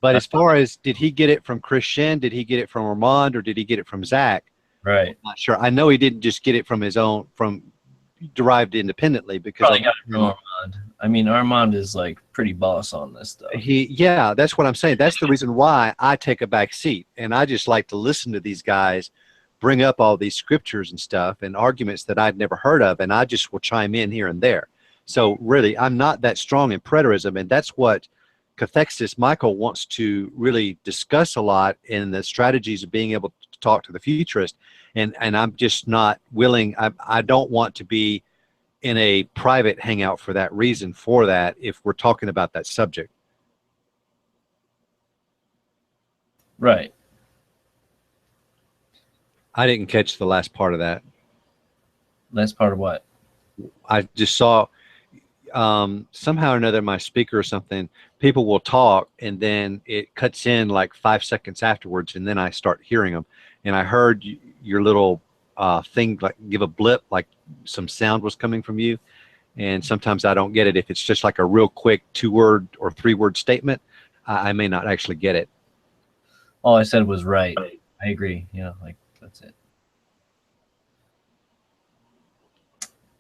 [SPEAKER 2] But as far as did he get it from Chris Shen, did he get it from Armand, or did he get it from Zach?
[SPEAKER 5] Right.
[SPEAKER 2] Not sure. I know he didn't just get it from his own, from derived independently, because
[SPEAKER 5] Probably got it from Armand. I mean, Armand is like pretty boss on this stuff.
[SPEAKER 2] yeah, that's what I'm saying. That's the reason why I take a back seat, and I just like to listen to these guys bring up all these scriptures and stuff and arguments that I'd never heard of, and I just will chime in here and there. So really, I'm not that strong in preterism, and that's what Cathexis Michael wants to really discuss a lot in the strategies of being able to talk to the futurist. And I'm just not willing. I don't want to be in a private hangout for that reason, for that, if we're talking about that subject.
[SPEAKER 5] Right.
[SPEAKER 2] I didn't catch the last part of that.
[SPEAKER 5] That's part of what?
[SPEAKER 2] I just saw somehow or another, my speaker or something, people will talk and then it cuts in like 5 seconds afterwards, and then I start hearing them. And I heard your little thing like give a blip, like some sound was coming from you. And sometimes I don't get it. If it's just like a real quick 2-word or 3-word statement, I may not actually get it.
[SPEAKER 5] All I said was right. I agree. You know, like that's it.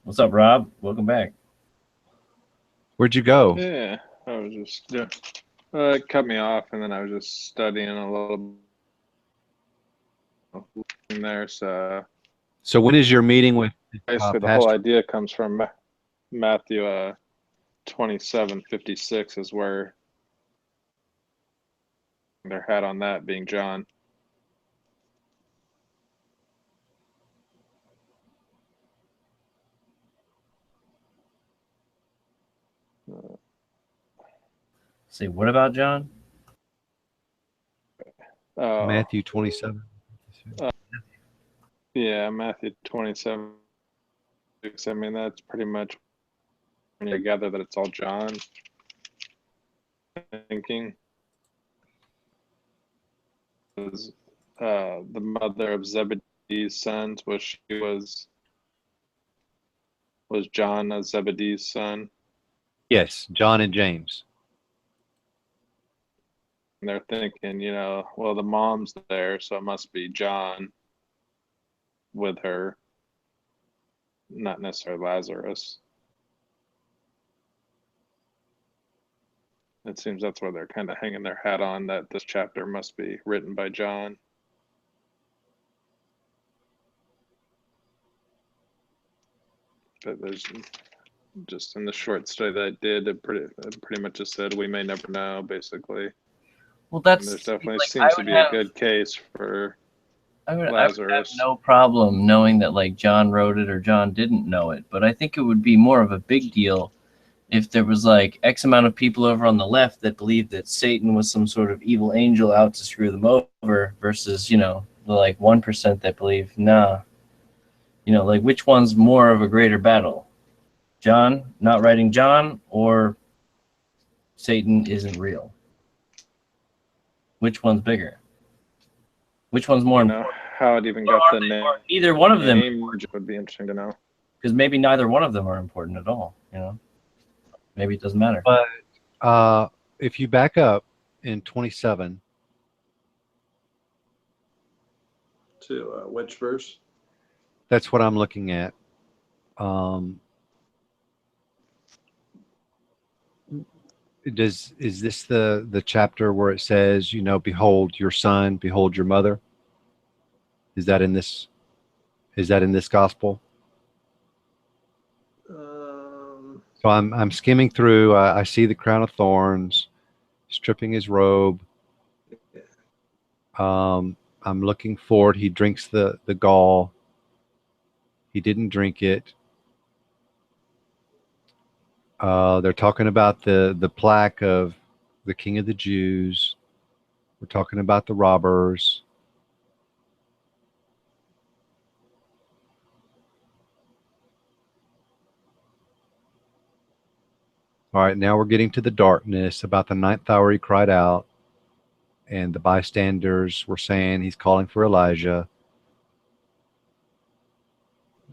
[SPEAKER 5] What's up, Rob? Welcome back.
[SPEAKER 2] Where'd you go?
[SPEAKER 4] Yeah, I was just it cut me off, and then I was just studying a little in there. So
[SPEAKER 2] So when is your meeting with
[SPEAKER 4] basically, the
[SPEAKER 2] Pastor?
[SPEAKER 4] whole idea comes from Matthew 27:56 is where their hat on that being John.
[SPEAKER 5] Say, what about John?
[SPEAKER 2] Matthew 27.
[SPEAKER 4] Yeah, Matthew 27. I mean, that's pretty much when you gather that it's all John thinking. Was the mother of Zebedee's sons, was John Zebedee's son?
[SPEAKER 2] Yes, John and James.
[SPEAKER 4] And they're thinking, well, the mom's there, so it must be John with her. not necessarily Lazarus. It seems that's where they're kind of hanging their hat on, that this chapter must be written by John. But there's just in the short study that I did, it pretty much just said we may never know, basically.
[SPEAKER 5] Well,
[SPEAKER 4] And there's
[SPEAKER 5] that's
[SPEAKER 4] definitely
[SPEAKER 5] like
[SPEAKER 4] seems to be a good case for
[SPEAKER 5] I would have
[SPEAKER 4] Lazarus.
[SPEAKER 5] no problem knowing that like John wrote it or John didn't know it, but I think it would be more of a big deal if there was like X amount of people over on the left that believed that Satan was some sort of evil angel out to screw them over versus, you know, the like 1% that believe, nah. You know, like which one's more of a greater battle? John not writing John or Satan isn't real? Which one's bigger? Which one's more
[SPEAKER 4] You know
[SPEAKER 5] important?
[SPEAKER 4] how it even got the name.
[SPEAKER 5] Neither one of them,
[SPEAKER 4] Would be interesting to know.
[SPEAKER 5] because maybe neither one of them are important at all, you know? Maybe it doesn't matter.
[SPEAKER 2] But if you back up in 27,
[SPEAKER 4] To which verse?
[SPEAKER 2] that's what I'm looking at. Is this the chapter where it says, you know, behold your son, behold your mother? Is that in this gospel? So I'm skimming through. I see the crown of thorns, stripping his robe. I'm looking forward. He drinks the gall. He didn't drink it. They're talking about the plaque of the King of the Jews. We're talking about the robbers. All right, now we're getting to the darkness. About the ninth hour, he cried out, and the bystanders were saying he's calling for Elijah.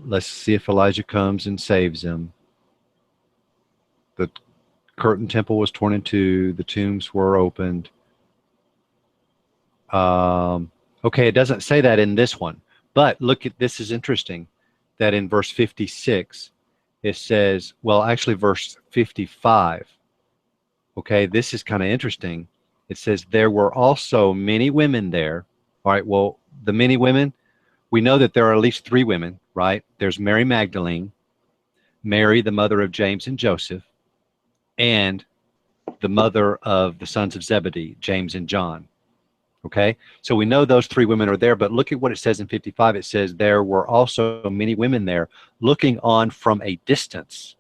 [SPEAKER 2] Let's see if Elijah comes and saves him. The curtain temple was torn in two. The tombs were opened. Okay, it doesn't say that in this one, but look at this is interesting. That in verse 56, it says, well, actually, verse 55. Okay, this is kind of interesting. It says there were also many women there. All right, well, the many women, we know that there are at least three women, right? There's Mary Magdalene, Mary, the mother of James and Joseph, and the mother of the sons of Zebedee, James and John. Okay, so we know those three women are there, but look at what it says in 55. It says there were also many women there looking on from a distance.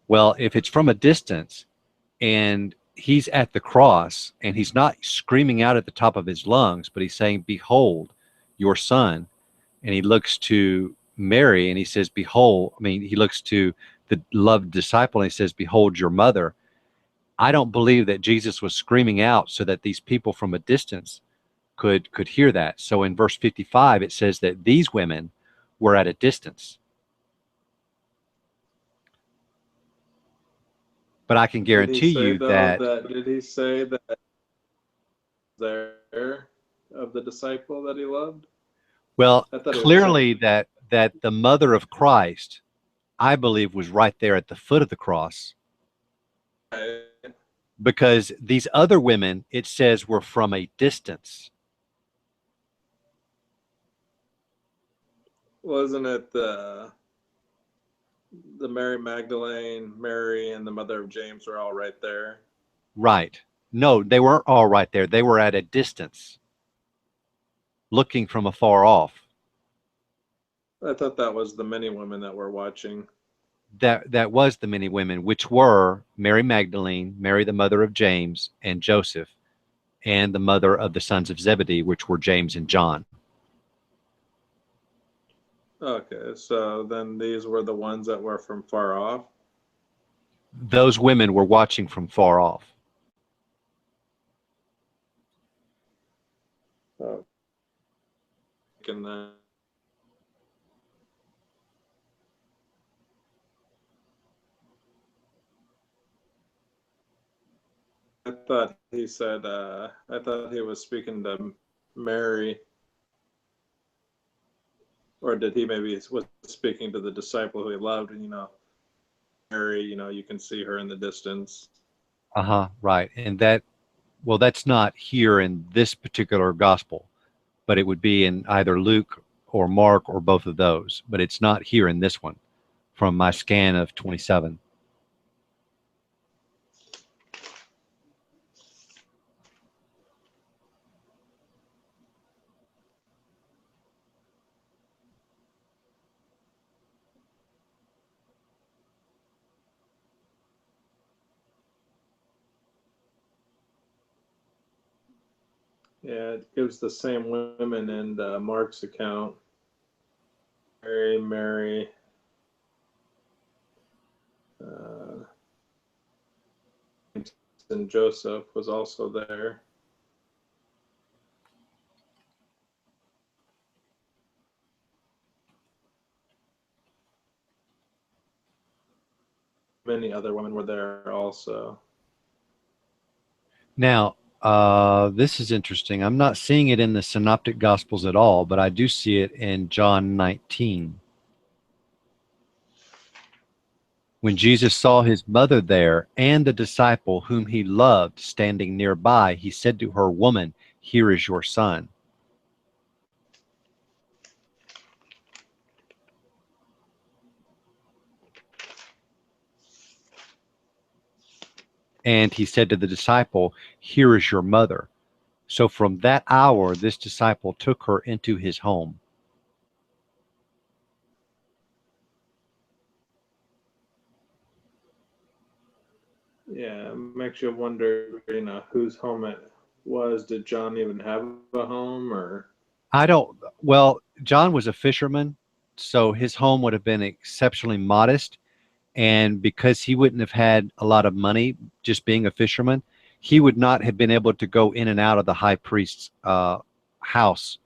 [SPEAKER 2] Well, if it's from a distance and he's at the cross and he's not screaming out at the top of his lungs, but he's saying, behold your son. And he looks to Mary and he says, behold, he looks to the loved disciple and he says, behold your mother. I don't believe that Jesus was screaming out so that these people from a distance could hear that. So in verse 55, it says that these women were at a distance. But I can guarantee you that
[SPEAKER 4] did he say that there of the disciple that he loved?
[SPEAKER 2] well, clearly that the mother of Christ, I believe, was right there at the foot of the cross. Because these other women, it says, were from a distance.
[SPEAKER 4] Wasn't it the Mary Magdalene, Mary, and the mother of James were all right there?
[SPEAKER 2] Right. No, they weren't all right there. They were at a distance, looking from afar off.
[SPEAKER 4] I thought that was the many women that were watching.
[SPEAKER 2] That was the many women, which were Mary Magdalene, Mary the mother of James and Joseph, and the mother of the sons of Zebedee, which were James and John.
[SPEAKER 4] Okay, so then these were the ones that were from far off?
[SPEAKER 2] Those women were watching from far off.
[SPEAKER 4] Oh. And then I thought he said, I thought he was speaking to Mary. Or did he maybe was speaking to the disciple who he loved, and Mary, you can see her in the distance.
[SPEAKER 2] Right. And well, that's not here in this particular gospel, but it would be in either Luke or Mark or both of those. But it's not here in this one from my scan of 27.
[SPEAKER 4] Yeah, it gives the same women in Mark's account. Mary, and Joseph was also there. Many other women were there also.
[SPEAKER 2] Now, this is interesting. I'm not seeing it in the Synoptic Gospels at all, but I do see it in John 19. When Jesus saw his mother there and the disciple whom he loved standing nearby, he said to her, "Woman, here is your son." And he said to the disciple, "Here is your mother." So from that hour, this disciple took her into his home.
[SPEAKER 4] Yeah, it makes you wonder, whose home it was. Did John even have a home, or?
[SPEAKER 2] Well, John was a fisherman, so his home would have been exceptionally modest. And because he wouldn't have had a lot of money just being a fisherman, he would not have been able to go in and out of the high priest's house,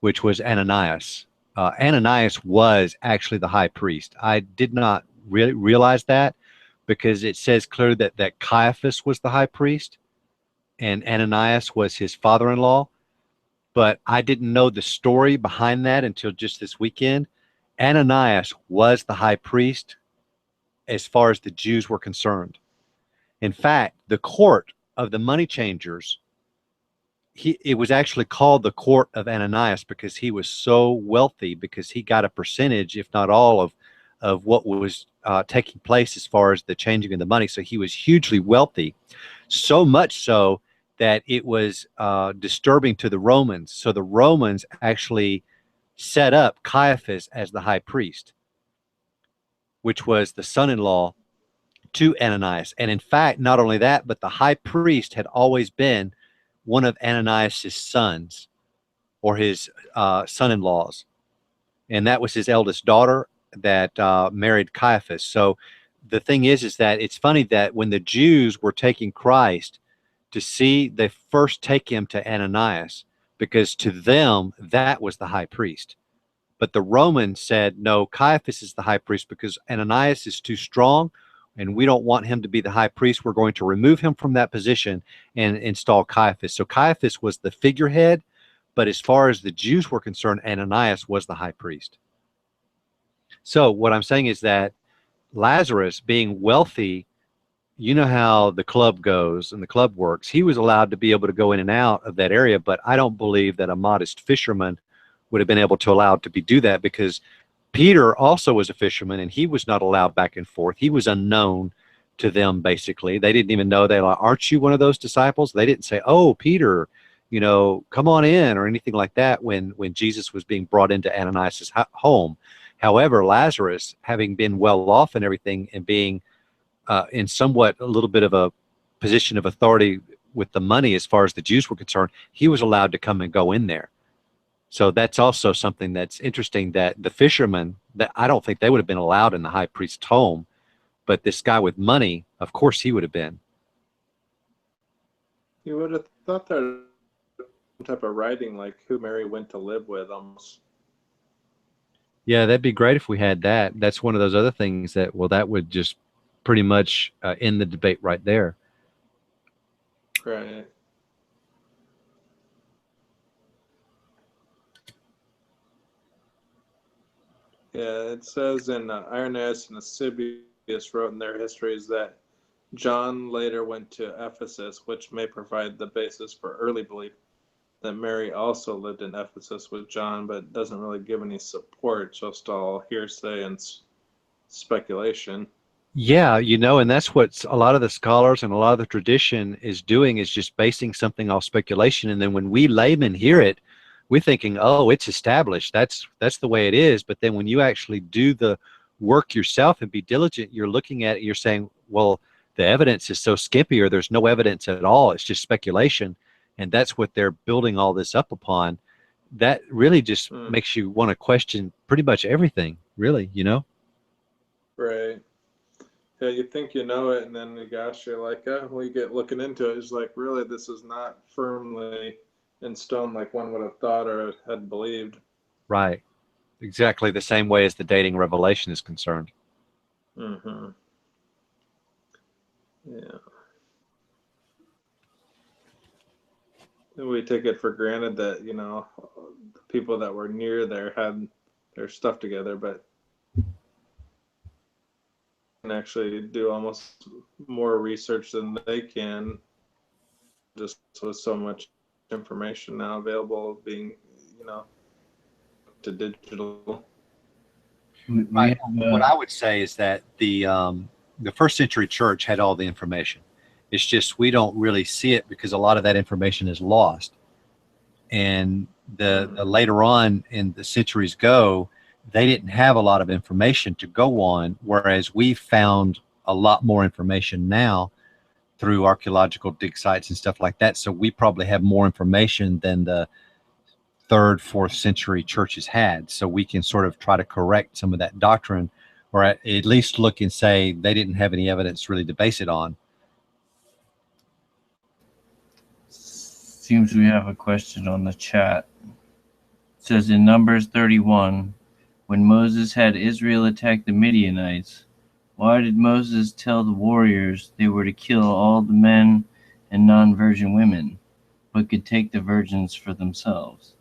[SPEAKER 2] which was Ananias. Ananias was actually the high priest. I did not really realize that because it says clearly that Caiaphas was the high priest and Ananias was his father-in-law. But I didn't know the story behind that until just this weekend. Ananias was the high priest as far as the Jews were concerned. In fact, the court of the money changers, it was actually called the court of Ananias because he was so wealthy, because he got a percentage, if not all, of what was taking place as far as the changing of the money. So he was hugely wealthy, so much so that it was disturbing to the Romans. So the Romans actually set up Caiaphas as the high priest, which was the son-in-law to Ananias. And in fact, not only that, but the high priest had always been one of Ananias's sons or his son-in-laws. And that was his eldest daughter that married Caiaphas. So the thing is that it's funny that when the Jews were taking Christ to see, they first take him to Ananias because to them, that was the high priest. But the Romans said, no, Caiaphas is the high priest because Ananias is too strong and we don't want him to be the high priest. We're going to remove him from that position and install Caiaphas. So Caiaphas was the figurehead, but as far as the Jews were concerned, Ananias was the high priest. So what I'm saying is that Lazarus, being wealthy, you know how the club goes and the club works. He was allowed to be able to go in and out of that area, but I don't believe that a modest fisherman would have been able to allow to do that because Peter also was a fisherman and he was not allowed back and forth. He was unknown to them, basically. They didn't even know. They like, aren't you one of those disciples? They didn't say, oh, Peter, come on in or anything like that when Jesus was being brought into Ananias's home. However, Lazarus, having been well off and everything and being in somewhat a little bit of a position of authority with the money as far as the Jews were concerned, he was allowed to come and go in there. So that's also something that's interesting, that the fishermen, that I don't think they would have been allowed in the high priest's home, but this guy with money, of course he would have been.
[SPEAKER 4] You would have thought there was some type of writing like who Mary went to live with almost.
[SPEAKER 2] Yeah, that'd be great if we had that. That's one of those other things that, well, that would just pretty much end the debate right there.
[SPEAKER 4] Right. Yeah, it says in Irenaeus and Eusebius wrote in their histories that John later went to Ephesus, which may provide the basis for early belief that Mary also lived in Ephesus with John, but doesn't really give any support, just all hearsay and speculation.
[SPEAKER 2] Yeah, and that's what a lot of the scholars and a lot of the tradition is doing, is just basing something off speculation. And then when we laymen hear it, we're thinking, oh, it's established. That's the way it is. But then when you actually do the work yourself and be diligent, you're looking at it, you're saying, well, the evidence is so skimpy, or there's no evidence at all. It's just speculation. And that's what they're building all this up upon. That really just makes you want to question pretty much everything, really,
[SPEAKER 4] Right. Yeah, you think you know it, and then gosh, you're like, oh, we get looking into it. It's like, really, this is not firmly in stone like one would have thought or had believed.
[SPEAKER 2] Right. Exactly the same way as the dating revelation is concerned.
[SPEAKER 4] Mm-hmm. Yeah. And we take it for granted that, the people that were near there had their stuff together, but can actually do almost more research than they can, just with so much information now available being, to digital.
[SPEAKER 2] Right. What I would say is that the first century church had all the information. It's just we don't really see it because a lot of that information is lost. And the later on in the centuries go, they didn't have a lot of information to go on, whereas we found a lot more information now through archaeological dig sites and stuff like that. So we probably have more information than the third, fourth century churches had. So we can sort of try to correct some of that doctrine, or at least look and say they didn't have any evidence really to base it on.
[SPEAKER 5] Seems we have a question on the chat. It says in Numbers 31, when Moses had Israel attack the Midianites, why did Moses tell the warriors they were to kill all the men and non-virgin women, but could take the virgins for themselves?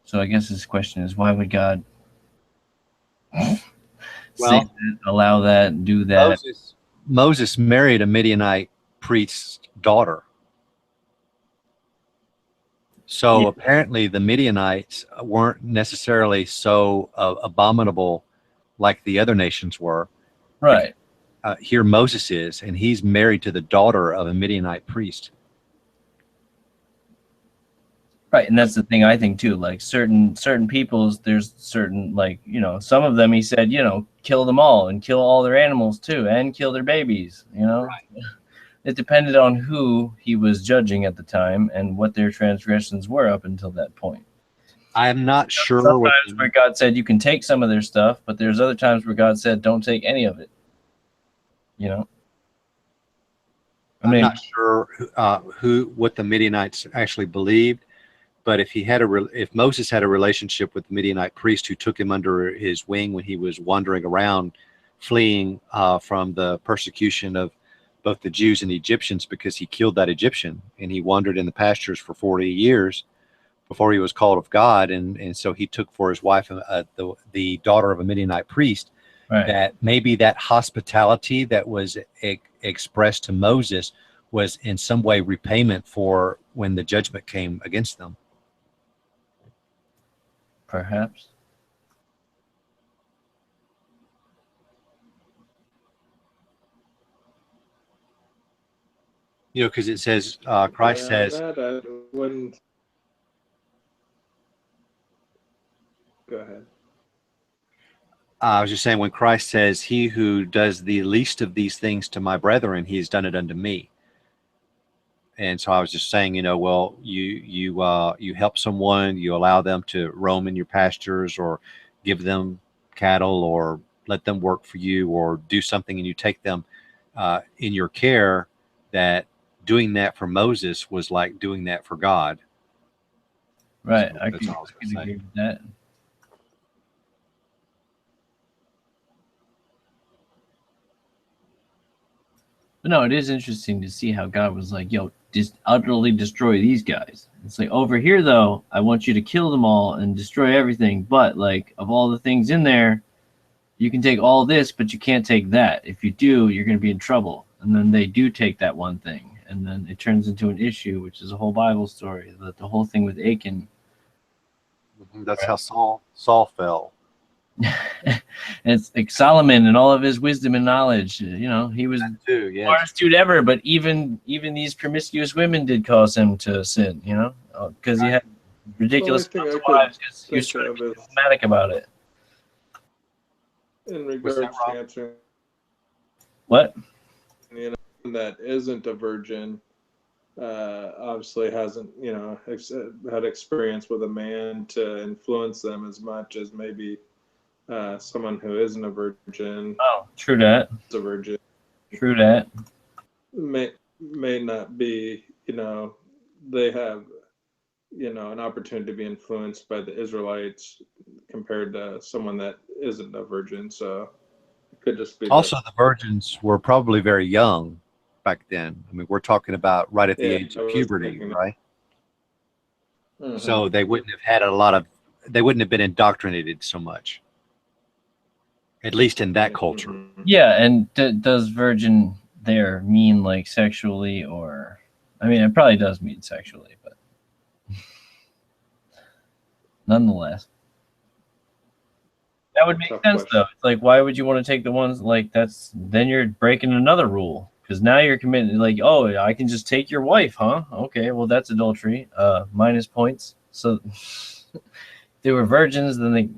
[SPEAKER 5] So I guess this question is, why would God say that, allow that, do that?
[SPEAKER 2] Moses married a Midianite priest's daughter. So apparently the Midianites weren't necessarily so abominable like the other nations were.
[SPEAKER 5] Right.
[SPEAKER 2] Here Moses is, and he's married to the daughter of a Midianite priest.
[SPEAKER 5] Right, and that's the thing I think too. Like certain peoples, there's certain, like, some of them he said, kill them all and kill all their animals too, and kill their babies. Right. It depended on who he was judging at the time and what their transgressions were up until that point.
[SPEAKER 2] I am not sure.
[SPEAKER 5] Sometimes where God said you can take some of their stuff, but there's other times where God said don't take any of it.
[SPEAKER 2] I'm not sure what the Midianites actually believed, but if Moses had a relationship with the Midianite priest who took him under his wing when he was wandering around, fleeing from the persecution of both the Jews and the Egyptians, because he killed that Egyptian, and he wandered in the pastures for 40 years before he was called of God, and so he took for his wife the daughter of a Midianite priest. Right. That maybe that hospitality that was expressed to Moses was in some way repayment for when the judgment came against them.
[SPEAKER 5] Perhaps.
[SPEAKER 2] Because it says, Christ says.
[SPEAKER 4] That I wouldn't. Go ahead.
[SPEAKER 2] I was just saying, when Christ says, he who does the least of these things to my brethren, he has done it unto me. And so I was just saying, well, you help someone, you allow them to roam in your pastures, or give them cattle, or let them work for you, or do something, and you take them in your care, that doing that for Moses was like doing that for God.
[SPEAKER 5] Right. So I can agree with that. But no, it is interesting to see how God was like, yo, just utterly destroy these guys. It's like, over here though, I want you to kill them all and destroy everything. But like, of all the things in there, you can take all this, but you can't take that. If you do, you're going to be in trouble. And then they do take that one thing, and then it turns into an issue, which is a whole Bible story. The whole thing with Achan.
[SPEAKER 2] That's how Saul fell.
[SPEAKER 5] And it's like Solomon and all of his wisdom and knowledge. You know, he was
[SPEAKER 2] Too,
[SPEAKER 5] the
[SPEAKER 2] yes.
[SPEAKER 5] smartest dude ever, but even these promiscuous women did cause him to sin. You know, because he had ridiculous
[SPEAKER 4] The only thing
[SPEAKER 5] amounts of
[SPEAKER 4] I
[SPEAKER 5] wives, because he was
[SPEAKER 4] think
[SPEAKER 5] trying to
[SPEAKER 4] of
[SPEAKER 5] be
[SPEAKER 4] is-
[SPEAKER 5] dramatic about it.
[SPEAKER 4] In
[SPEAKER 2] What's
[SPEAKER 4] regards
[SPEAKER 2] that,
[SPEAKER 4] to
[SPEAKER 2] Rob?
[SPEAKER 4] answering,
[SPEAKER 5] What?
[SPEAKER 4] you know, that isn't a virgin, obviously hasn't, you know, had experience with a man to influence them as much as maybe someone who isn't a virgin,
[SPEAKER 5] Oh, true that.
[SPEAKER 4] is a virgin,
[SPEAKER 5] True that.
[SPEAKER 4] may not be, you know, they have, you know, an opportunity to be influenced by the Israelites compared to someone that isn't a virgin. So it could just be
[SPEAKER 2] Also, the virgins were probably very young back then. I mean, we're talking about right at the
[SPEAKER 4] Yeah,
[SPEAKER 2] age
[SPEAKER 4] I
[SPEAKER 2] of
[SPEAKER 4] was
[SPEAKER 2] puberty,
[SPEAKER 4] thinking that.
[SPEAKER 2] right?
[SPEAKER 4] Mhm.
[SPEAKER 2] So they wouldn't have had they wouldn't have been indoctrinated so much, at least in that culture.
[SPEAKER 4] Mhm.
[SPEAKER 5] Yeah, and does virgin there mean like sexually, or I mean, it probably does mean sexually, but nonetheless, that would make
[SPEAKER 4] Tough
[SPEAKER 5] sense
[SPEAKER 4] question.
[SPEAKER 5] though. It's like, why would you want to take the ones like then you're breaking another rule, because now you're committing, like, oh, I can just take your wife, huh? Okay, well, that's adultery. Minus points. So if they were virgins, then they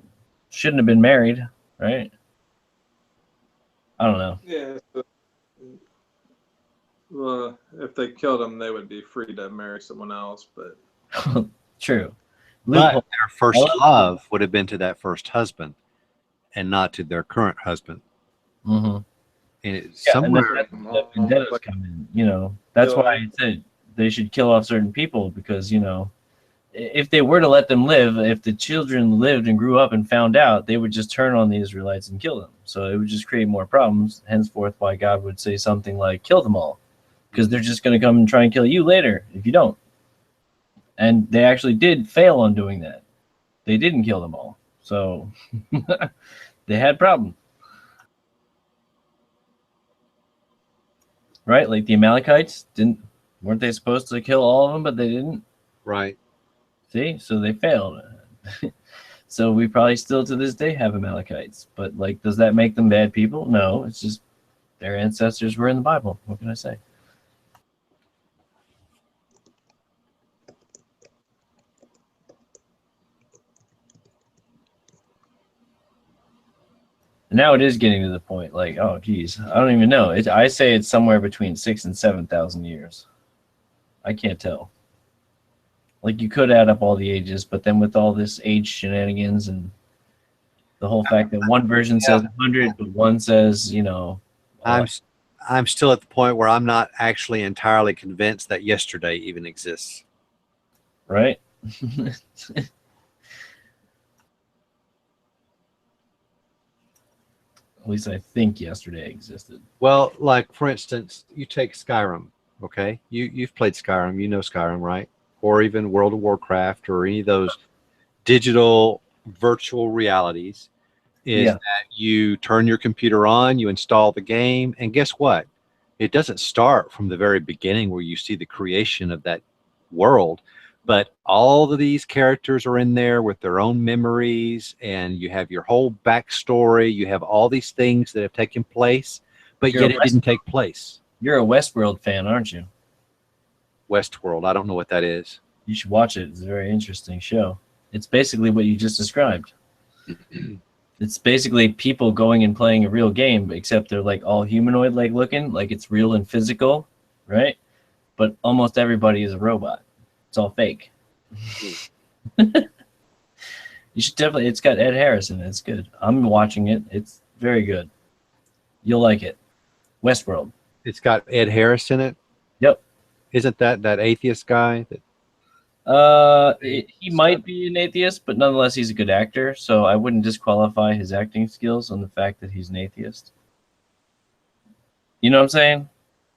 [SPEAKER 5] shouldn't have been married, right? I don't know.
[SPEAKER 4] Yeah. Well, if they killed him, they would be free to marry someone else. But
[SPEAKER 5] True.
[SPEAKER 2] But
[SPEAKER 5] Loophole.
[SPEAKER 2] their first love would have been to that first husband and not to their current husband.
[SPEAKER 5] Mm-hmm.
[SPEAKER 2] And it's
[SPEAKER 5] Yeah, and then
[SPEAKER 2] somewhere.
[SPEAKER 5] the vendettas come in. You know, that's why I said they should kill off certain people, because, you know, if they were to let them live, if the children lived and grew up and found out, they would just turn on the Israelites and kill them. So it would just create more problems. Henceforth, why God would say something like, kill them all, because they're just going to come and try and kill you later if you don't. And they actually did fail on doing that. They didn't kill them all. So they had problems. Right? Like the Amalekites weren't they supposed to kill all of them, but they didn't?
[SPEAKER 2] Right.
[SPEAKER 5] See? So they failed. So we probably still to this day have Amalekites. But like, does that make them bad people? No, it's just their ancestors were in the Bible. What can I say? And now it is getting to the point, like, oh geez, I don't even know. I say it's somewhere between 6,000 and 7,000 years. I can't tell. Like, you could add up all the ages, but then with all this age shenanigans and the whole fact that one version says 100, but one says, you know,
[SPEAKER 2] I'm still at the point where I'm not actually entirely convinced that yesterday even exists.
[SPEAKER 5] right? At least I think yesterday existed.
[SPEAKER 2] Well, like for instance, you take Skyrim, okay? You've played Skyrim, you know Skyrim, right? Or even World of Warcraft or any of those digital virtual realities. Is
[SPEAKER 5] Yeah.
[SPEAKER 2] that you turn your computer on, you install the game, and guess what? It doesn't start from the very beginning where you see the creation of that world, but all of these characters are in there with their own memories, and you have your whole backstory. You have all these things that have taken place, but yet it didn't take place.
[SPEAKER 5] You're a Westworld fan, aren't you?
[SPEAKER 2] Westworld, I don't know what that is.
[SPEAKER 5] You should watch it. It's a very interesting show. It's basically what you just described. It's basically people going and playing a real game, except they're like all humanoid like looking, like it's real and physical, right? But almost everybody is a robot. It's all fake. You should definitely, it's got Ed Harris in it. It's good. I'm watching it. It's very good. You'll like it. Westworld.
[SPEAKER 2] It's got Ed Harris in it.
[SPEAKER 5] Yep.
[SPEAKER 2] Isn't that atheist guy?
[SPEAKER 5] He might be an atheist, but nonetheless, he's a good actor. So I wouldn't disqualify his acting skills on the fact that he's an atheist. You know what I'm saying?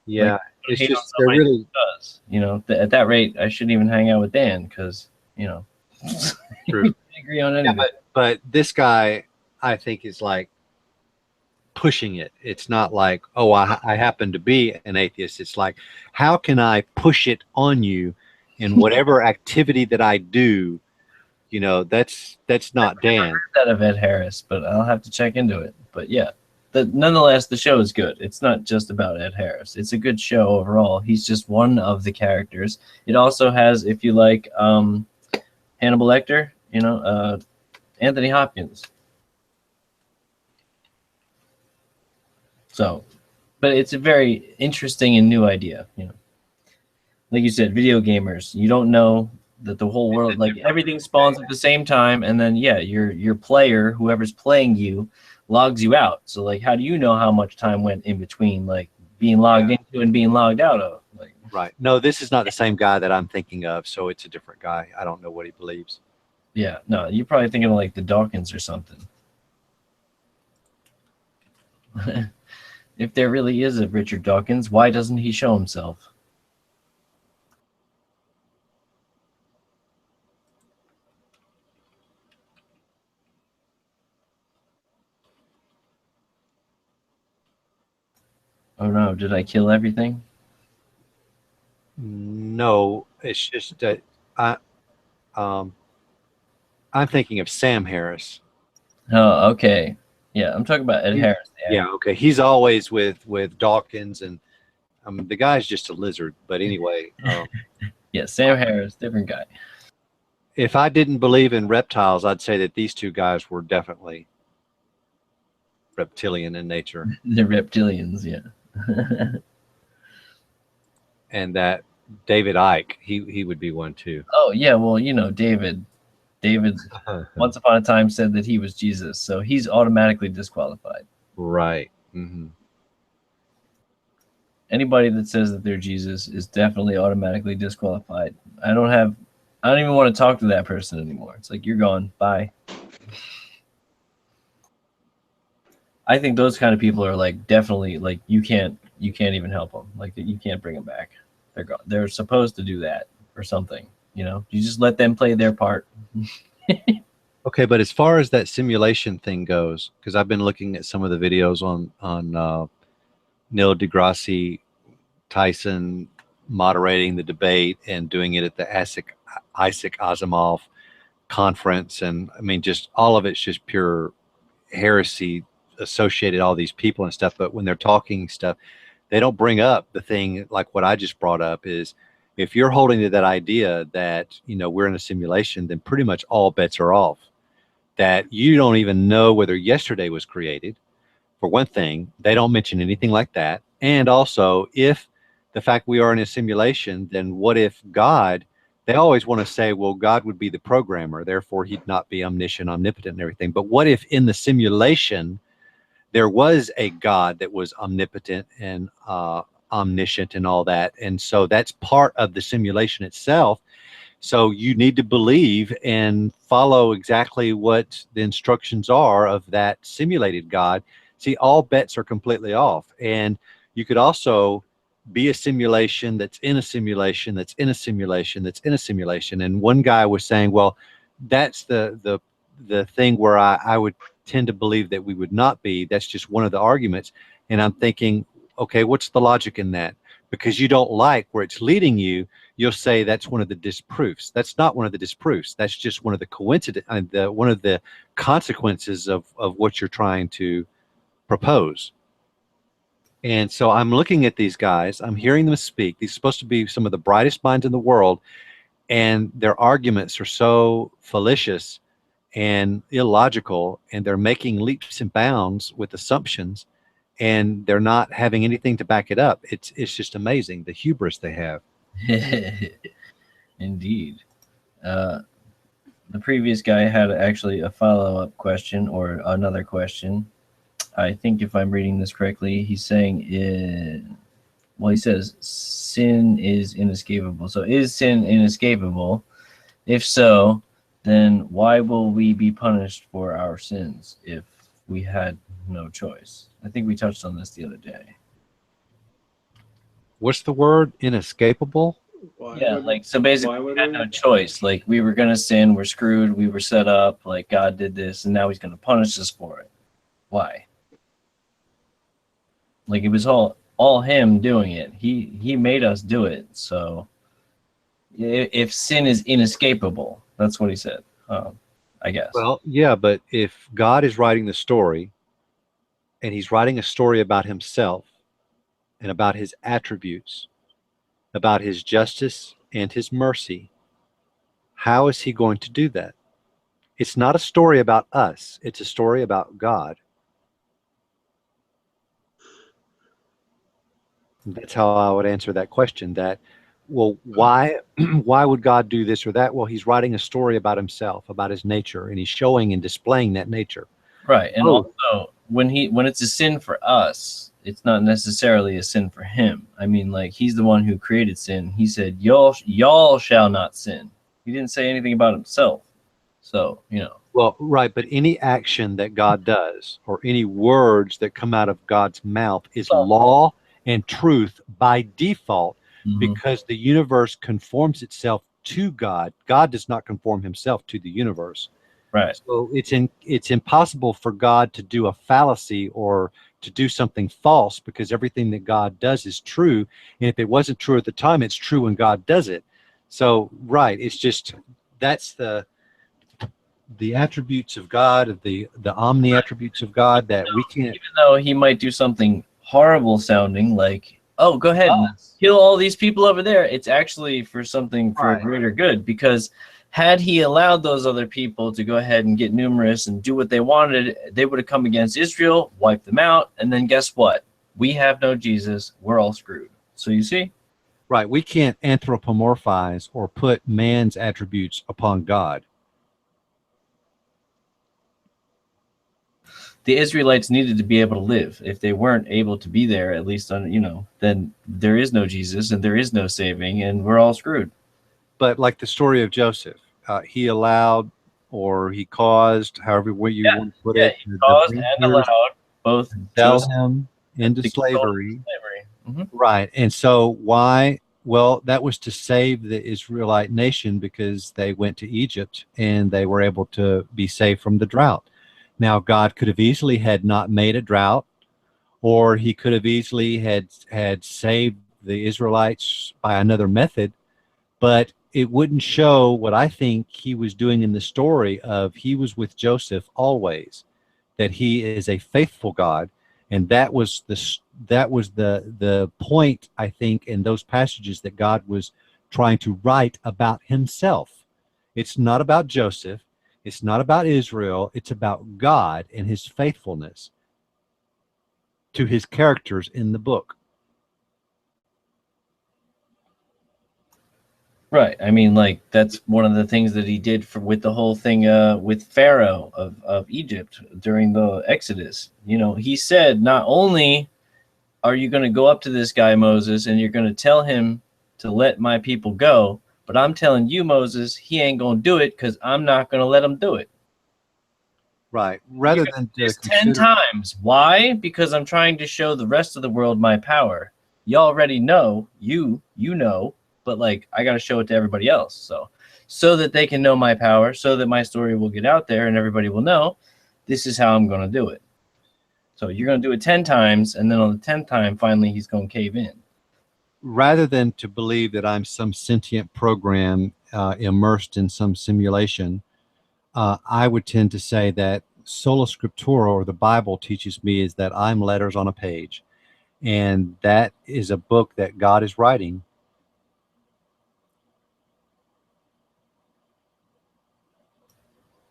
[SPEAKER 2] Yeah,
[SPEAKER 5] Like,
[SPEAKER 2] It's
[SPEAKER 5] hate on
[SPEAKER 2] just they're
[SPEAKER 5] somebody
[SPEAKER 2] really
[SPEAKER 5] who does. You know, at that rate, I shouldn't even hang out with Dan because
[SPEAKER 2] true.
[SPEAKER 5] we agree on
[SPEAKER 2] Yeah,
[SPEAKER 5] anything.
[SPEAKER 2] but this guy, I think, is like pushing it. It's not like, oh, I happen to be an atheist. It's like, how can I push it on you in whatever activity that I do? You know, that's not Dan.
[SPEAKER 5] That of Ed Harris, but I'll have to check into it. But yeah, nonetheless, the show is good. It's not just about Ed Harris. It's a good show overall. He's just one of the characters. It also has, if you like, Hannibal Lecter, Anthony Hopkins. So, but it's a very interesting and new idea. Like you said, video gamers. You don't know that the whole world, like everything spawns at the same time, and then your player, whoever's playing you, logs you out. So like, how do you know how much time went in between, like being logged into and being logged out of? Like,
[SPEAKER 2] Right. No, this is not the same guy that I'm thinking of, so it's a different guy. I don't know what he believes.
[SPEAKER 5] yeah, no, you're probably thinking of like the Dawkins or something. If there really is a Richard Dawkins, why doesn't he show himself? Oh no, did I kill everything?
[SPEAKER 2] No, it's just that um, I'm thinking of Sam Harris.
[SPEAKER 5] Oh, okay. Yeah, I'm talking about Ed Harris.
[SPEAKER 2] Yeah, okay. He's always with Dawkins, and the guy's just a lizard. But anyway,
[SPEAKER 5] Yeah, Sam Harris, different guy.
[SPEAKER 2] if I didn't believe in reptiles, I'd say that these two guys were definitely reptilian in nature,
[SPEAKER 5] The reptilians, yeah.
[SPEAKER 2] and that David Icke, he would be one too.
[SPEAKER 5] Oh yeah, well, David once upon a time said that he was Jesus, so he's automatically disqualified.
[SPEAKER 2] Right. Mm-hmm.
[SPEAKER 5] Anybody that says that they're Jesus is definitely automatically disqualified. I don't even want to talk to that person anymore. It's like, you're gone. Bye. I think those kind of people are like definitely like you can't even help them. Like you can't bring them back. They're gone. They're supposed to do that or something. You just let them play their part.
[SPEAKER 2] Okay, but as far as that simulation thing goes, because I've been looking at some of the videos on Neil deGrasse Tyson moderating the debate and doing it at the Isaac Asimov conference, and I mean, just all of it's just pure heresy associated all these people and stuff. But when they're talking stuff, they don't bring up the thing like what I just brought up is, if you're holding to that idea that we're in a simulation, then pretty much all bets are off. That you don't even know whether yesterday was created. For one thing, they don't mention anything like that. And also, if the fact we are in a simulation, then what if God, they always want to say, well, God would be the programmer, therefore he'd not be omniscient, omnipotent, and everything. But what if in the simulation there was a God that was omnipotent and omniscient and all that? And so that's part of the simulation itself. So you need to believe and follow exactly what the instructions are of that simulated God. See, all bets are completely off. And you could also be a simulation that's in a simulation that's in a simulation that's in a simulation. And one guy was saying, well, that's the thing where I would tend to believe that we would not be. That's just one of the arguments. And I'm thinking, okay, what's the logic in that? Because you don't like where it's leading you, you'll say that's one of the disproofs. That's not one of the disproofs. That's just one of the one of the consequences of what you're trying to propose. And so I'm looking at these guys, I'm hearing them speak. These are supposed to be some of the brightest minds in the world, and their arguments are so fallacious and illogical, and they're making leaps and bounds with assumptions, and they're not having anything to back it up. It's just amazing, the hubris they have.
[SPEAKER 5] Indeed. The previous guy had actually a follow-up question or another question. I think if I'm reading this correctly, he's saying he says sin is inescapable. So is sin inescapable? If so, then why will we be punished for our sins if we had no choice? I think we touched on this the other day.
[SPEAKER 2] what's the word? Inescapable?
[SPEAKER 4] Why
[SPEAKER 5] Yeah,
[SPEAKER 4] would-
[SPEAKER 5] like so basically
[SPEAKER 4] why would
[SPEAKER 5] we had
[SPEAKER 4] we?
[SPEAKER 5] no choice. Like we were gonna sin, we're screwed, we were set up, like God did this, and now he's gonna punish us for it. Why? Like it was all him doing it. He made us do it. So if sin is inescapable, that's what he said. I guess.
[SPEAKER 2] Well, yeah, but if God is writing the story and he's writing a story about himself and about his attributes, about his justice and his mercy, how is he going to do that? It's not a story about us, it's a story about God. That's how I would answer that question. That, well, why why would God do this or that? Well, he's writing a story about himself, about his nature, and he's showing and displaying that nature.
[SPEAKER 5] Right, and
[SPEAKER 2] Oh.
[SPEAKER 5] also when it's a sin for us, it's not necessarily a sin for him. I mean, like he's the one who created sin. He said, "Y'all shall not sin." He didn't say anything about himself. So
[SPEAKER 2] Well, right, but any action that God does or any words that come out of God's mouth is
[SPEAKER 5] Well-
[SPEAKER 2] law and truth by default
[SPEAKER 5] Mhm.
[SPEAKER 2] because the universe conforms itself to God. God does not conform himself to the universe.
[SPEAKER 5] Right.
[SPEAKER 2] So it's impossible for God to do a fallacy or to do something false because everything that God does is true. And if it wasn't true at the time, it's true when God does it. So, right, it's just that's the attributes of God, the omni attributes of God that we can't.
[SPEAKER 5] Even though he might do something horrible sounding, like, "Oh, go ahead and kill all these people over there," it's actually for something for a
[SPEAKER 2] Right.
[SPEAKER 5] greater good. Because had he allowed those other people to go ahead and get numerous and do what they wanted, they would have come against Israel, wiped them out, and then guess what? We have no Jesus. We're all screwed. So you see?
[SPEAKER 2] Right, we can't anthropomorphize or put man's attributes upon God.
[SPEAKER 5] The Israelites needed to be able to live. If they weren't able to be there, at least then there is no Jesus and there is no saving, and we're all screwed.
[SPEAKER 2] But like the story of Joseph, he allowed or he caused, however way you want to put it,
[SPEAKER 5] He
[SPEAKER 2] the
[SPEAKER 5] caused and
[SPEAKER 2] bankers
[SPEAKER 5] allowed both
[SPEAKER 2] to sell
[SPEAKER 5] Joseph
[SPEAKER 2] him into
[SPEAKER 5] to be sold
[SPEAKER 2] slavery.
[SPEAKER 5] into slavery.
[SPEAKER 2] Right. And so why? Well, that was to save the Israelite nation because they went to Egypt and they were able to be saved from the drought. Now, God could have easily had not made a drought, or he could have easily had saved the Israelites by another method, but it wouldn't show what I think he was doing in the story of he was with Joseph always, that he is a faithful God. And that was the point, I think, in those passages that God was trying to write about himself. It's not about Joseph. It's not about Israel. It's about God and his faithfulness to his characters in the book.
[SPEAKER 5] Right. I mean, like that's one of the things that he did with the whole thing with Pharaoh of Egypt during the Exodus. He said, not only are you going to go up to this guy Moses and you're going to tell him to let my people go, but I'm telling you, Moses, he ain't going to do it because I'm not going to let him do it.
[SPEAKER 2] Right. Rather than to
[SPEAKER 5] It's 10 times. Why? Because I'm trying to show the rest of the world my power. You already know, you know, but like I got to show it to everybody else. So that they can know my power, so that my story will get out there and everybody will know this is how I'm going to do it. So you're going to do it 10 times, and then on the 10th time, finally, he's going to cave in.
[SPEAKER 2] Rather than to believe that I'm some sentient program immersed in some simulation, I would tend to say that sola scriptura, or the Bible, teaches me is that I'm letters on a page, and that is a book that God is writing.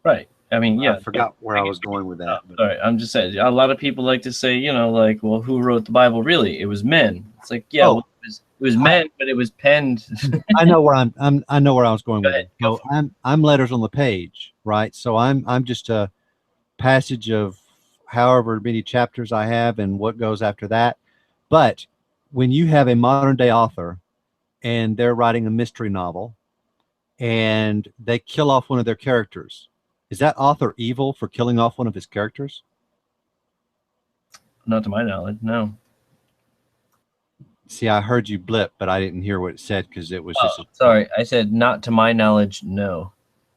[SPEAKER 5] Right. I mean, yeah.
[SPEAKER 2] I forgot where I was going with that. But.
[SPEAKER 5] Sorry, I'm just saying. A lot of people like to say, like, well, who wrote the Bible? Really, it was men. It's like, yeah, well, it was men, but it was penned.
[SPEAKER 2] I know where I know where I was going
[SPEAKER 5] Go
[SPEAKER 2] with
[SPEAKER 5] ahead,
[SPEAKER 2] it. So I'm letters on the page, right? So I'm just a passage of however many chapters I have and what goes after that. But when you have a modern day author and they're writing a mystery novel and they kill off one of their characters, is that author evil for killing off one of his characters?
[SPEAKER 5] Not to my knowledge, no.
[SPEAKER 2] See, I heard you blip, but I didn't hear what it said because it was just.
[SPEAKER 5] Sorry, I said not to my knowledge. No.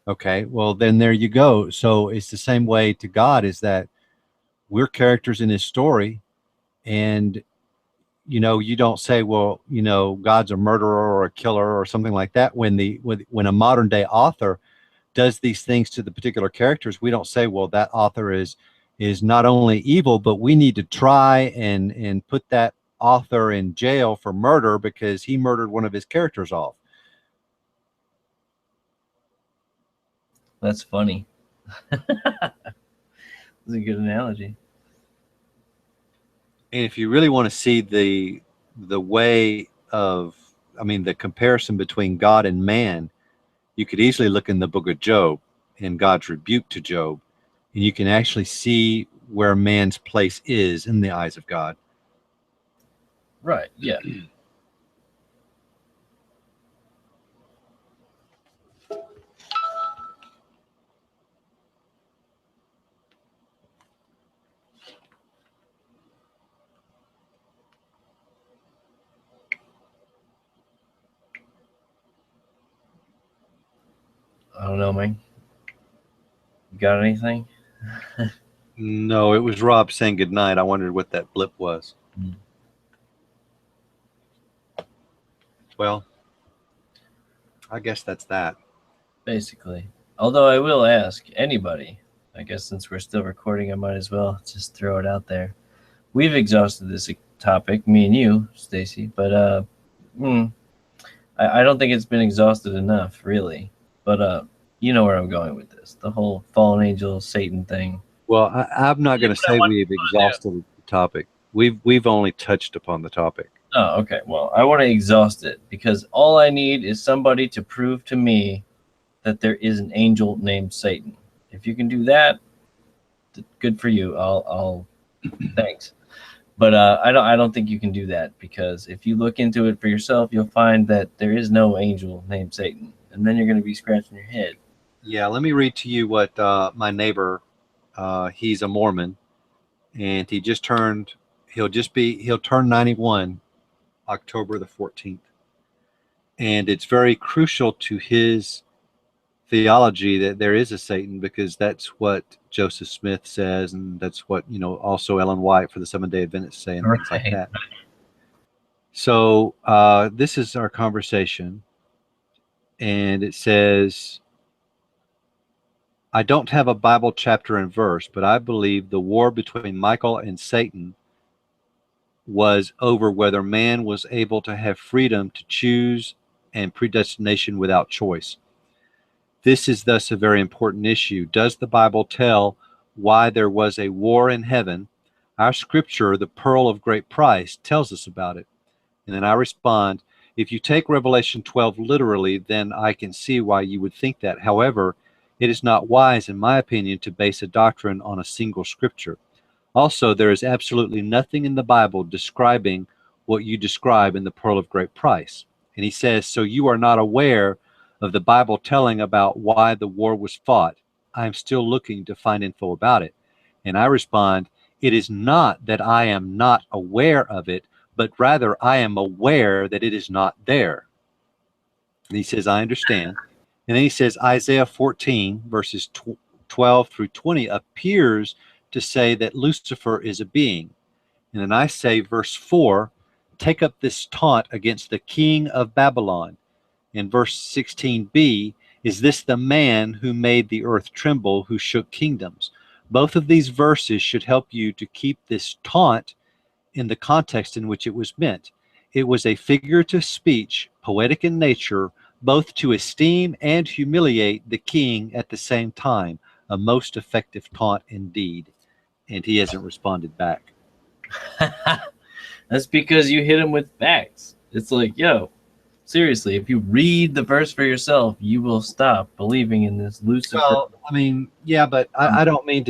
[SPEAKER 2] Okay, well then there you go. So it's the same way to God, is that we're characters in His story, and you don't say, well, God's a murderer or a killer or something like that. When a modern day author does these things to the particular characters, we don't say, well, that author is not only evil, but we need to try and put that author in jail for murder because he murdered one of his characters off.
[SPEAKER 5] That's funny. That's a good analogy.
[SPEAKER 2] And if you really want to see the way of, the comparison between God and man, you could easily look in the book of Job and God's rebuke to Job, and you can actually see where man's place is in the eyes of God.
[SPEAKER 5] Right. Yeah. I don't know, man. You got anything?
[SPEAKER 2] No, it was Rob saying goodnight. I wondered what that blip was. Well, I guess that's that.
[SPEAKER 5] Basically. Although I will ask anybody, I guess since we're still recording, I might as well just throw it out there. We've exhausted this topic, me and you, Stacy, but I don't think it's been exhausted enough, really. But you know where I'm going with this. The whole fallen angel, Satan thing.
[SPEAKER 2] Well, I'm not going to say we've exhausted the topic. We've only touched upon the topic.
[SPEAKER 5] Oh, okay. Well, I want to exhaust it because all I need is somebody to prove to me that there is an angel named Satan. If you can do that, good for you. I'll thanks. But I don't think you can do that, because if you look into it for yourself, you'll find that there is no angel named Satan, and then you're going to be scratching your head.
[SPEAKER 2] Yeah, let me read to you what my neighbor, he's a Mormon, and he'll turn 91 October the 14th. And it's very crucial to his theology that there is a Satan, because that's what Joseph Smith says, and that's what also Ellen White for the Seventh-day Adventists say, and things like that. So this is our conversation, and it says, I don't have a Bible chapter and verse, but I believe the war between Michael and Satan was over whether man was able to have freedom to choose and predestination without choice. This is thus a very important issue. Does the Bible tell why there was a war in heaven? Our scripture, the pearl of great price, tells us about it. And then I respond, if you take Revelation 12 literally, then I can see why you would think that. However, it is not wise, in my opinion, to base a doctrine on a single scripture. Also, there is absolutely nothing in the Bible describing what you describe in the pearl of great price. And he says, so you are not aware of the Bible telling about why the war was fought. I am still looking to find info about it. And I respond, it is not that I am not aware of it, but rather I am aware that it is not there. And he says, I understand. And then he says, Isaiah 14, verses 12 through 20 appears to say that Lucifer is a being. And then I say, verse 4, take up this taunt against the king of Babylon. In verse 16b, is this the man who made the earth tremble, who shook kingdoms? Both of these verses should help you to keep this taunt in the context in which it was meant. It was a figurative speech, poetic in nature, both to esteem and humiliate the king at the same time. A most effective taunt indeed. And he hasn't responded back.
[SPEAKER 5] That's because you hit him with facts. It's like, yo, seriously, if you read the verse for yourself, you will stop believing in this Lucifer.
[SPEAKER 2] Well, I mean, yeah, but I don't mean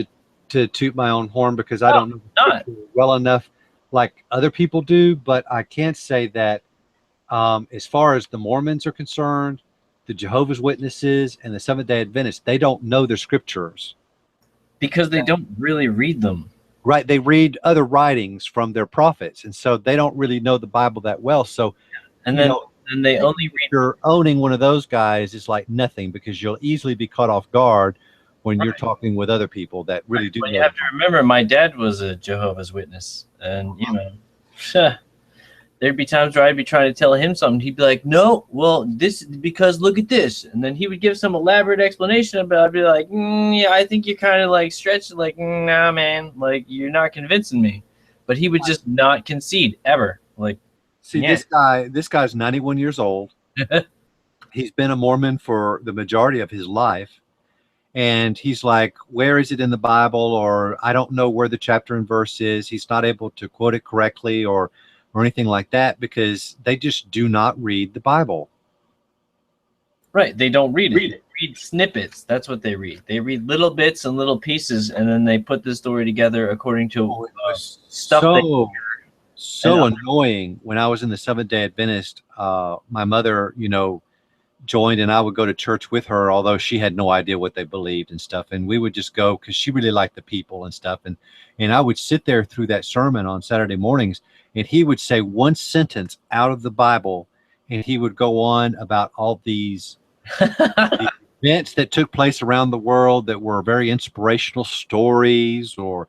[SPEAKER 2] to toot my own horn, because I don't know well enough like other people do, but I can say that as far as the Mormons are concerned, the Jehovah's Witnesses and the Seventh-day Adventists, they don't know their scriptures.
[SPEAKER 5] Because they don't really read them.
[SPEAKER 2] Right. They read other writings from their prophets, and so they don't really know the Bible that well. So,
[SPEAKER 5] And
[SPEAKER 2] you
[SPEAKER 5] then
[SPEAKER 2] know,
[SPEAKER 5] and they only read.
[SPEAKER 2] you're owning one of those guys is like nothing, because you'll easily be caught off guard when you're
[SPEAKER 5] Right.
[SPEAKER 2] talking with other people that really do
[SPEAKER 5] But
[SPEAKER 2] know
[SPEAKER 5] you have
[SPEAKER 2] the
[SPEAKER 5] to
[SPEAKER 2] Bible.
[SPEAKER 5] remember, my dad was a Jehovah's Witness, and you know, there'd be times where I'd be trying to tell him something. He'd be like, "No, well, this because look at this," and then he would give some elaborate explanation about it. I'd be like, "Yeah, I think you're kind of like stretching, like, nah, man, like you're not convincing me." But he would just not concede ever. Like,
[SPEAKER 2] See,
[SPEAKER 5] yeah,
[SPEAKER 2] this guy's 91 years old. He's been a Mormon for the majority of his life. And he's like, where is it in the Bible? Or I don't know where the chapter and verse is. He's not able to quote it correctly or anything like that, because they just do not read the Bible.
[SPEAKER 5] right. They don't read it. They read snippets. That's what they read. They read little bits and little pieces, and then they put the story together according to
[SPEAKER 2] It was
[SPEAKER 5] stuff.
[SPEAKER 2] so annoying. When I was in the Seventh-day Adventist, my mother, joined, and I would go to church with her, although she had no idea what they believed and stuff. And we would just go because she really liked the people and stuff. And I would sit there through that sermon on Saturday mornings, and he would say one sentence out of the Bible, and he would go on about all these events that took place around the world that were very inspirational stories, or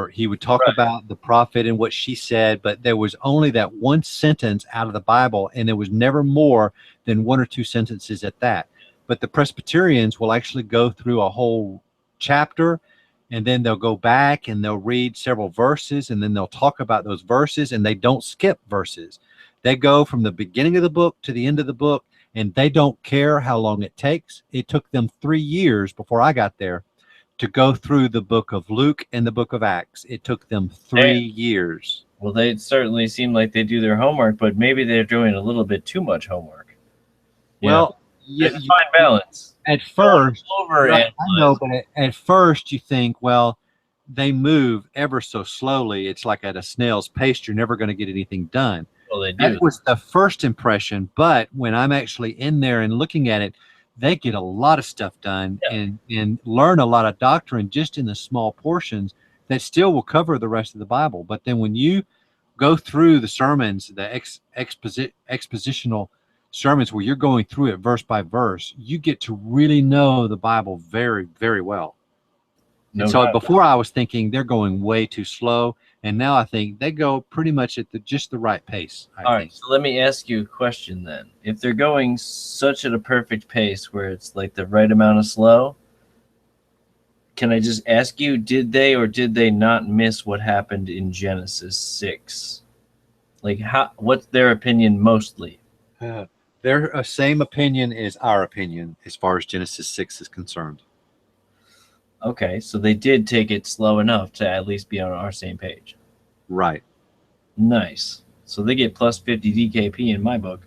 [SPEAKER 2] he would talk about the prophet and what she said, but there was only that one sentence out of the Bible, and there was never more than one or two sentences at that. But the Presbyterians will actually go through a whole chapter, and then they'll go back and they'll read several verses, and then they'll talk about those verses, and they don't skip verses. They go from the beginning of the book to the end of the book, and they don't care how long it takes. It took them 3 years before I got there to go through the book of Luke and the book of Acts. It took them 3 years.
[SPEAKER 5] Well, they certainly seem like they do their homework, but maybe they're doing a little bit too much homework.
[SPEAKER 2] Well,
[SPEAKER 5] it's a fine balance.
[SPEAKER 2] At first,
[SPEAKER 5] I
[SPEAKER 2] know, but at first you think, well, they move ever so slowly. It's like at a snail's pace. You're never going to get anything done.
[SPEAKER 5] Well, they do.
[SPEAKER 2] That was the first impression. But when I'm actually in there and looking at it, they get a lot of stuff done and learn a lot of doctrine just in the small portions that still will cover the rest of the Bible. But then when you go through the sermons, the expositional sermons where you're going through it verse by verse, you get to really know the Bible very, very well. And so before I was thinking they're going way too slow, and now I think they go pretty much at just the right pace.
[SPEAKER 5] All right, so let me ask you a question then. If they're going such at a perfect pace where it's like the right amount of slow, can I just ask you, did they or did they not miss what happened in Genesis 6? Like, what's their opinion mostly?
[SPEAKER 2] Their same opinion is our opinion as far as Genesis 6 is concerned.
[SPEAKER 5] Okay, so they did take it slow enough to at least be on our same page.
[SPEAKER 2] Right.
[SPEAKER 5] Nice. So they get plus 50 DKP in my book.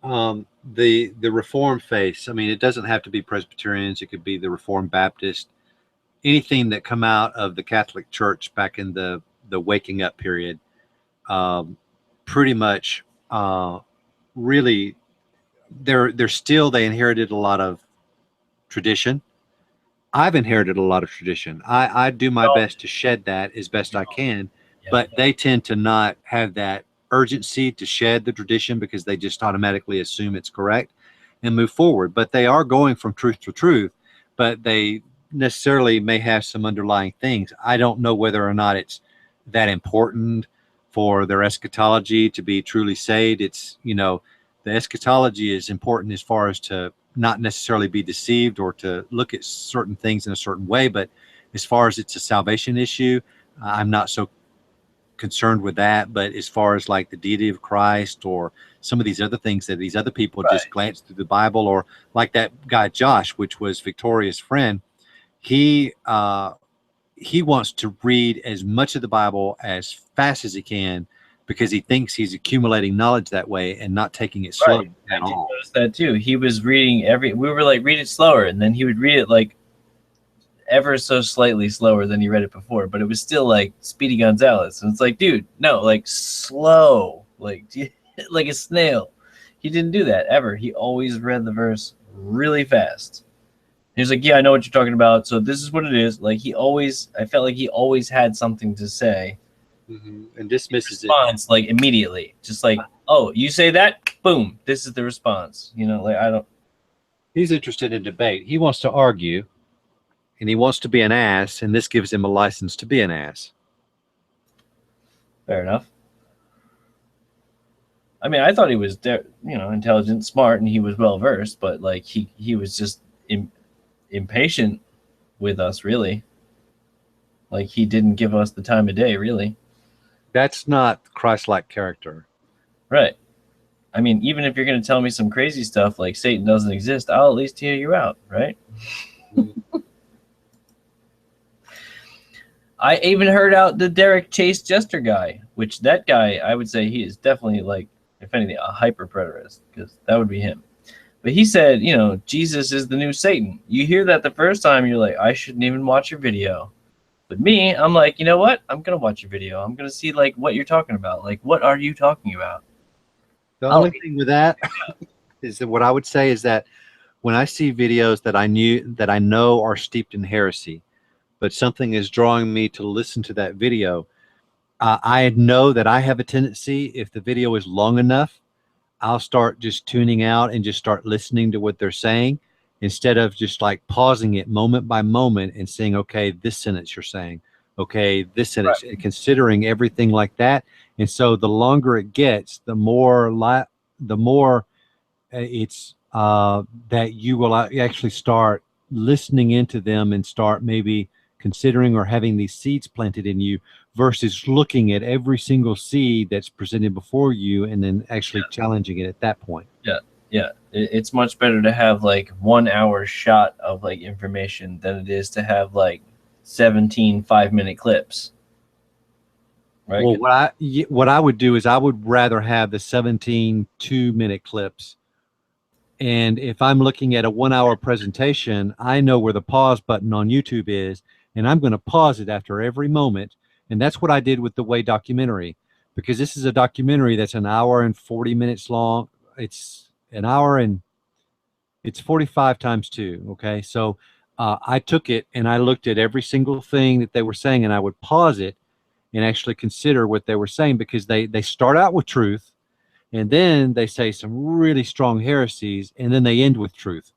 [SPEAKER 2] The Reformed faith, I mean, it doesn't have to be Presbyterians. It could be the Reformed Baptist. Anything that come out of the Catholic Church back in the waking up period, pretty much really, they inherited a lot of tradition. I've inherited a lot of tradition. I do my best to shed that as best I can, but they tend to not have that urgency to shed the tradition because they just automatically assume it's correct and move forward. But they are going from truth to truth, but they necessarily may have some underlying things. I don't know whether or not it's that important for their eschatology to be truly saved. It's, the eschatology is important as far as to not necessarily be deceived or to look at certain things in a certain way. But as far as it's a salvation issue, I'm not so concerned with that. But as far as like the deity of Christ or some of these other things that these other people just glance through the Bible, or like that guy Josh, which was Victoria's friend, he wants to read as much of the Bible as fast as he can because he thinks he's accumulating knowledge that way and not taking it slow at all.
[SPEAKER 5] I noticed that too. He was reading we were like, read it slower, and then he would read it like ever so slightly slower than he read it before, but it was still like Speedy Gonzalez. And it's like, dude, no, like slow, like like a snail. He didn't do that ever. He always read the verse really fast. He was like, yeah, I know what you're talking about. So this is what it is. Like I felt like he always had something to say.
[SPEAKER 2] And dismisses it.
[SPEAKER 5] Response like immediately, just like, oh, you say that, boom, this is the response. You know, like I don't.
[SPEAKER 2] He's interested in debate. He wants to argue, and he wants to be an ass, and this gives him a license to be an ass.
[SPEAKER 5] Fair enough. I mean, I thought he was, intelligent, smart, and he was well versed, but like he was just impatient with us, really. Like he didn't give us the time of day, really.
[SPEAKER 2] That's not Christ-like character.
[SPEAKER 5] Right. I mean, even if you're going to tell me some crazy stuff like Satan doesn't exist, I'll at least hear you out, right? I even heard out the Derek Chase Jester guy, which that guy, I would say he is definitely, like, if anything, a hyper-preterist, because that would be him. But he said, Jesus is the new Satan. You hear that the first time, you're like, I shouldn't even watch your video. But me, I'm like, you know what? I'm going to watch your video. I'm going to see, like, what you're talking about. Like, what are you talking about?
[SPEAKER 2] The only thing with that is that what I would say is that when I see videos that I know are steeped in heresy, but something is drawing me to listen to that video, I know that I have a tendency, if the video is long enough, I'll start just tuning out and just start listening to what they're saying instead of just like pausing it moment by moment and saying, okay, this sentence you're saying, okay, this sentence, and considering everything like that. And so the longer it gets, the more it's that you will actually start listening into them and start maybe considering or having these seeds planted in you versus looking at every single seed that's presented before you and then actually challenging it at that point.
[SPEAKER 5] Yeah. It's much better to have like 1 hour shot of like information than it is to have like 17 5-minute clips. Right.
[SPEAKER 2] Well, what I would do is I would rather have the 17 2-minute clips. And if I'm looking at a 1 hour presentation, I know where the pause button on YouTube is, and I'm going to pause it after every moment. And that's what I did with the Way documentary, because this is a documentary that's an hour and 40 minutes long. It's an hour and it's 45 times 2. Okay. So I took it and I looked at every single thing that they were saying, and I would pause it and actually consider what they were saying, because they start out with truth and then they say some really strong heresies and then they end with truth.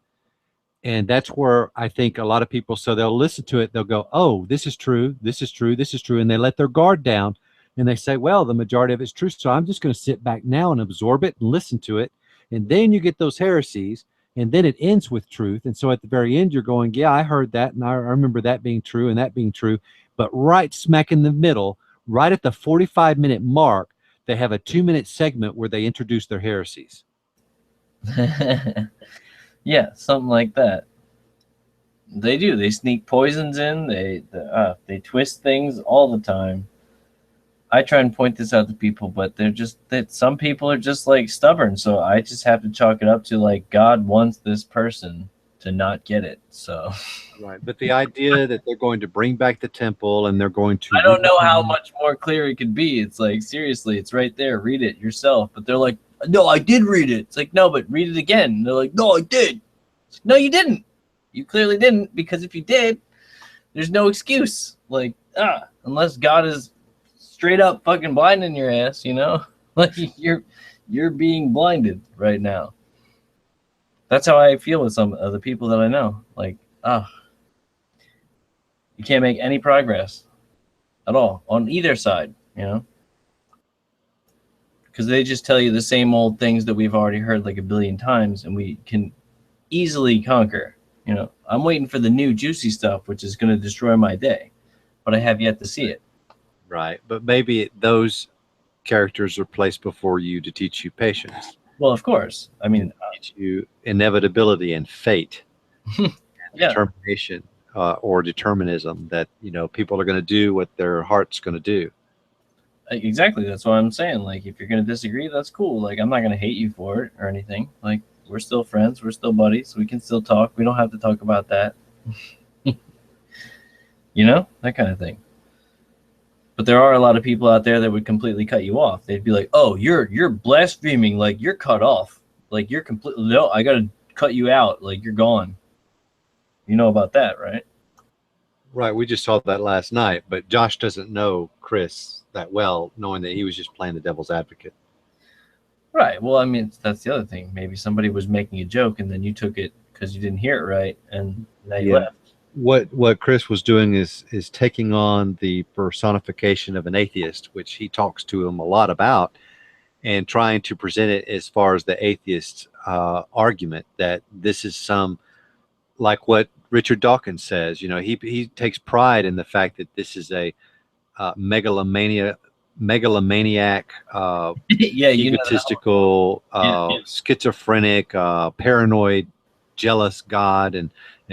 [SPEAKER 2] And that's where I think a lot of people, so they'll listen to it, they'll go, oh, this is true, this is true, this is true, and they let their guard down and they say, well, the majority of it's true, so I'm just going to sit back now and absorb it and listen to it. And then you get those heresies, and then it ends with truth. And so at the very end, you're going, yeah, I heard that, and I remember that being true and that being true. But right smack in the middle, right at the 45-minute mark, they have a 2-minute segment where they introduce their heresies.
[SPEAKER 5] Yeah, something like that. They do. They sneak poisons in. They twist things all the time. I try and point this out to people, but some people are just like stubborn. So I just have to chalk it up to like God wants this person to not get it. So
[SPEAKER 2] right. But the idea that they're going to bring back the temple and they're going to,
[SPEAKER 5] I don't know how much more clear it could be. It's like, seriously, it's right there. Read it yourself. But they're like, no, I did read it. It's like, no, but read it again. And they're like, no, I did. Like, no, you didn't. You clearly didn't, because if you did, there's no excuse. Like, unless God is straight up fucking blinding your ass, like you're being blinded right now. That's how I feel with some of the people that I know. Like, you can't make any progress at all on either side, because they just tell you the same old things that we've already heard like a billion times, and we can easily conquer. I'm waiting for the new juicy stuff, which is going to destroy my day, but I have yet to see it.
[SPEAKER 2] Right. But maybe those characters are placed before you to teach you patience.
[SPEAKER 5] Well, of course. I mean,
[SPEAKER 2] teach you inevitability and fate, and
[SPEAKER 5] yeah.
[SPEAKER 2] determination, or determinism, that, people are going to do what their heart's going to do.
[SPEAKER 5] Exactly. That's what I'm saying. Like, if you're going to disagree, that's cool. Like, I'm not going to hate you for it or anything. Like, we're still friends. We're still buddies. We can still talk. We don't have to talk about that. That kind of thing. But there are a lot of people out there that would completely cut you off. They'd be like, oh, you're blaspheming. Like, you're cut off. Like, you're completely, no, I got to cut you out. Like, you're gone. You know about that, right?
[SPEAKER 2] Right. We just saw that last night, but Josh doesn't know Chris that well, knowing that he was just playing the devil's advocate.
[SPEAKER 5] Right. Well, I mean, that's the other thing. Maybe somebody was making a joke and then you took it because you didn't hear it right, and now you
[SPEAKER 2] Yeah.
[SPEAKER 5] left.
[SPEAKER 2] What Chris was doing is taking on the personification of an atheist, which he talks to him a lot about, and trying to present it as far as the atheist argument that this is some, like what Richard Dawkins says. You know, he takes pride in the fact that this is a megalomaniac,
[SPEAKER 5] Yeah, you know that.
[SPEAKER 2] egotistical,
[SPEAKER 5] Yeah.
[SPEAKER 2] schizophrenic, paranoid, jealous God, and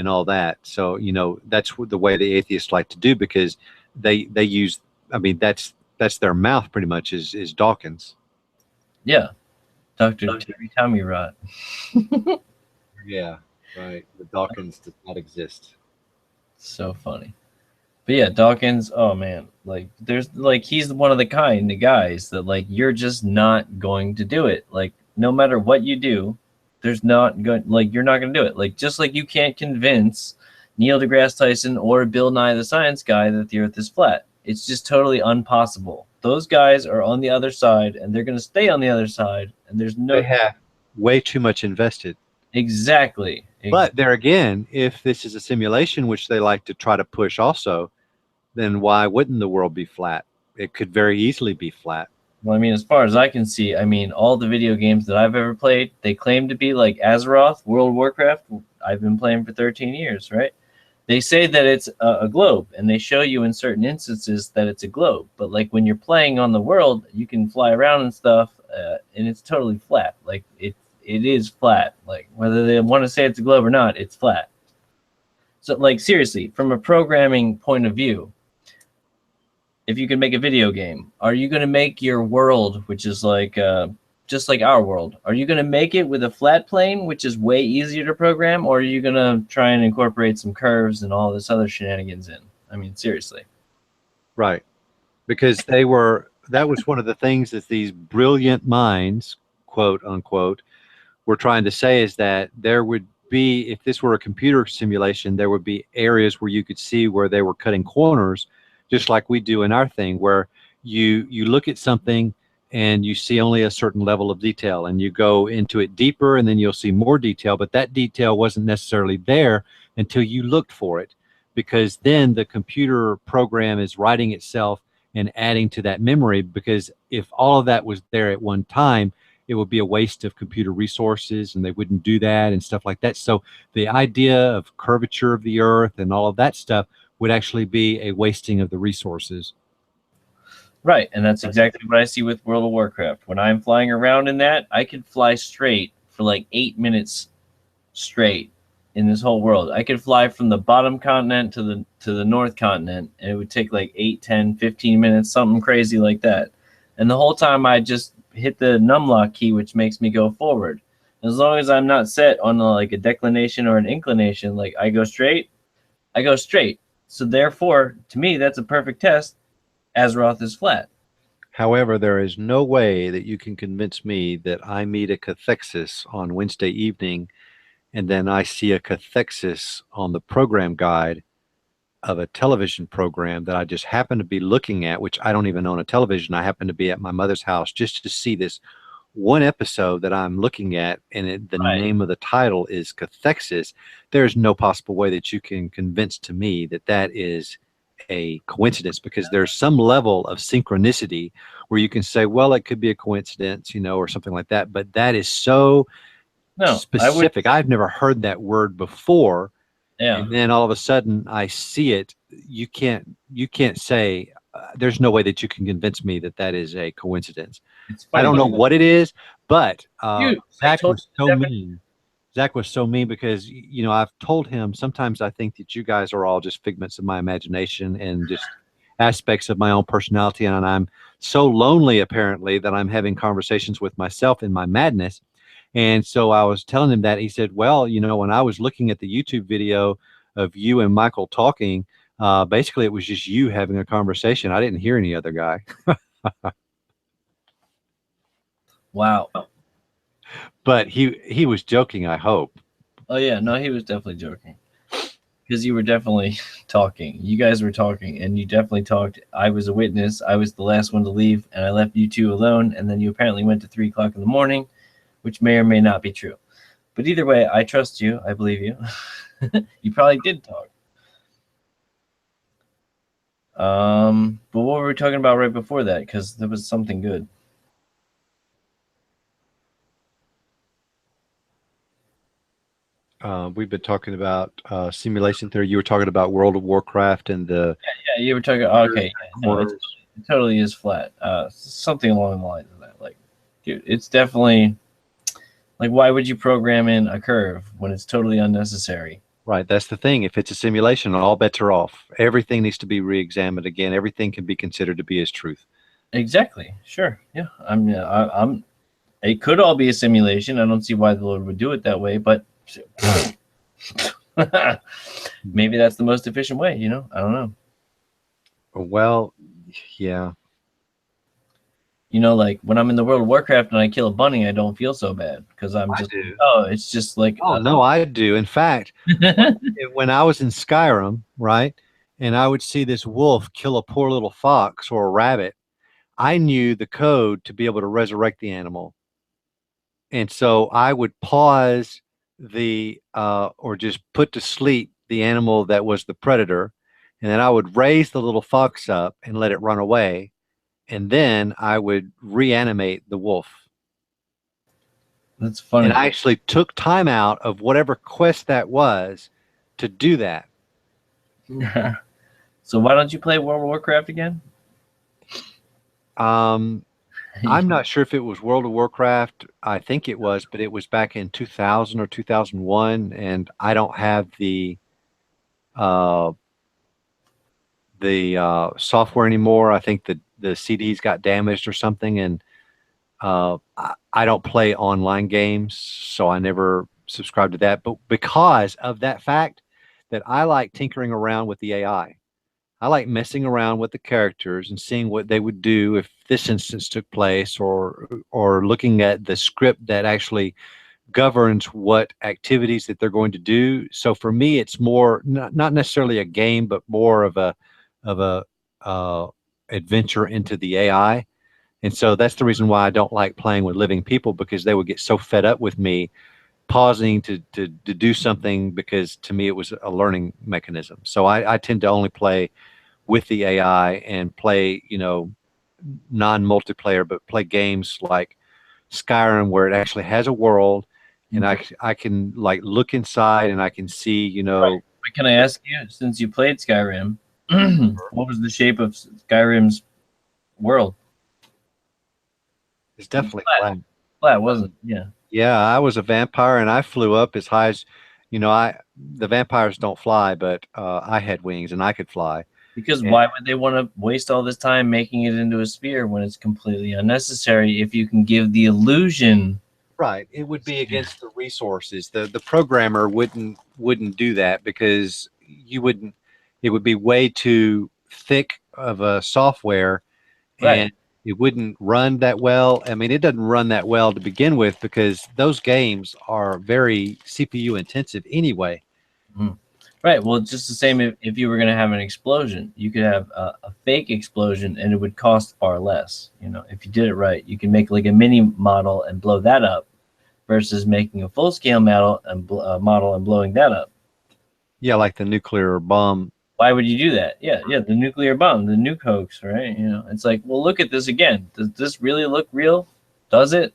[SPEAKER 2] all that. So you know that's the way the atheists like to do, because they use. I mean, that's their mouth pretty much is Dawkins.
[SPEAKER 5] Yeah. Dr. Terry Tommy Rod.
[SPEAKER 2] Yeah, right. The Dawkins does not exist.
[SPEAKER 5] So funny. But yeah, Dawkins, oh man, like there's like he's one of the kind of guys that like you're just not going to do it. Like no matter what you do, there's not going like you're not going to do it. Like just like you can't convince Neil deGrasse Tyson or Bill Nye the Science Guy that the Earth is flat. It's just totally impossible. Those guys are on the other side, and they're going to stay on the other side. And there's no
[SPEAKER 2] They have way too much invested.
[SPEAKER 5] exactly.
[SPEAKER 2] But there again, if this is a simulation, which they like to try to push also, then why wouldn't the world be flat? It could very easily be flat.
[SPEAKER 5] Well, I mean, as far as I can see, I mean, all the video games that I've ever played, they claim to be like Azeroth, World of Warcraft. I've been playing for 13 years, right? They say that it's a globe, and they show you in certain instances that it's a globe. But like when you're playing on the world, you can fly around and stuff, and it's totally flat. Like it is flat. Like whether they want to say it's a globe or not, it's flat. So like seriously, from a programming point of view, if you could make a video game, are you going to make your world, which is like just like our world, are you going to make it with a flat plane, which is way easier to program, or are you going to try and incorporate some curves and all this other shenanigans in? I mean, seriously.
[SPEAKER 2] Right. Because that was one of the things that these brilliant minds, quote unquote, were trying to say, is that there would be, if this were a computer simulation, there would be areas where you could see where they were cutting corners, just like we do in our thing, where you look at something and you see only a certain level of detail, and you go into it deeper and then you'll see more detail, but that detail wasn't necessarily there until you looked for it, because then the computer program is writing itself and adding to that memory, because if all of that was there at one time, it would be a waste of computer resources, and they wouldn't do that and stuff like that. So the idea of curvature of the earth and all of that stuff would actually be a wasting of the resources.
[SPEAKER 5] Right, and that's exactly what I see with World of Warcraft. When I'm flying around in that, I could fly straight for like 8 minutes straight in this whole world. I could fly from the bottom continent to the north continent, and it would take like 8, 10, 15 minutes, something crazy like that. And the whole time I just hit the numlock key, which makes me go forward. As long as I'm not set on like a declination or an inclination, like I go straight, I go straight. So therefore, to me, that's a perfect test. Azeroth is flat.
[SPEAKER 2] However, there is no way that you can convince me that I meet a cathexis on Wednesday evening and then I see a cathexis on the program guide of a television program that I just happen to be looking at, which I don't even own a television. I happen to be at my mother's house just to see this one episode that I'm looking at, and the
[SPEAKER 5] Right.
[SPEAKER 2] name of the title is Cathexis. There's no possible way that you can convince to me that that is a coincidence, because there's some level of synchronicity where you can say, well, it could be a coincidence, or something like that. But that is so
[SPEAKER 5] No,
[SPEAKER 2] specific. I've never heard that word before.
[SPEAKER 5] Yeah.
[SPEAKER 2] And then all of a sudden I see it. You can't say, there's no way that you can convince me that that is a coincidence.
[SPEAKER 5] It's
[SPEAKER 2] I
[SPEAKER 5] funny.
[SPEAKER 2] don't know what it is, but
[SPEAKER 5] Dude,
[SPEAKER 2] Zach was so mean. Zach was so mean because, I've told him sometimes I think that you guys are all just figments of my imagination and just aspects of my own personality. And I'm so lonely, apparently, that I'm having conversations with myself in my madness. And so I was telling him that. He said, well, when I was looking at the YouTube video of you and Michael talking, basically it was just you having a conversation. I didn't hear any other guy.
[SPEAKER 5] Wow.
[SPEAKER 2] But he was joking, I hope.
[SPEAKER 5] Oh yeah, no, he was definitely joking. because you were definitely talking. You guys were talking, and you definitely talked. I was a witness. I was the last one to leave, and I left you two alone. And then you apparently went to 3 o'clock in the morning, which may or may not be true. But either way, I trust you. I believe you. You probably did talk. But what were we talking about right before that? Because there was something good.
[SPEAKER 2] We've been talking about simulation theory. You were talking about World of Warcraft and the
[SPEAKER 5] Yeah, you were talking. Okay, yeah, no, it totally is flat. Something along the lines of that. Like, dude, it's definitely like, why would you program in a curve when it's totally unnecessary?
[SPEAKER 2] right. That's the thing. If it's a simulation, all bets are off. Everything needs to be re-examined again. Everything can be considered to be as truth.
[SPEAKER 5] Exactly. Sure. Yeah. I'm. It could all be a simulation. I don't see why the Lord would do it that way, but maybe that's the most efficient way. You know, I don't know.
[SPEAKER 2] Well, yeah.
[SPEAKER 5] You know, like when I'm in the World of Warcraft and I kill a bunny, I don't feel so bad because I'm just,
[SPEAKER 2] do.
[SPEAKER 5] oh, it's just like,
[SPEAKER 2] Oh, no, I do. In fact, when I was in Skyrim, right, and I would see this wolf kill a poor little fox or a rabbit, I knew the code to be able to resurrect the animal. And so I would pause or just put to sleep the animal that was the predator. And then I would raise the little fox up and let it run away. And then I would reanimate the wolf.
[SPEAKER 5] That's funny.
[SPEAKER 2] And I actually took time out of whatever quest that was to do that.
[SPEAKER 5] So why don't you play World of Warcraft again?
[SPEAKER 2] I'm not sure if it was World of Warcraft. I think it was, but it was back in 2000 or 2001, and I don't have the software anymore. I think the CDs got damaged or something, and I don't play online games, so I never subscribed to that. But because of that fact, that I like tinkering around with the AI. I like messing around with the characters and seeing what they would do if this instance took place, or looking at the script that actually governs what activities that they're going to do. So for me, it's more not necessarily a game, but more of a adventure into the AI. And so that's the reason why I don't like playing with living people, because they would get so fed up with me pausing to do something, because to me it was a learning mechanism. So I tend to only play with the AI and play, non-multiplayer, but play games like Skyrim where it actually has a world, and I can like look inside and I can see,
[SPEAKER 5] Right. But can I ask you, since you played Skyrim, what was the shape of Skyrim's world?
[SPEAKER 2] It's definitely flat.
[SPEAKER 5] Flat, wasn't it? Yeah.
[SPEAKER 2] Yeah, I was a vampire and I flew up as high as, the vampires don't fly, but I had wings and I could fly.
[SPEAKER 5] Because why would they want to waste all this time making it into a sphere when it's completely unnecessary if you can give the illusion?
[SPEAKER 2] Right. It would be against the resources. The programmer wouldn't do that, because it would be way too thick of a software,
[SPEAKER 5] Right.
[SPEAKER 2] and it wouldn't run that well. I mean, it doesn't run that well to begin with, because those games are very CPU intensive anyway.
[SPEAKER 5] Right. Well, it's just the same if you were going to have an explosion. You could have a fake explosion and it would cost far less. If you did it right, you can make like a mini model and blow that up versus making a full-scale model and blowing that up.
[SPEAKER 2] Yeah, like the nuclear bomb.
[SPEAKER 5] Why would you do that? Yeah, the nuclear bomb, the nuke hoax, right? It's like, well, look at this again. Does this really look real? Does it?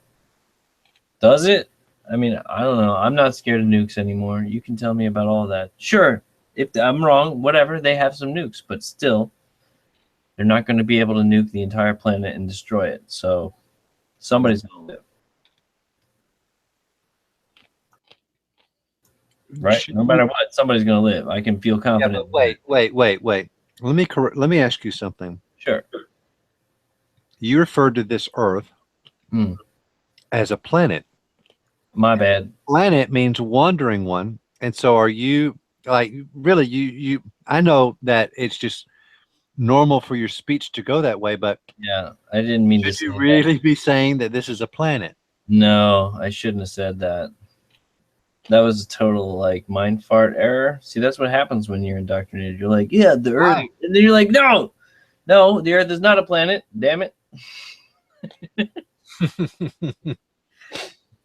[SPEAKER 5] Does it? I mean, I don't know. I'm not scared of nukes anymore. You can tell me about all that. Sure, if I'm wrong, whatever, they have some nukes, but still, they're not going to be able to nuke the entire planet and destroy it. So somebody's going to live. Right? No matter what, somebody's going to live. I can feel confident.
[SPEAKER 2] Yeah, but wait. Let me ask you something.
[SPEAKER 5] Sure.
[SPEAKER 2] You referred to this Earth as a planet.
[SPEAKER 5] My bad.
[SPEAKER 2] Planet means wandering one. And so are you, like, really, you I know that it's just normal for your speech to go that way, but
[SPEAKER 5] yeah, I didn't mean to
[SPEAKER 2] say you really be saying that this is a planet?
[SPEAKER 5] No, I shouldn't have said that. That was a total like mind fart error. See, that's what happens when you're indoctrinated. You're like, yeah, the Earth,
[SPEAKER 2] Why?
[SPEAKER 5] and then you're like, no, no, the Earth is not a planet. Damn it,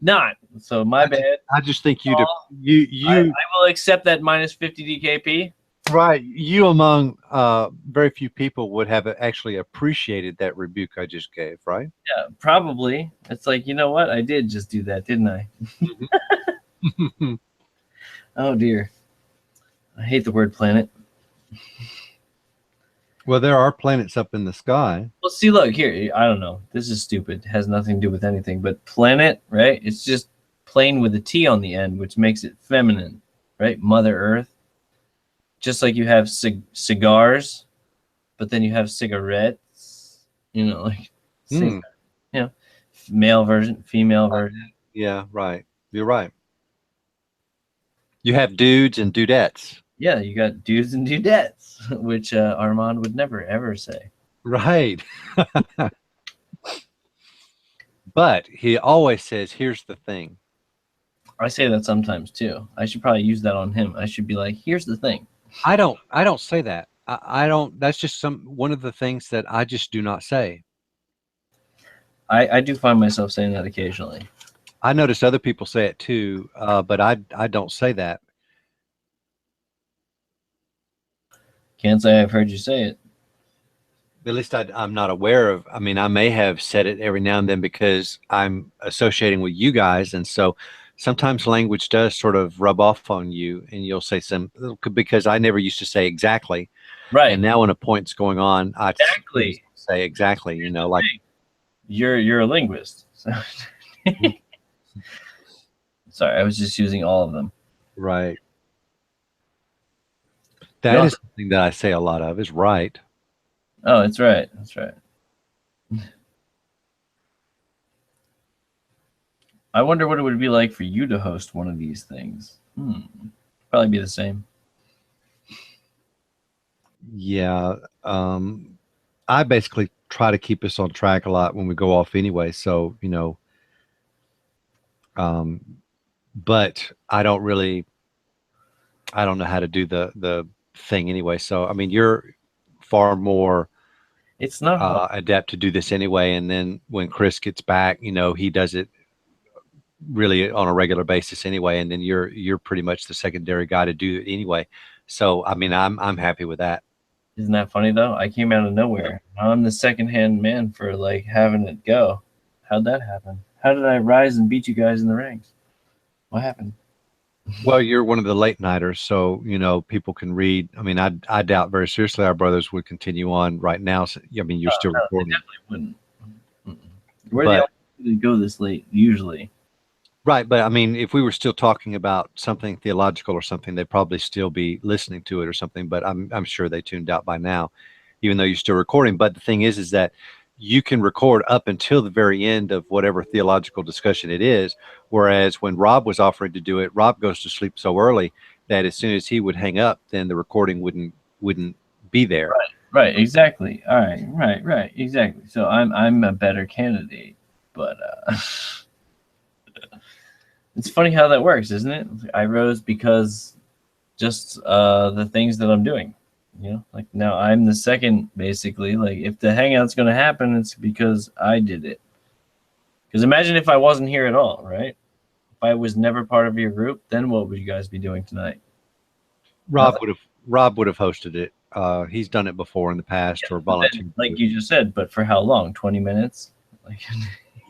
[SPEAKER 5] not. So my bad.
[SPEAKER 2] I just think you
[SPEAKER 5] I will accept that minus 50 DKP.
[SPEAKER 2] right. You among very few people would have actually appreciated that rebuke I just gave, right?
[SPEAKER 5] Yeah, probably. It's like, you know what? I did just do that, didn't I? Oh dear. I hate the word planet.
[SPEAKER 2] Well, there are planets up in the sky.
[SPEAKER 5] Well, see, look here. I don't know. This is stupid. It has nothing to do with anything. But planet, right? It's just plain with a T on the end, which makes it feminine, right? Mother Earth. Just like you have cigars, but then you have cigarettes. You know, like,
[SPEAKER 2] Hmm.
[SPEAKER 5] you know, male version, female version.
[SPEAKER 2] Yeah, right. You're right. You have dudes and dudettes.
[SPEAKER 5] Yeah, you got dudes and dudettes, which Armand would never ever say.
[SPEAKER 2] Right. But he always says, here's the thing.
[SPEAKER 5] I say that sometimes too. I should probably use that on him. I should be like, here's the thing.
[SPEAKER 2] I don't say that. I don't, that's just one of the things that I just do not say.
[SPEAKER 5] I do find myself saying that occasionally.
[SPEAKER 2] I notice other people say it too, but I don't say that.
[SPEAKER 5] Can't say I've heard you say it.
[SPEAKER 2] At least I'm not aware of. I mean, I may have said it every now and then because I'm associating with you guys, and so sometimes language does sort of rub off on you, and you'll say some because I never used to say exactly,
[SPEAKER 5] Right.
[SPEAKER 2] and now when a point's going on, I
[SPEAKER 5] Exactly.
[SPEAKER 2] say exactly. You know, like
[SPEAKER 5] you're a linguist. So. Sorry, I was just using all of them.
[SPEAKER 2] right. That is something that I say a lot of. Is right.
[SPEAKER 5] Oh, it's right. That's right. I wonder what it would be like for you to host one of these things. Probably be the same.
[SPEAKER 2] Yeah. I basically try to keep us on track a lot when we go off anyway. So, you know, but I don't know how to do the thing anyway. So, I mean, you're far more
[SPEAKER 5] It's not hard.
[SPEAKER 2] adept to do this anyway. And then when Chris gets back, you know, he does it really on a regular basis anyway. And then you're pretty much the secondary guy to do it anyway. So, I mean, I'm happy with that.
[SPEAKER 5] Isn't that funny though? I came out of nowhere. I'm the second-hand man for like having it go. How'd that happen? How did I rise and beat you guys in the ranks? What happened?
[SPEAKER 2] Well, you're one of the late nighters, so you know people can read. I mean, I doubt very seriously our brothers would continue on right now. So, I mean, you're still
[SPEAKER 5] No, they
[SPEAKER 2] recording,
[SPEAKER 5] definitely wouldn't. We're the only people that go this late usually.
[SPEAKER 2] right? But I mean, if we were still talking about something theological or something, they'd probably still be listening to it or something. But I'm sure they tuned out by now, even though you're still recording. But the thing is that you can record up until the very end of whatever theological discussion it is. Whereas when Rob was offering to do it, Rob goes to sleep so early that as soon as he would hang up, then the recording wouldn't be there.
[SPEAKER 5] Right, exactly. All right, right, exactly. So I'm a better candidate, but it's funny how that works, isn't it? I rose because just the things that I'm doing. You know, like now I'm the second, basically. Like if the hangout's going to happen, it's because I did it. Because imagine if I wasn't here at all, right? If I was never part of your group, then what would you guys be doing tonight?
[SPEAKER 2] Rob would have hosted it. He's done it before in the past or volunteered.
[SPEAKER 5] Like you just said, but for how long? 20 minutes? Like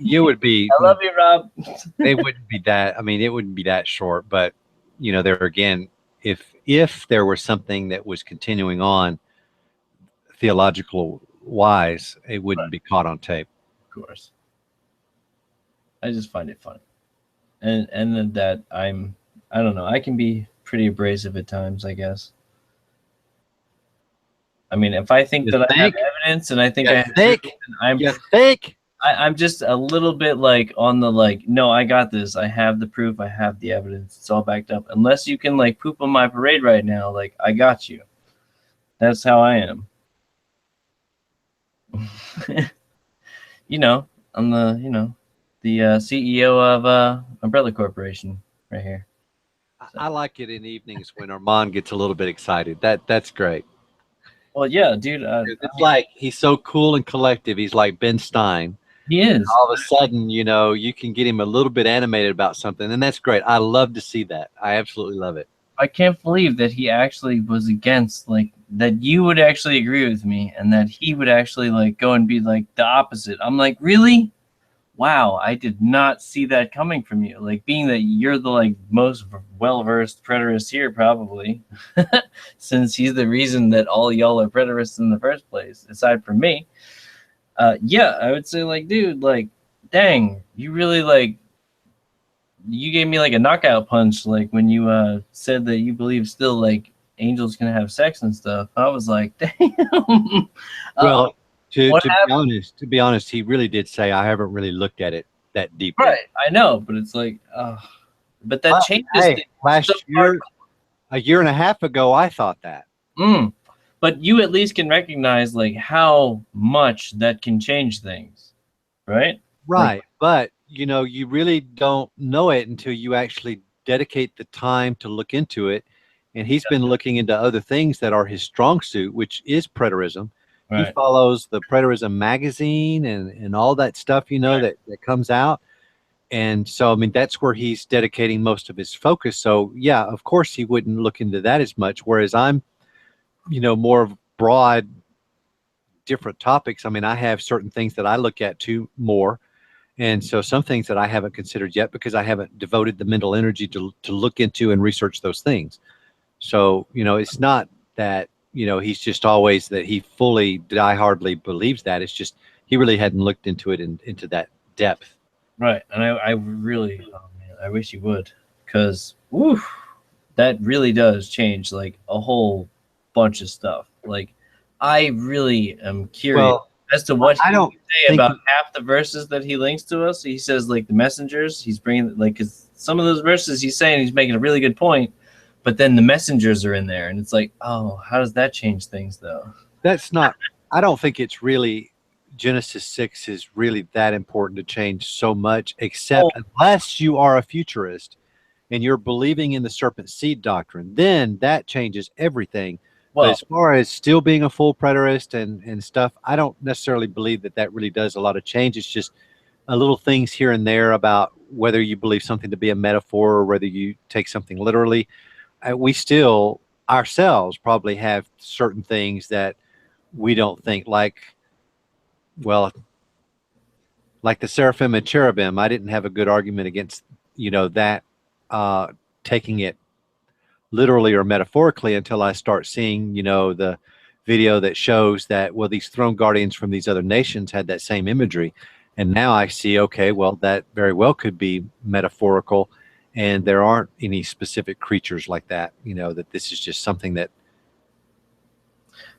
[SPEAKER 2] You would be.
[SPEAKER 5] I love you, Rob.
[SPEAKER 2] It wouldn't be that. I mean, it wouldn't be that short. But you know, there again, if there was something that was continuing on theological wise, it wouldn't be caught on tape.
[SPEAKER 5] Of course. I just find it fun. And then that I don't know, I can be pretty abrasive at times, I guess. I mean, if I think I have evidence and I think I have truth, I'm just a little bit like on the like, no, I got this. I have the proof. I have the evidence. It's all backed up. Unless you can like poop on my parade right now, like I got you. That's how I am. You know, I'm the CEO of Umbrella Corporation right here.
[SPEAKER 2] I like it in evenings when Armand gets a little bit excited. That's great.
[SPEAKER 5] Well, yeah, dude.
[SPEAKER 2] It's like he's so cool and collective. He's like Ben Stein.
[SPEAKER 5] He is.
[SPEAKER 2] All of a sudden, you can get him a little bit animated about something, and that's great. I love to see that. I absolutely love it.
[SPEAKER 5] I can't believe that he actually was against, like, that you would actually agree with me and that he would actually, like, go and be, like, the opposite. I'm like, really? Wow, I did not see that coming from you. Like, being that you're the, like, most well-versed preterist here, probably, since he's the reason that all y'all are preterists in the first place, aside from me. Yeah, I would say, like, dude, like, dang, you really, like, you gave me like a knockout punch, like when you said that you believe still like angels can have sex and stuff. I was like, damn.
[SPEAKER 2] Well, to
[SPEAKER 5] what
[SPEAKER 2] be
[SPEAKER 5] happened?
[SPEAKER 2] honest, he really did say I haven't really looked at it that deeply.
[SPEAKER 5] Right, I know, but it's like, but that changes
[SPEAKER 2] Hey,
[SPEAKER 5] things
[SPEAKER 2] last
[SPEAKER 5] so
[SPEAKER 2] year, a year and a half ago, I thought that.
[SPEAKER 5] But you at least can recognize like how much that can change things, right?
[SPEAKER 2] Right,
[SPEAKER 5] Like,
[SPEAKER 2] but you really don't know it until you actually dedicate the time to look into it. And he's been looking into other things that are his strong suit, which is preterism. He
[SPEAKER 5] right.
[SPEAKER 2] follows the Preterism magazine and all that stuff, that comes out. And so, I mean, that's where he's dedicating most of his focus. So, yeah, of course, he wouldn't look into that as much. Whereas I'm, more of broad, different topics. I mean, I have certain things that I look at too more. And so some things that I haven't considered yet because I haven't devoted the mental energy to look into and research those things. So, it's not that, he's just always that he fully diehardly believes that. It's just he really hadn't looked into it into that depth.
[SPEAKER 5] Right, and I really, oh man, I wish you would, because that really does change like a whole bunch of stuff. Like, I really am curious
[SPEAKER 2] Well,
[SPEAKER 5] as to what
[SPEAKER 2] I
[SPEAKER 5] he
[SPEAKER 2] don't
[SPEAKER 5] would say
[SPEAKER 2] think
[SPEAKER 5] about half the verses that he links to us. He says like the messengers. He's bringing like because some of those verses he's saying he's making a really good point, but then the messengers are in there, and it's like, oh, how does that change things though?
[SPEAKER 2] that's not, I don't think it's really, Genesis 6 is really that important to change so much, except unless you are a futurist and you're believing in the serpent seed doctrine, then that changes everything. But
[SPEAKER 5] Well,
[SPEAKER 2] as far as still being a full preterist and stuff, I don't necessarily believe that really does a lot of change. It's just a little things here and there about whether you believe something to be a metaphor or whether you take something literally. We still ourselves probably have certain things that we don't think well, like the seraphim and cherubim. I didn't have a good argument against, that taking it literally or metaphorically until I start seeing, the video that shows that, well, these throne guardians from these other nations had that same imagery. And now I see, okay, well, that very well could be metaphorical. And there aren't any specific creatures like that, that this is just something that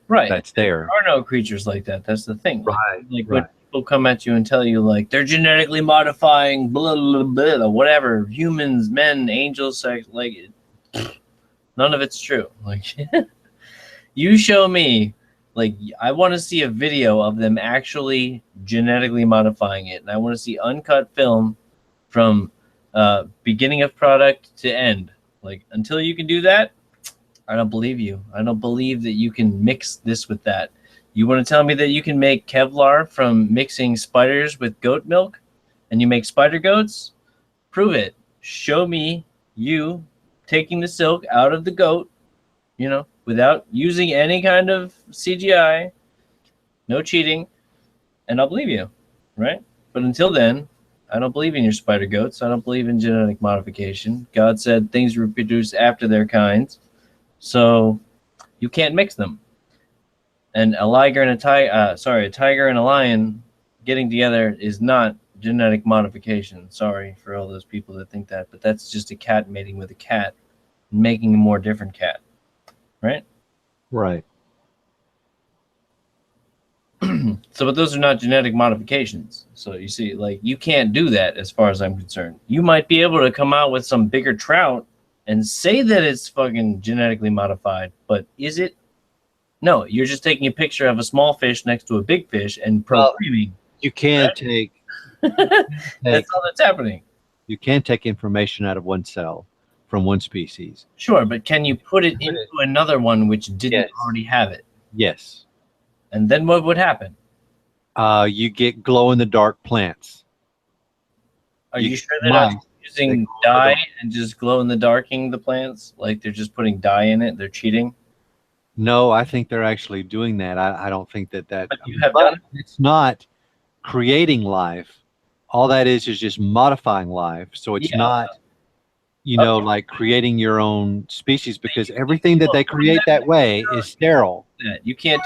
[SPEAKER 5] right.
[SPEAKER 2] that's there.
[SPEAKER 5] There are no creatures like that. That's the thing. Like when
[SPEAKER 2] Right.
[SPEAKER 5] people come at you and tell you like they're genetically modifying blah blah blah, blah whatever, humans, men, angels, sex, like none of it's true. Like you show me, like I want to see a video of them actually genetically modifying it, and I want to see uncut film from beginning of product to end. Like until you can do that, I don't believe you. I don't believe that you can mix this with that. You want to tell me that you can make Kevlar from mixing spiders with goat milk and you make spider goats? Prove it. Show me you taking the silk out of the goat, without using any kind of CGI, no cheating, and I'll believe you, right? But until then, I don't believe in your spider goats. I don't believe in genetic modification. God said things reproduce after their kinds. So you can't mix them. And a tiger and a tiger and a lion getting together is not genetic modification. Sorry for all those people that think that, but that's just a cat mating with a cat, making a more different cat, right?
[SPEAKER 2] Right.
[SPEAKER 5] So, but those are not genetic modifications. So you see, like you can't do that as far as I'm concerned. You might be able to come out with some bigger trout and say that it's fucking genetically modified, but is it? No, you're just taking a picture of a small fish next to a big fish and procreating.
[SPEAKER 2] You can take
[SPEAKER 5] That's all that's happening.
[SPEAKER 2] you can take information out of one cell. from one species.
[SPEAKER 5] Sure, but can you put it into another one which didn't
[SPEAKER 2] Yes.
[SPEAKER 5] already have it?
[SPEAKER 2] Yes.
[SPEAKER 5] And then what would happen?
[SPEAKER 2] You get glow-in-the-dark plants.
[SPEAKER 5] Are
[SPEAKER 2] You
[SPEAKER 5] you sure
[SPEAKER 2] get
[SPEAKER 5] they're not
[SPEAKER 2] mice.
[SPEAKER 5] using
[SPEAKER 2] They glow in the
[SPEAKER 5] dye
[SPEAKER 2] dark.
[SPEAKER 5] and just glow in the darking the plants? Like they're just putting dye in it? They're cheating?
[SPEAKER 2] No, I think they're actually doing that. I don't think that.
[SPEAKER 5] But you have done it.
[SPEAKER 2] It's not creating life. All that is just modifying life. So it's
[SPEAKER 5] Yeah.
[SPEAKER 2] not, like creating your own species, because everything that they create that way is sterile.
[SPEAKER 5] That you can't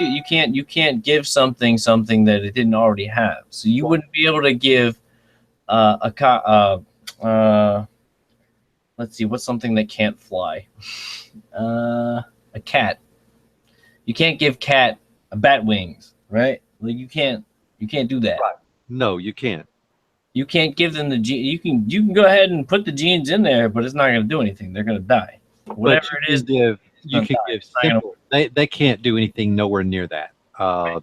[SPEAKER 5] give something that it didn't already have. So you wouldn't be able to give let's see, what's something that can't fly? A cat. You can't give cat a bat wings, right? Like you can't do that.
[SPEAKER 2] Right. No, you can't.
[SPEAKER 5] You can't give them the gene. You can go ahead and put the genes in there, but it's not going to do anything. They're going to die. Whatever it is,
[SPEAKER 2] You can give simple. They can't do anything nowhere near that.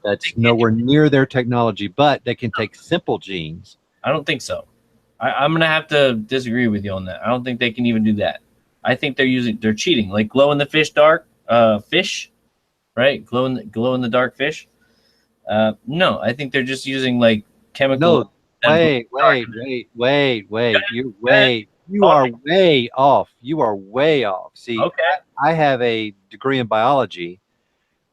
[SPEAKER 2] That's nowhere near their technology, but they can take simple genes.
[SPEAKER 5] I don't think so. I'm going to have to disagree with you on that. I don't think they can even do that. I think they're cheating. Like glow in the fish dark fish, right? Glow in the dark fish. No, I think they're just using like chemical.
[SPEAKER 2] No, wait. You are way off. You are way off. See,
[SPEAKER 5] Okay.
[SPEAKER 2] I have a degree in biology,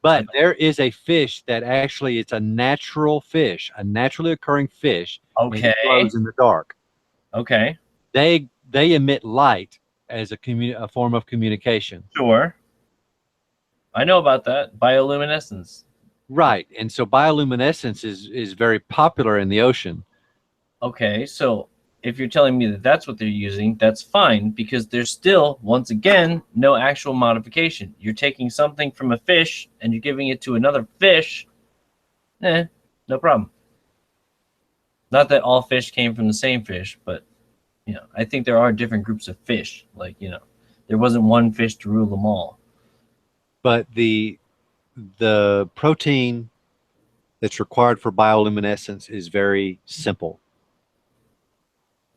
[SPEAKER 2] but there is a fish that actually, it's a natural fish, a naturally occurring fish. And
[SPEAKER 5] Okay.
[SPEAKER 2] it glows in the dark.
[SPEAKER 5] Okay.
[SPEAKER 2] They emit light as a form of communication.
[SPEAKER 5] Sure. I know about that. Bioluminescence.
[SPEAKER 2] Right. And so bioluminescence is very popular in the ocean.
[SPEAKER 5] Okay, so if you're telling me that that's what they're using, that's fine, because there's still, once again, no actual modification. You're taking something from a fish and you're giving it to another fish. No problem. Not that all fish came from the same fish, but I think there are different groups of fish. Like, there wasn't one fish to rule them all.
[SPEAKER 2] But the protein that's required for bioluminescence is very simple.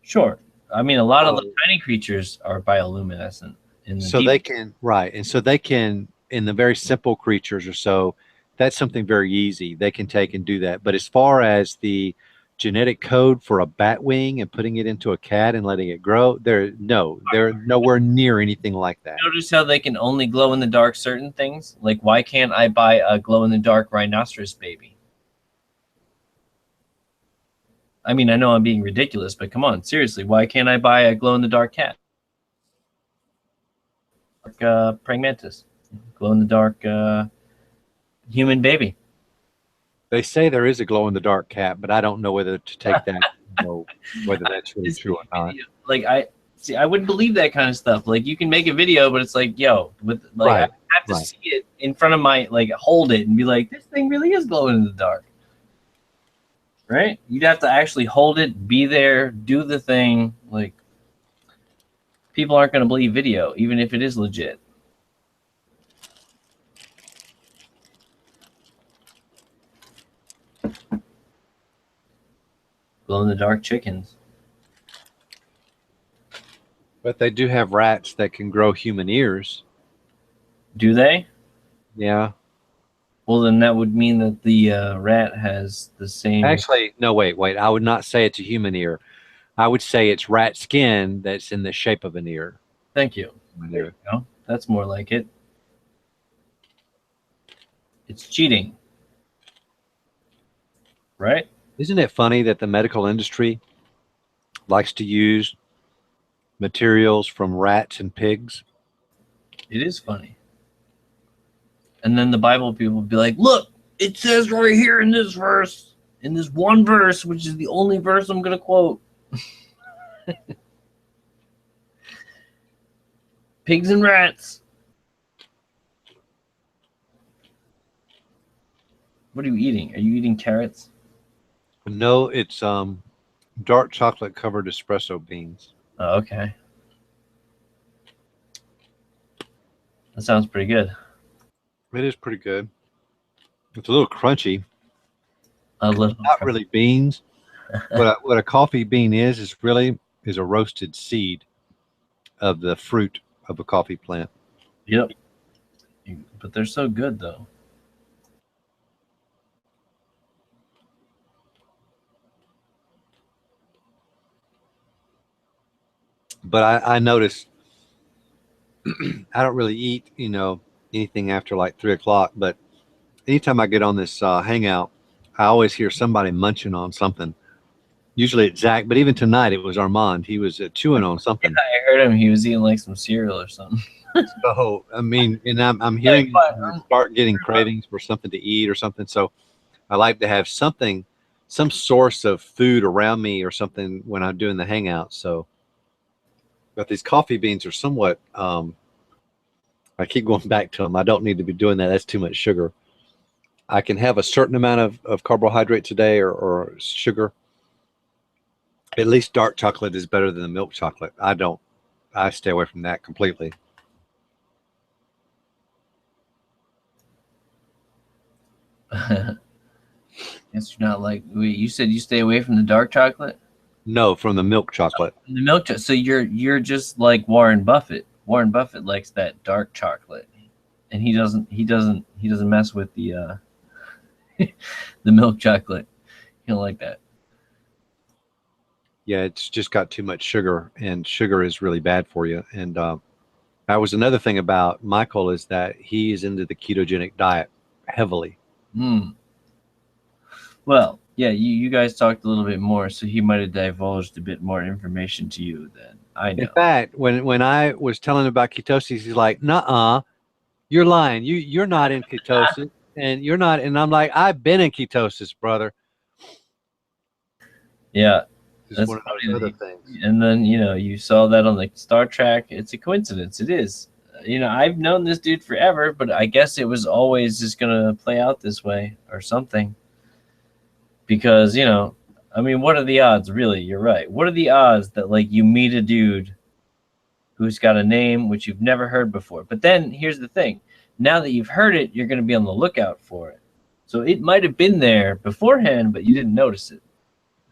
[SPEAKER 5] Sure. I mean, a lot of the tiny creatures are bioluminescent.
[SPEAKER 2] So they can, right. And so they can, in the very simple creatures or so, that's something very easy. They can take and do that. But as far as the genetic code for a bat wing and putting it into a cat and letting it grow, they're nowhere near anything like that.
[SPEAKER 5] Notice how they can only glow in the dark certain things? Like, why can't I buy a glow in the dark rhinoceros baby? I mean, I know I'm being ridiculous, but come on, seriously, why can't I buy a glow in the dark cat? Praying mantis, glow in the dark human baby.
[SPEAKER 2] They say there is a glow in the dark cat, but I don't know whether to take that, whether that's really true or not.
[SPEAKER 5] Like, I wouldn't believe that kind of stuff. Like, you can make a video, but it's like, I have to see it in front of my, hold it and be like, this thing really is glowing in the dark. Right? You'd have to actually hold it, be there, do the thing. Like, people aren't going to believe video, even if it is legit. Glow-in-the-dark chickens.
[SPEAKER 2] But they do have rats that can grow human ears.
[SPEAKER 5] Do they?
[SPEAKER 2] Yeah.
[SPEAKER 5] Well, then that would mean that the rat has the same...
[SPEAKER 2] Actually, no, wait. I would not say it's a human ear. I would say it's rat skin that's in the shape of an ear.
[SPEAKER 5] Thank you. There you go. That's more like it. It's cheating. Right?
[SPEAKER 2] Isn't it funny that the medical industry likes to use materials from rats and pigs?
[SPEAKER 5] It is funny. And then the Bible people would be like, look, it says right here in this verse, in this one verse, which is the only verse I'm going to quote. Pigs and rats. What are you eating? Are you eating carrots?
[SPEAKER 2] No, it's dark chocolate covered espresso beans.
[SPEAKER 5] Oh, okay. That sounds pretty good.
[SPEAKER 2] It is pretty good. It's a little crunchy.
[SPEAKER 5] A little.
[SPEAKER 2] Not really beans. What a coffee bean is really a roasted seed. of the fruit of a coffee plant.
[SPEAKER 5] Yep. But they're so good though.
[SPEAKER 2] But I notice I don't really eat, anything after like 3 o'clock. But anytime I get on this hangout, I always hear somebody munching on something. Usually it's Zach, but even tonight it was Armand. He was chewing on something.
[SPEAKER 5] I heard him. He was eating like some cereal or something.
[SPEAKER 2] So I mean, and I'm hearing him start getting cravings for something to eat or something. So I like to have something, some source of food around me or something when I'm doing the hangout. So, but these coffee beans are somewhat. I keep going back to them. I don't need to be doing that. That's too much sugar. I can have a certain amount of carbohydrates a day or sugar. At least dark chocolate is better than the milk chocolate. I stay away from that completely.
[SPEAKER 5] Guess you're not like you said. You stay away from the dark chocolate.
[SPEAKER 2] No, from the milk chocolate.
[SPEAKER 5] The milk chocolate. So you're just like Warren Buffett. Warren Buffett likes that dark chocolate, and he doesn't mess with the the milk chocolate. He don't like that.
[SPEAKER 2] Yeah, it's just got too much sugar, and sugar is really bad for you. And that was another thing about Michael, is that he is into the ketogenic diet heavily.
[SPEAKER 5] Well, yeah, you guys talked a little bit more, so he might have divulged a bit more information to you than I know.
[SPEAKER 2] In fact, when I was telling him about ketosis, he's like, "Nuh-uh, you're lying. You're not in ketosis, and you're not." And I'm like, "I've been in ketosis, brother."
[SPEAKER 5] Yeah.
[SPEAKER 2] That's one of those other things.
[SPEAKER 5] And then, you saw that on the Star Trek. It's a coincidence. It is. I've known this dude forever, but I guess it was always just going to play out this way or something. Because, what are the odds, really? You're right. What are the odds that, like, you meet a dude who's got a name which you've never heard before? But then, here's the thing. Now that you've heard it, you're going to be on the lookout for it. So it might have been there beforehand, but you didn't notice it.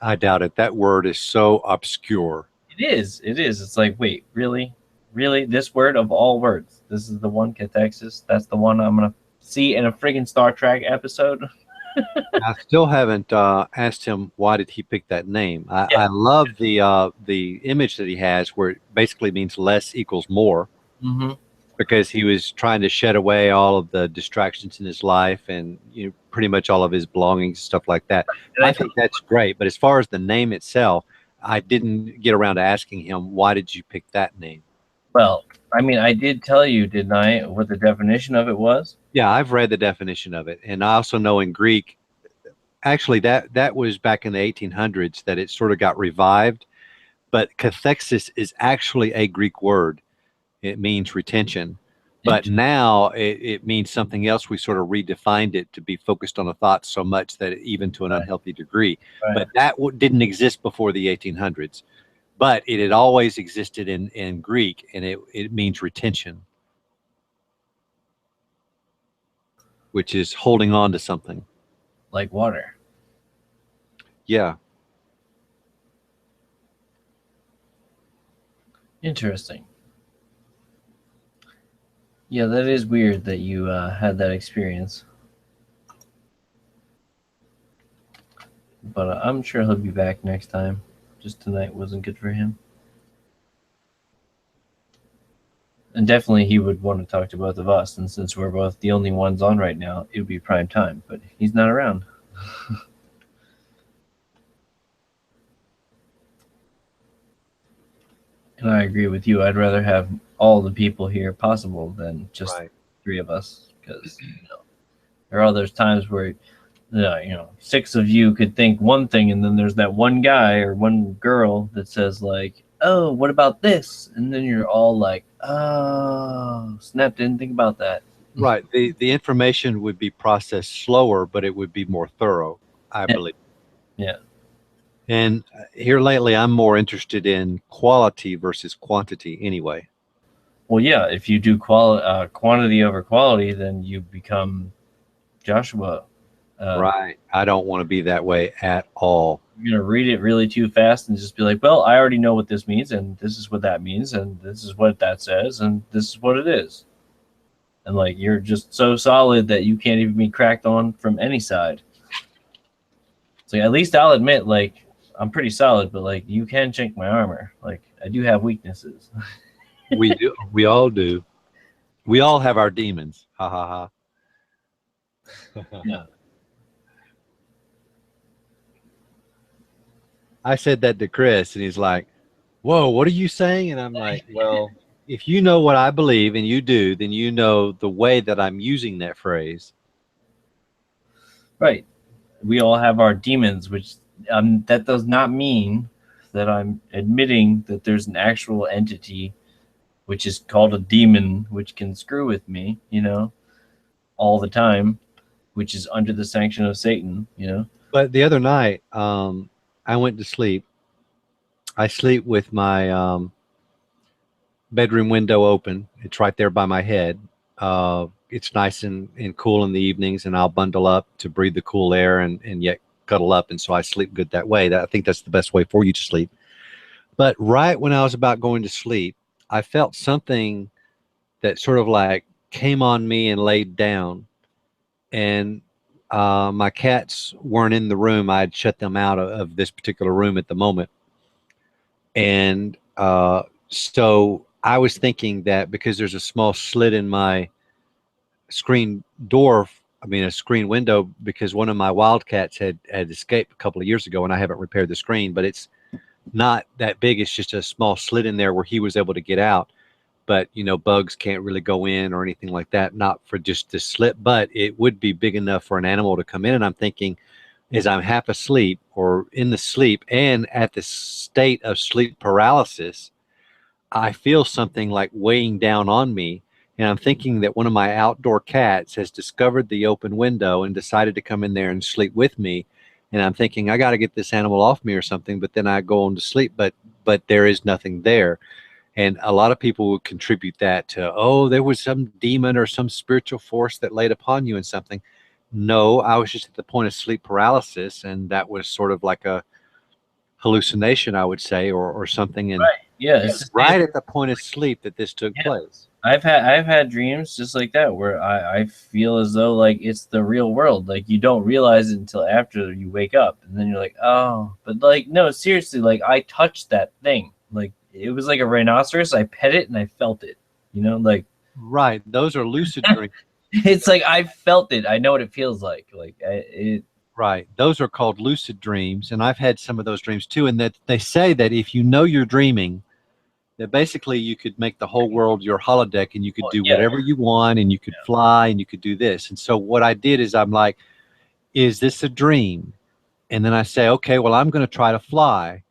[SPEAKER 2] I doubt it. That word is so obscure.
[SPEAKER 5] It is. It's like, wait, really? Really? This word of all words? This is the one, Cathexis? That's the one I'm going to see in a friggin' Star Trek episode?
[SPEAKER 2] I still haven't asked him why did he pick that name. I love the image that he has, where it basically means less equals more.
[SPEAKER 5] Mm-hmm.
[SPEAKER 2] Because he was trying to shed away all of the distractions in his life and pretty much all of his belongings, stuff like that. And I think that's great. But as far as the name itself, I didn't get around to asking him, why did you pick that name?
[SPEAKER 5] Well, I did tell you, didn't I, what the definition of it was?
[SPEAKER 2] Yeah, I've read the definition of it. And I also know in Greek, actually that was back in the 1800s that it sort of got revived. But cathexis is actually a Greek word. It means retention, but now it means something else. We sort of redefined it to be focused on a thought so much that even to an unhealthy degree.
[SPEAKER 5] Right.
[SPEAKER 2] But that didn't exist before the 1800s. But it had always existed in Greek, and it means retention, which is holding on to something.
[SPEAKER 5] Like water.
[SPEAKER 2] Yeah.
[SPEAKER 5] Interesting. Yeah, that is weird that you had that experience. But I'm sure he'll be back next time. Just tonight wasn't good for him. And definitely he would want to talk to both of us. And since we're both the only ones on right now, it would be prime time. But he's not around. And I agree with you. I'd rather have all the people here possible than just three of us, because there are those times where 6 of you could think one thing, and then there's that one guy or one girl that says like, "Oh, what about this?" And then you're all like, "Oh, snap! Didn't think about that."
[SPEAKER 2] Right. The information would be processed slower, but it would be more thorough, I believe.
[SPEAKER 5] Yeah.
[SPEAKER 2] And here lately, I'm more interested in quality versus quantity anyway.
[SPEAKER 5] Well, yeah, if you do quantity over quality, then you become Joshua.
[SPEAKER 2] Right. I don't want to be that way at all.
[SPEAKER 5] you're gonna read it really too fast and just be like, well, I already know what this means, and this is what that means, and this is what that says, and this is what it is. And like you're just so solid that you can't even be cracked on from any side. So at least I'll admit, like, I'm pretty solid, but like you can chink my armor. Like I do have weaknesses.
[SPEAKER 2] We do. We all do. We all have our demons. Ha ha ha.
[SPEAKER 5] Yeah.
[SPEAKER 2] I said that to Chris, and he's like, "Whoa, what are you saying?" And I'm like, "Well, if you know what I believe, and you do, then you know the way that I'm using that phrase."
[SPEAKER 5] Right. We all have our demons, which that does not mean that I'm admitting that there's an actual entity, which is called a demon, which can screw with me, all the time, which is under the sanction of Satan,
[SPEAKER 2] But the other night, I went to sleep. I sleep with my bedroom window open. It's right there by my head. It's nice and cool in the evenings, and I'll bundle up to breathe the cool air and yet cuddle up. And so I sleep good that way. I think that's the best way for you to sleep. But right when I was about going to sleep, I felt something that sort of like came on me and laid down. And my cats weren't in the room. I had shut them out of this particular room at the moment. And so I was thinking that because there's a small slit in my screen door, a screen window, because one of my wildcats had escaped a couple of years ago, and I haven't repaired the screen, but it's not that big. It's just a small slit in there where he was able to get out. But, bugs can't really go in or anything like that, not for just the slit, but it would be big enough for an animal to come in. And I'm thinking, as I'm half asleep or in the sleep and at the state of sleep paralysis, I feel something like weighing down on me. And I'm thinking that one of my outdoor cats has discovered the open window and decided to come in there and sleep with me. And I'm thinking, I got to get this animal off me or something. But then I go on to sleep, but there is nothing there. And a lot of people would contribute that to, oh, there was some demon or some spiritual force that laid upon you and something. No, I was just at the point of sleep paralysis, and that was sort of like a hallucination, I would say, or something. And
[SPEAKER 5] right. Yeah, it's
[SPEAKER 2] right at the point of sleep that this took place.
[SPEAKER 5] I've had dreams just like that where I feel as though like it's the real world. Like you don't realize it until after you wake up, and then you're like, oh, but like no, seriously, like I touched that thing. Like it was like a rhinoceros. I pet it and I felt it. Like
[SPEAKER 2] right. Those are lucid dreams.
[SPEAKER 5] It's like I felt it. I know what it feels like.
[SPEAKER 2] Right. Those are called lucid dreams, and I've had some of those dreams too. And that they say that if you know you're dreaming, that basically you could make the whole world your holodeck, and you could do whatever you want, and you could fly, and you could do this. And so what I did is I'm like, is this a dream? And then I say, okay, well, I'm going to try to fly.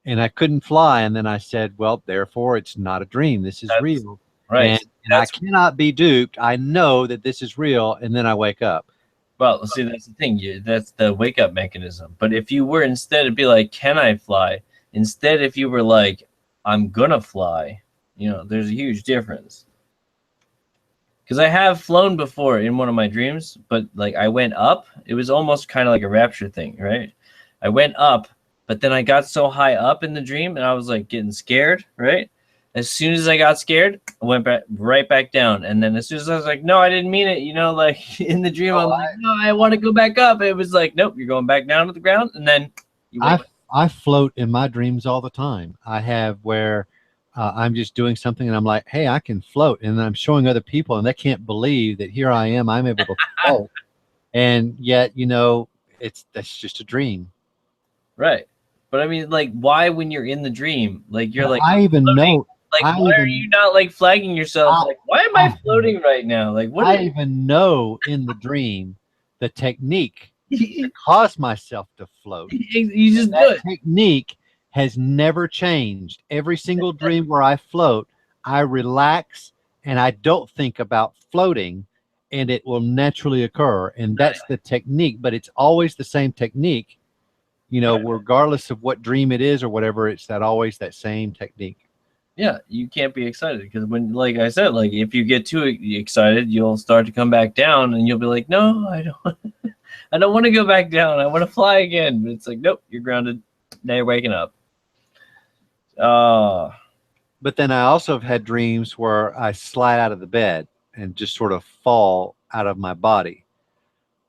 [SPEAKER 2] And I couldn't fly. And then I said, well, therefore, it's not a dream. This is real.
[SPEAKER 5] Right.
[SPEAKER 2] And I cannot be duped. I know that this is real. And then I wake up.
[SPEAKER 5] Well, see, that's the thing. That's the wake up mechanism. But if you were instead to be like, can I fly? Instead, if you were like, I'm going to fly, there's a huge difference. Because I have flown before in one of my dreams, but like I went up. It was almost kind of like a rapture thing, right? I went up. But then I got so high up in the dream and I was like getting scared, right? As soon as I got scared, I went right back down. And then as soon as I was like, no, I didn't mean it, like in the dream, I'm like, no, I want to go back up. It was like, nope, you're going back down to the ground. And then
[SPEAKER 2] I float in my dreams all the time. I have where I'm just doing something and I'm like, hey, I can float. And I'm showing other people and they can't believe that here I am. I'm able to float. And yet, that's just a dream.
[SPEAKER 5] Right. But I mean, like, why when you're in the dream, like you're like,
[SPEAKER 2] I even know,
[SPEAKER 5] like, why are you not like flagging yourself? Like, why am I floating right now? Like, what?
[SPEAKER 2] I even know in the dream the technique to cause myself to float.
[SPEAKER 5] You just do it.
[SPEAKER 2] Technique has never changed. Every single dream where I float, I relax and I don't think about floating, and it will naturally occur. And that's the technique, but it's always the same technique. Regardless of what dream it is or whatever, it's always that same technique.
[SPEAKER 5] Yeah, you can't be excited because when, like I said, like if you get too excited, you'll start to come back down, and you'll be like, "No, I don't, I don't want to go back down. I want to fly again." But it's like, nope, you're grounded. Now you're waking up. Uh,
[SPEAKER 2] But then I also have had dreams where I slide out of the bed and just sort of fall out of my body.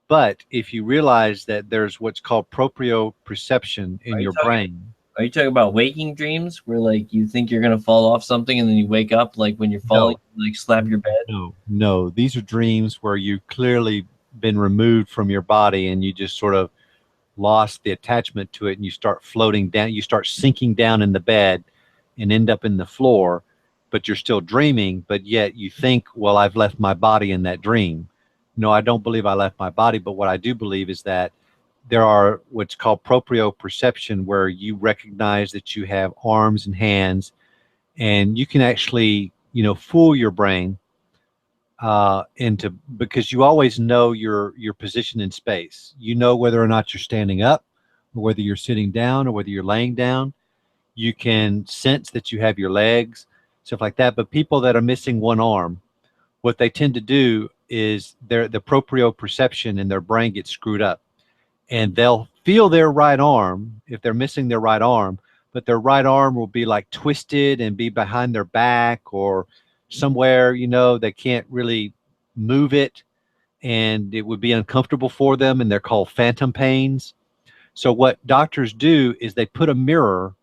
[SPEAKER 2] But if you realize that there's what's called proprioception in
[SPEAKER 5] Are you
[SPEAKER 2] your
[SPEAKER 5] talking?
[SPEAKER 2] brain,
[SPEAKER 5] Are you talking about waking dreams where like you think you're gonna fall off something and then you wake up like when you're falling,
[SPEAKER 2] no,
[SPEAKER 5] you, like slap your bed?
[SPEAKER 2] no, these are dreams where you've clearly been removed from your body and you just sort of lost the attachment to it and you start floating down, you start sinking down in the bed and end up in the floor, but you're still dreaming, but yet you think, well, I've left my body in that dream. No, I don't believe I left my body, but what I do believe is that there are what's called proprioception, where you recognize that you have arms and hands, and you can actually, fool your brain into, because you always know your position in space. You know whether or not you're standing up, or whether you're sitting down, or whether you're laying down. You can sense that you have your legs, stuff like that. But people that are missing one arm, what they tend to do is the proprioception in their brain gets screwed up, and they'll feel their right arm if they're missing their right arm, but their right arm will be like twisted and be behind their back or somewhere, they can't really move it, and it would be uncomfortable for them, and they're called phantom pains. So what doctors do is they put a mirror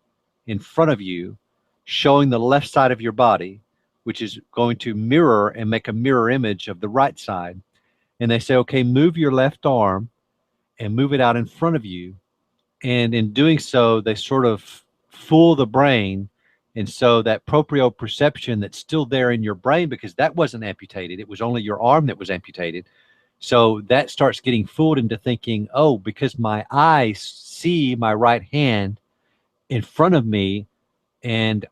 [SPEAKER 2] in front of you showing the left side of your body, which is going to mirror and make a mirror image of the right side. And they say, okay, move your left arm and move it out in front of you. And in doing so, they sort of fool the brain. And so that proprioception that's still there in your brain, because that wasn't amputated, it was only your arm that was amputated. So that starts getting fooled into thinking, oh, because my eyes see my right hand in front of me, and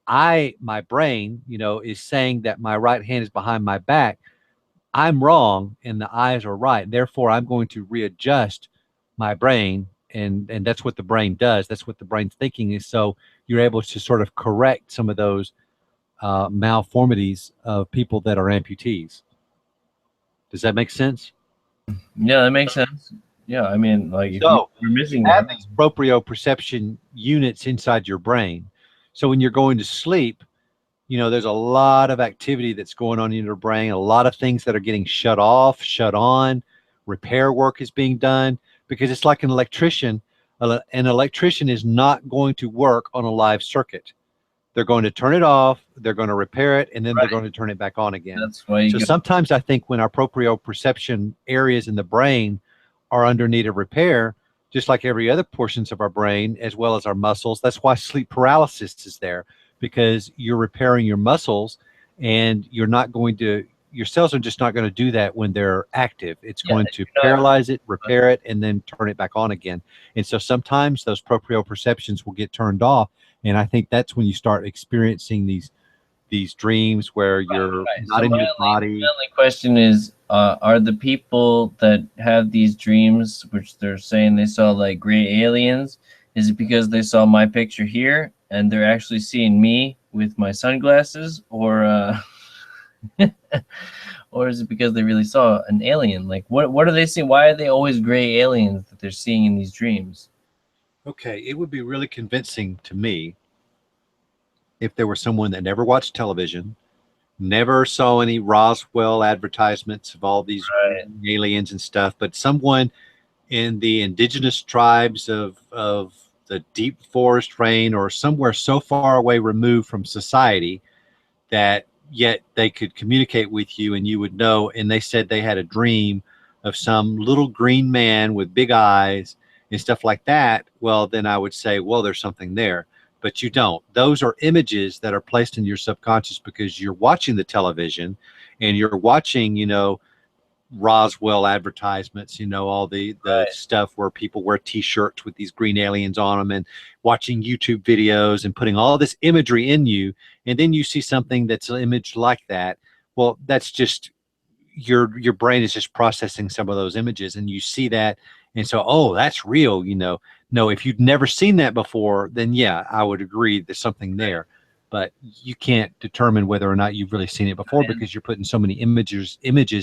[SPEAKER 2] my brain, is saying that my right hand is behind my back, I'm wrong and the eyes are right. Therefore, I'm going to readjust my brain, and that's what the brain does. That's what the brain's thinking is. So you're able to sort of correct some of those malformities of people that are amputees. Does that make sense?
[SPEAKER 5] Yeah, that makes sense. Yeah, I mean, like if
[SPEAKER 2] So
[SPEAKER 5] you're missing
[SPEAKER 2] you have
[SPEAKER 5] one,
[SPEAKER 2] these proprioception units inside your brain. So when you're going to sleep, there's a lot of activity that's going on in your brain, a lot of things that are getting shut off, shut on, repair work is being done, because it's like an electrician. An electrician is not going to work on a live circuit. They're going to turn it off, they're going to repair it, and then they're going to turn it back on again.
[SPEAKER 5] that's why you
[SPEAKER 2] So
[SPEAKER 5] go.
[SPEAKER 2] sometimes I think when our proprioception areas in the brain are under need of repair, just like every other portions of our brain, as well as our muscles, that's why sleep paralysis is there, because you're repairing your muscles, and your cells are just not going to do that when they're active. It's
[SPEAKER 5] Yeah,
[SPEAKER 2] going
[SPEAKER 5] and
[SPEAKER 2] to
[SPEAKER 5] you're not-
[SPEAKER 2] paralyze it, repair it, and then turn it back on again. And so sometimes those proprioceptions will get turned off, and I think that's when you start experiencing these dreams where you're
[SPEAKER 5] Right.
[SPEAKER 2] not
[SPEAKER 5] So
[SPEAKER 2] in
[SPEAKER 5] my
[SPEAKER 2] your
[SPEAKER 5] only,
[SPEAKER 2] body.
[SPEAKER 5] my only question is, are the people that have these dreams, which they're saying they saw like gray aliens, is it because they saw my picture here and they're actually seeing me with my sunglasses, or or is it because they really saw an alien? Like, what are they seeing? Why are they always gray aliens that they're seeing in these dreams?
[SPEAKER 2] Okay, it would be really convincing to me if there was someone that never watched television, never saw any Roswell advertisements of all these
[SPEAKER 5] Right.
[SPEAKER 2] aliens and stuff, but someone in the indigenous tribes of the deep forest rain, or somewhere so far away removed from society that yet they could communicate with you and you would know. And they said they had a dream of some little green man with big eyes and stuff like that. Well, then I would say, well, there's something there. But you don't. Those are images that are placed in your subconscious because you're watching the television and you're watching, Roswell advertisements, all the
[SPEAKER 5] Right.
[SPEAKER 2] stuff where people wear t-shirts with these green aliens on them, and watching YouTube videos and putting all this imagery in you, and then you see something that's an image like that. Well, that's just your brain is just processing some of those images, and you see that, and so, oh, that's real. No, if you've never seen that before, then yeah, I would agree there's something there. but you can't determine whether or not you've really seen it before because you're putting so many images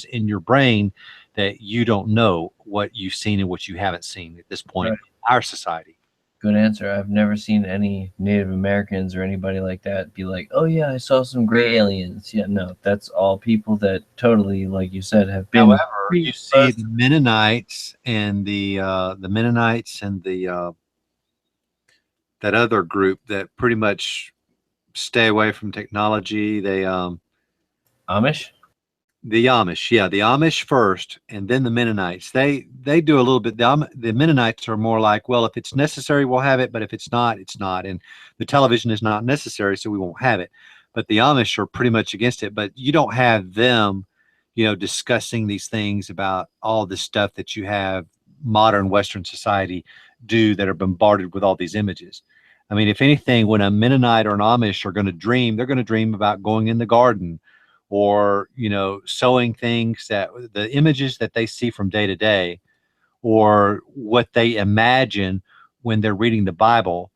[SPEAKER 2] in your brain that you don't know what you've seen and what you haven't seen at this point in our society.
[SPEAKER 5] Good answer. I've never seen any Native Americans or anybody like that be like, "Oh yeah, I saw some gray aliens." Yeah, no, that's all people that totally, like you said, have been.
[SPEAKER 2] However, you see the Mennonites and the that other group that pretty much stay away from technology. They
[SPEAKER 5] Amish.
[SPEAKER 2] The Amish, yeah, the Amish first, and then the Mennonites. They do a little bit. The Mennonites are more like, well, if it's necessary, we'll have it, but if it's not, it's not. And the television is not necessary, so we won't have it. But the Amish are pretty much against it. But you don't have them, discussing these things about all the stuff that you have modern Western society do that are bombarded with all these images. I mean, if anything, when a Mennonite or an Amish are going to dream, they're going to dream about going in the garden or sewing things, that the images that they see from day to day or what they imagine when they're reading the Bible,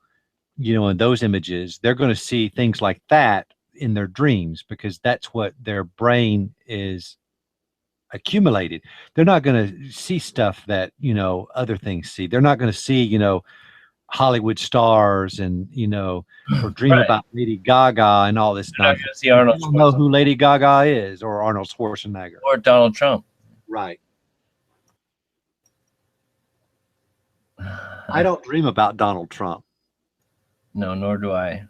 [SPEAKER 2] in those images, they're going to see things like that in their dreams because that's what their brain is accumulated. They're not going to see stuff that other things see. They're not going to see Hollywood stars and or dream about Lady Gaga and all this nonsense.
[SPEAKER 5] See Arnold
[SPEAKER 2] I don't know who Lady Gaga is or Arnold Schwarzenegger
[SPEAKER 5] or Donald Trump.
[SPEAKER 2] Right. I don't dream about Donald Trump.
[SPEAKER 5] No, nor do I.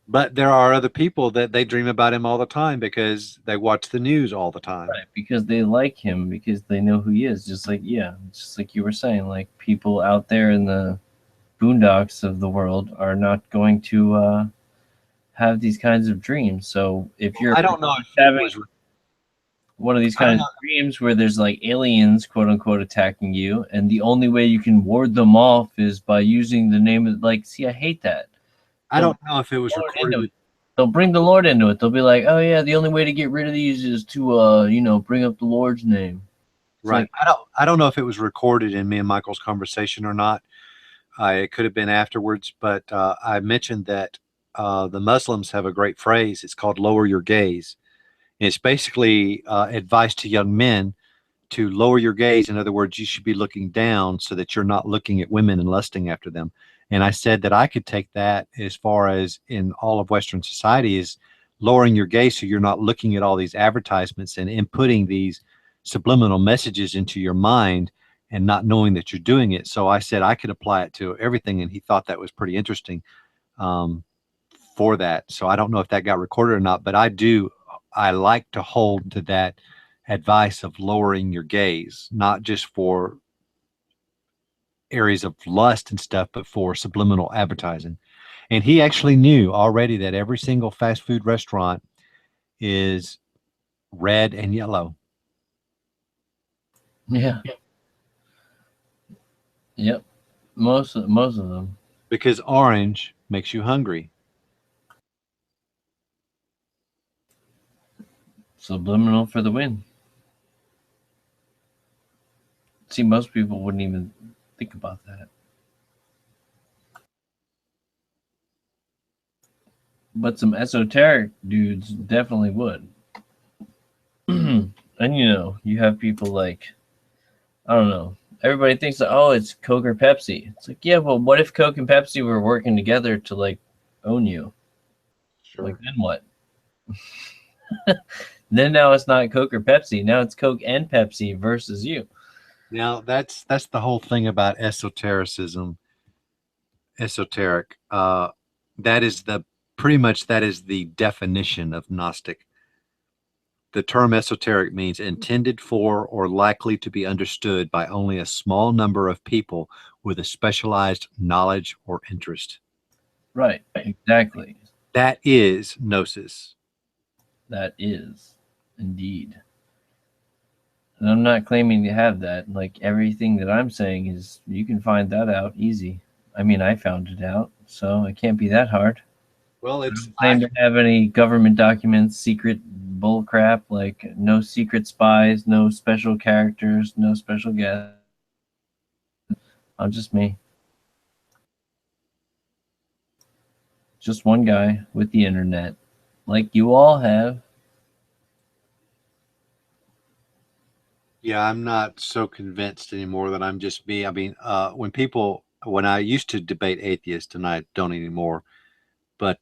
[SPEAKER 2] But there are other people that they dream about him all the time because they watch the news all the time.
[SPEAKER 5] Right, because they like him, because they know who he is. Just like you were saying, like people out there in the boondocks of the world are not going to have these kinds of dreams. So if you're
[SPEAKER 2] I don't know if
[SPEAKER 5] having one of these kinds of dreams where there's like aliens, quote unquote, attacking you, and the only way you can ward them off is by using the name of, like, see, I hate that.
[SPEAKER 2] I don't know if it was recorded.
[SPEAKER 5] They'll bring the Lord into it. They'll be like, oh yeah, the only way to get rid of these is to bring up the Lord's name.
[SPEAKER 2] Right. Like, I don't know if it was recorded in me and Michael's conversation or not. It could have been afterwards, but I mentioned that the Muslims have a great phrase. It's called lower your gaze. And it's basically advice to young men to lower your gaze. In other words, you should be looking down so that you're not looking at women and lusting after them. And I said that I could take that as far as in all of Western society is lowering your gaze so you're not looking at all these advertisements and inputting these subliminal messages into your mind and not knowing that you're doing it. So I said I could apply it to everything, and he thought that was pretty interesting for that. So I don't know if that got recorded or not, but I like to hold to that advice of lowering your gaze, not just for areas of lust and stuff, but for subliminal advertising. And he actually knew already that every single fast food restaurant is red and yellow.
[SPEAKER 5] Yeah. Yep. Most of them.
[SPEAKER 2] Because orange makes you hungry.
[SPEAKER 5] Subliminal for the win. See, most people wouldn't even think about that. But some esoteric dudes definitely would. And you have people like, I don't know, everybody thinks that, oh, it's Coke or Pepsi. It's like, yeah, well, what if Coke and Pepsi were working together to like own you? Sure. Like, then what? Then now it's not Coke or Pepsi. Now it's Coke and Pepsi versus you.
[SPEAKER 2] Now that's the whole thing about esotericism. Esoteric. That is the definition of Gnostic. The term esoteric means intended for or likely to be understood by only a small number of people with a specialized knowledge or interest.
[SPEAKER 5] Right, exactly.
[SPEAKER 2] That is gnosis.
[SPEAKER 5] That is, indeed. And I'm not claiming to have that. Like, everything that I'm saying is, you can find that out easy. I mean, I found it out, so it can't be that hard.
[SPEAKER 2] Well,
[SPEAKER 5] I don't claim to have any government documents, secret bull crap, like no secret spies, no special characters, no special guests. I'm just me. just one guy with the internet, like you all have.
[SPEAKER 2] Yeah, I'm not so convinced anymore that I'm just me. I mean, when I used to debate atheists, and I don't anymore, but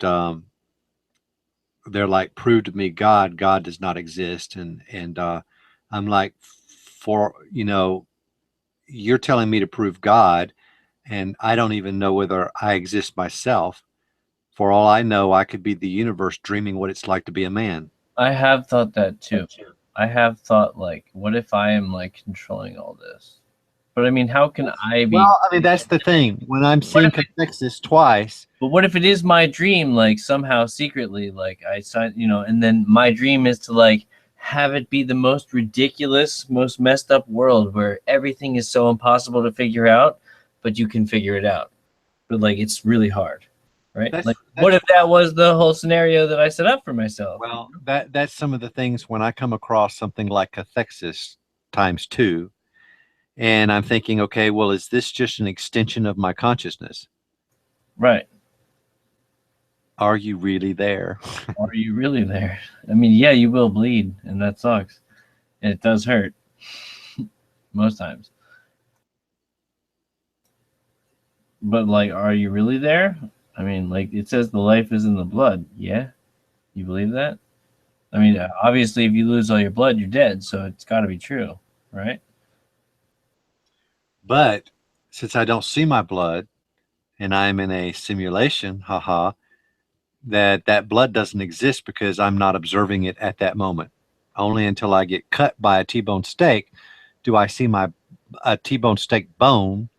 [SPEAKER 2] they're like, prove to me God does not exist, and I'm like, for you're telling me to prove God, and I don't even know whether I exist myself. For all I know, I could be the universe dreaming what it's like to be a man.
[SPEAKER 5] I have thought that too. I have thought, like, what if I am like controlling all this? But I mean, how can I be?
[SPEAKER 2] Well, I mean, that's the thing. When I'm seeing Cathexis twice,
[SPEAKER 5] But what if it is my dream, like somehow secretly, like I signed, and then my dream is to like have it be the most ridiculous, most messed up world where everything is so impossible to figure out, but you can figure it out. But like it's really hard, right?
[SPEAKER 2] That's-
[SPEAKER 5] Like,
[SPEAKER 2] that's-
[SPEAKER 5] what if that was the whole scenario that I set up for myself?
[SPEAKER 2] well, that's some of the things when I come across something like Cathexis times two, and I'm thinking, okay, well, is this just an extension of my consciousness?
[SPEAKER 5] Right.
[SPEAKER 2] Are you really there?
[SPEAKER 5] Are you really there? I mean, yeah, you will bleed, and that sucks. And it does hurt most times. But like, are you really there? I mean, like it says the life is in the blood. Yeah? You believe that? I mean, obviously if you lose all your blood, you're dead, so it's got to be true, right?
[SPEAKER 2] But since I don't see my blood and I'm in a simulation, haha, that blood doesn't exist because I'm not observing it at that moment. Only until I get cut by a T-bone steak do I see a T-bone steak bone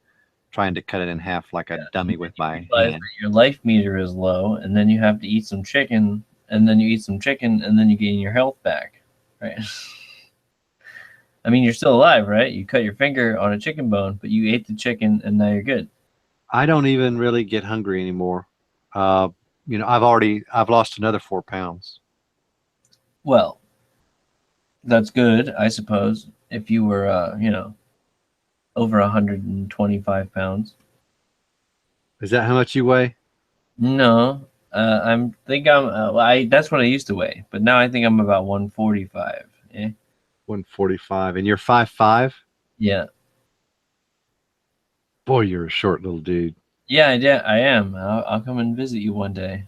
[SPEAKER 2] trying to cut it in half like a dummy with my hand.
[SPEAKER 5] Your life meter is low, and then you have to eat some chicken, and then you eat some chicken, and then you gain your health back, right? I mean, you're still alive, right? You cut your finger on a chicken bone, but you ate the chicken, and now you're good.
[SPEAKER 2] I don't even really get hungry anymore. I've lost another 4 pounds.
[SPEAKER 5] Well, that's good, I suppose. If you were, over 125 pounds.
[SPEAKER 2] Is that how much you weigh?
[SPEAKER 5] No, I'm that's what I used to weigh, but now I think I'm about 145. Yeah.
[SPEAKER 2] 145, and you're 5'5"?
[SPEAKER 5] Yeah.
[SPEAKER 2] Boy, you're a short little dude.
[SPEAKER 5] Yeah, I am. I'll come and visit you one day.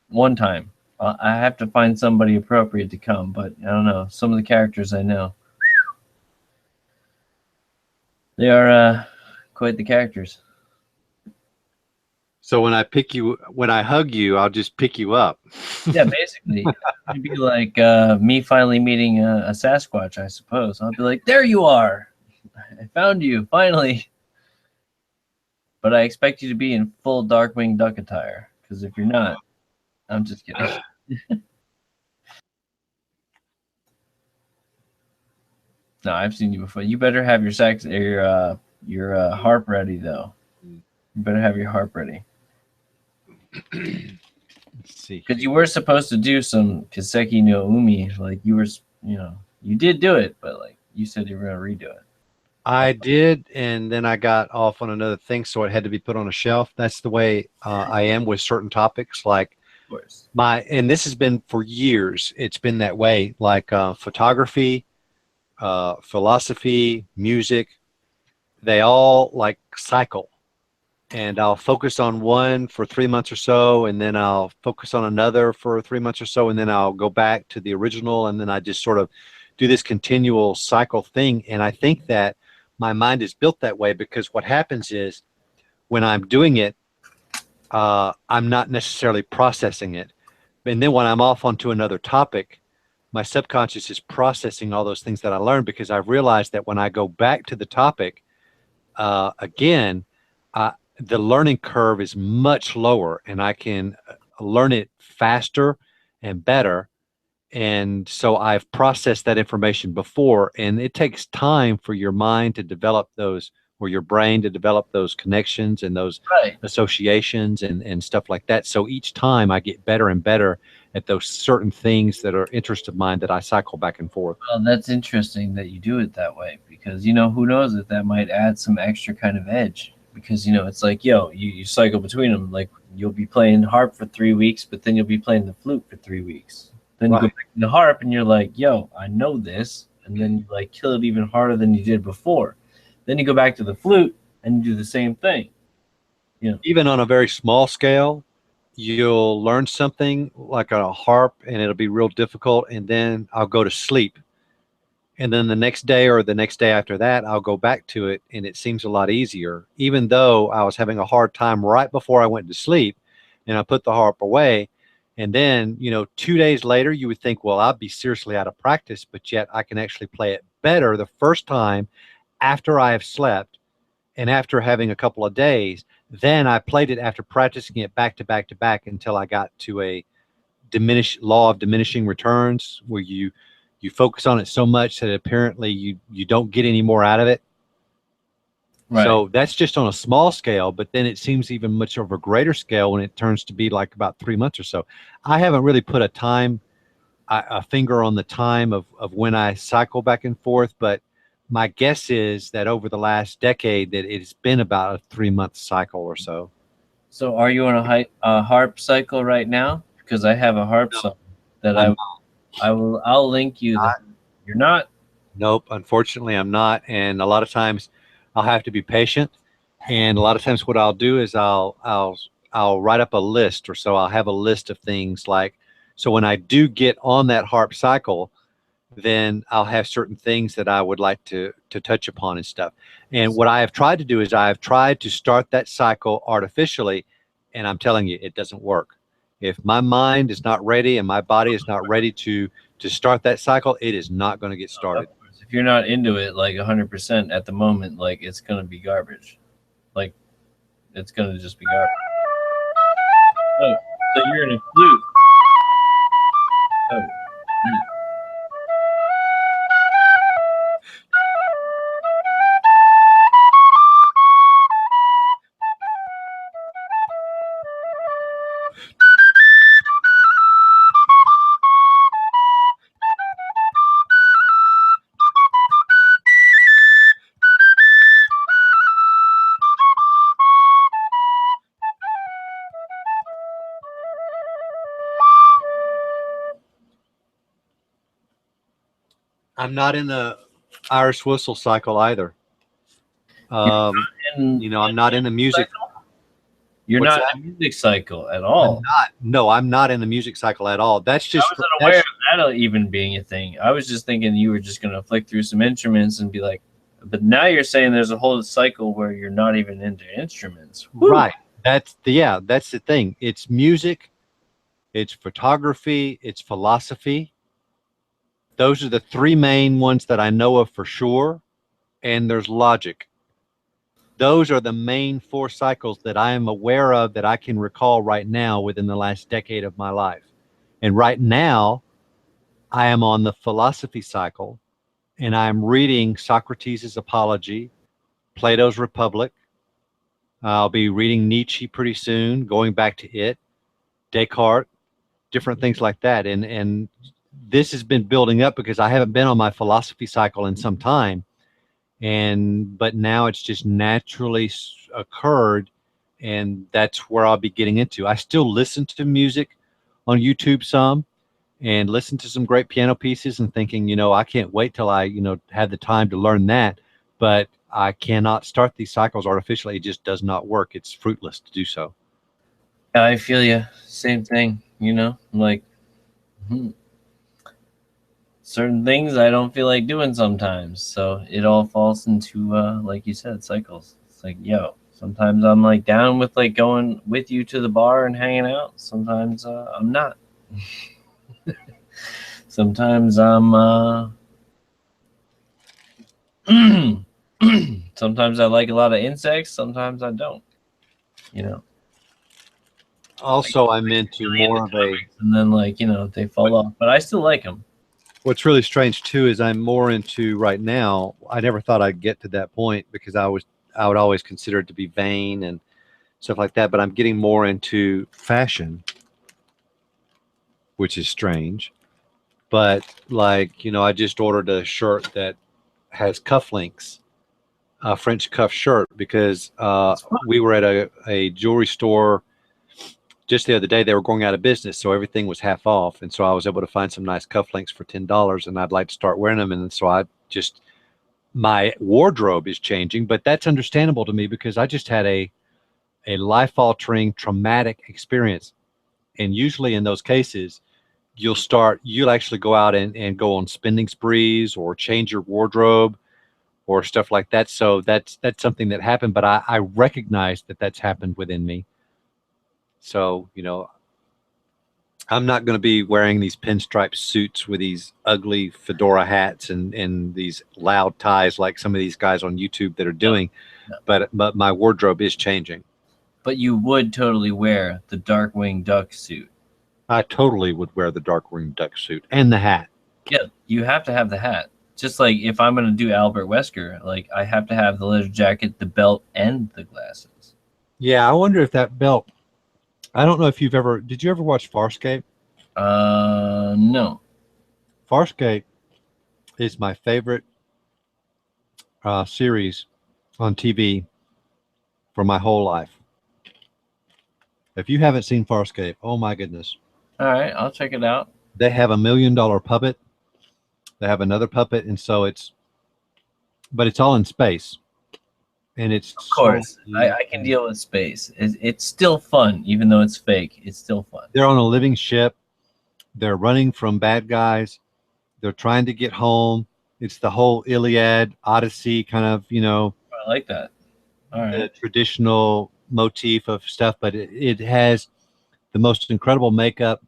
[SPEAKER 5] One time. I have to find somebody appropriate to come, but I don't know. Some of the characters I know. They are quite the characters.
[SPEAKER 2] So when I hug you, I'll just pick you up.
[SPEAKER 5] Yeah, basically. It'd be like me finally meeting a Sasquatch, I suppose. I'll be like, there you are. I found you, finally. But I expect you to be in full Darkwing Duck attire, because if you're not, I'm just kidding. No, I've seen you before. You better have your harp ready, though. You better have your harp ready.
[SPEAKER 2] Let's see.
[SPEAKER 5] Because you were supposed to do some Kiseki no Umi. Like, you did do it, but, like, you said you were going to redo it.
[SPEAKER 2] I did, and then I got off on another thing, so it had to be put on a shelf. That's the way I am with certain topics, like
[SPEAKER 5] Of course.
[SPEAKER 2] and this has been for years. It's been that way, like photography, philosophy, music. They all like cycle, and I'll focus on one for 3 months or so, and then I'll focus on another for 3 months or so, and then I'll go back to the original, and then I just sort of do this continual cycle thing. And I think that my mind is built that way because what happens is when I'm doing it, I'm not necessarily processing it. And then when I'm off onto another topic, my subconscious is processing all those things that I learned, because I've realized that when I go back to the topic again, the learning curve is much lower, and I can learn it faster and better. And so I've processed that information before, and it takes time for your mind to develop those, or your brain to develop those connections and those associations and stuff like that. So each time I get better and better at those certain things that are interest of mine that I cycle back and forth.
[SPEAKER 5] Well, that's interesting that you do it that way, because, who knows if that might add some extra kind of edge. because it's like, yo, you cycle between them. Like you'll be playing harp for 3 weeks, but then you'll be playing the flute for 3 weeks. Then you go
[SPEAKER 2] Right.
[SPEAKER 5] back to the harp and you're like, yo, I know this, and then you like kill it even harder than you did before. Then you go back to the flute and you do the same thing.
[SPEAKER 2] Even on a very small scale, you'll learn something like a harp and it'll be real difficult, and then I'll go to sleep. And then the next day or the next day after that, I'll go back to it and it seems a lot easier, even though I was having a hard time right before I went to sleep and I put the harp away. And then, 2 days later, you would think, well, I'd be seriously out of practice, but yet I can actually play it better the first time after I have slept and after having a couple of days. Then I played it after practicing it back to back to back until I got to a law of diminishing returns, where you focus on it so much that apparently you don't get any more out of it.
[SPEAKER 5] Right.
[SPEAKER 2] So that's just on a small scale, but then it seems even much of a greater scale when it turns to be like about 3 months or so. I haven't really put a finger on the time of when I cycle back and forth, but my guess is that over the last decade that it's been about a 3 month cycle or so.
[SPEAKER 5] So are you on a harp cycle right now? Because I have a harp song that I'll link you. You're not?
[SPEAKER 2] Nope, unfortunately I'm not. And a lot of times I'll have to be patient. And a lot of times what I'll do is I'll write up a list, or so I'll have a list of things like, so when I do get on that harp cycle, then I'll have certain things that I would like to touch upon and stuff. And what I have tried to do is I have tried to start that cycle artificially, and I'm telling you, it doesn't work. If my mind is not ready and my body is not ready to start that cycle, it is not going to get started.
[SPEAKER 5] If you're not into it like 100% at the moment, like it's gonna be garbage. Like it's gonna just be garbage. Oh, so you're in a flute. Oh.
[SPEAKER 2] I'm not in the Irish whistle cycle either. I'm not in the music.
[SPEAKER 5] You're
[SPEAKER 2] What's
[SPEAKER 5] not
[SPEAKER 2] that?
[SPEAKER 5] in the music cycle at all.
[SPEAKER 2] I'm not in the music cycle at all. That's just
[SPEAKER 5] I wasn't aware of that even being a thing. I was just thinking you were just gonna flick through some instruments and be like, but now you're saying there's a whole cycle where you're not even into instruments. Woo.
[SPEAKER 2] right. That's the thing. It's music, it's photography, it's philosophy. Those are the three main ones that I know of for sure. And there's logic. Those are the main four cycles that I am aware of that I can recall right now within the last decade of my life. And right now, I am on the philosophy cycle, and I'm reading Socrates' Apology, Plato's Republic. I'll be reading Nietzsche pretty soon, going back to it, Descartes, different things like that. And this has been building up because I haven't been on my philosophy cycle in some time. But now it's just naturally occurred, and that's where I'll be getting into. I still listen to music on YouTube some, and listen to some great piano pieces, and thinking, I can't wait till I, have the time to learn that. But I cannot start these cycles artificially. It just does not work. It's fruitless to do so.
[SPEAKER 5] I feel you. Same thing. Like certain things I don't feel like doing sometimes. So it all falls into, like you said, cycles. It's like, yo, sometimes I'm like down with like going with you to the bar and hanging out. Sometimes I'm not. Sometimes I'm sometimes I like a lot of insects, sometimes I don't.
[SPEAKER 2] Also, I'm into more of a,
[SPEAKER 5] and then they fall off, but I still like them.
[SPEAKER 2] what's really strange too is I'm more into right now. I never thought I'd get to that point because I would always consider it to be vain and stuff like that. But I'm getting more into fashion, which is strange. But I just ordered a shirt that has cufflinks, a French cuff shirt because
[SPEAKER 5] It's fun.
[SPEAKER 2] we were at a jewelry store just the other day. They were going out of business, so everything was half off, and so I was able to find some nice cufflinks for $10, and I'd like to start wearing them. And so I just my wardrobe is changing, but that's understandable to me because I just had a life altering traumatic experience, and usually in those cases you'll actually go out and go on spending sprees or change your wardrobe or stuff like that. So that's something that happened, but I recognize that that's happened within me. So, I'm not going to be wearing these pinstripe suits with these ugly fedora hats and these loud ties like some of these guys on YouTube that are
[SPEAKER 5] No,
[SPEAKER 2] doing.
[SPEAKER 5] no.
[SPEAKER 2] But my wardrobe is changing.
[SPEAKER 5] But you would totally wear the Darkwing Duck suit.
[SPEAKER 2] I totally would wear the Darkwing Duck suit and the hat.
[SPEAKER 5] Yeah, you have to have the hat. Just like if I'm going to do Albert Wesker, like I have to have the leather jacket, the belt, and the glasses.
[SPEAKER 2] Yeah, I wonder if that belt. I don't know if did you ever watch Farscape?
[SPEAKER 5] No.
[SPEAKER 2] Farscape is my favorite series on TV for my whole life. If you haven't seen Farscape, oh my goodness.
[SPEAKER 5] All right, I'll check it out.
[SPEAKER 2] They have $1 million puppet. They have another puppet, and so but it's all in space. And it's
[SPEAKER 5] Of course, I can deal with space. It's still fun, even though it's fake. It's still fun.
[SPEAKER 2] They're on a living ship. They're running from bad guys. They're trying to get home. It's the whole Iliad, Odyssey kind of,
[SPEAKER 5] I like that. All
[SPEAKER 2] the
[SPEAKER 5] right.
[SPEAKER 2] traditional motif of stuff, but it has the most incredible makeup.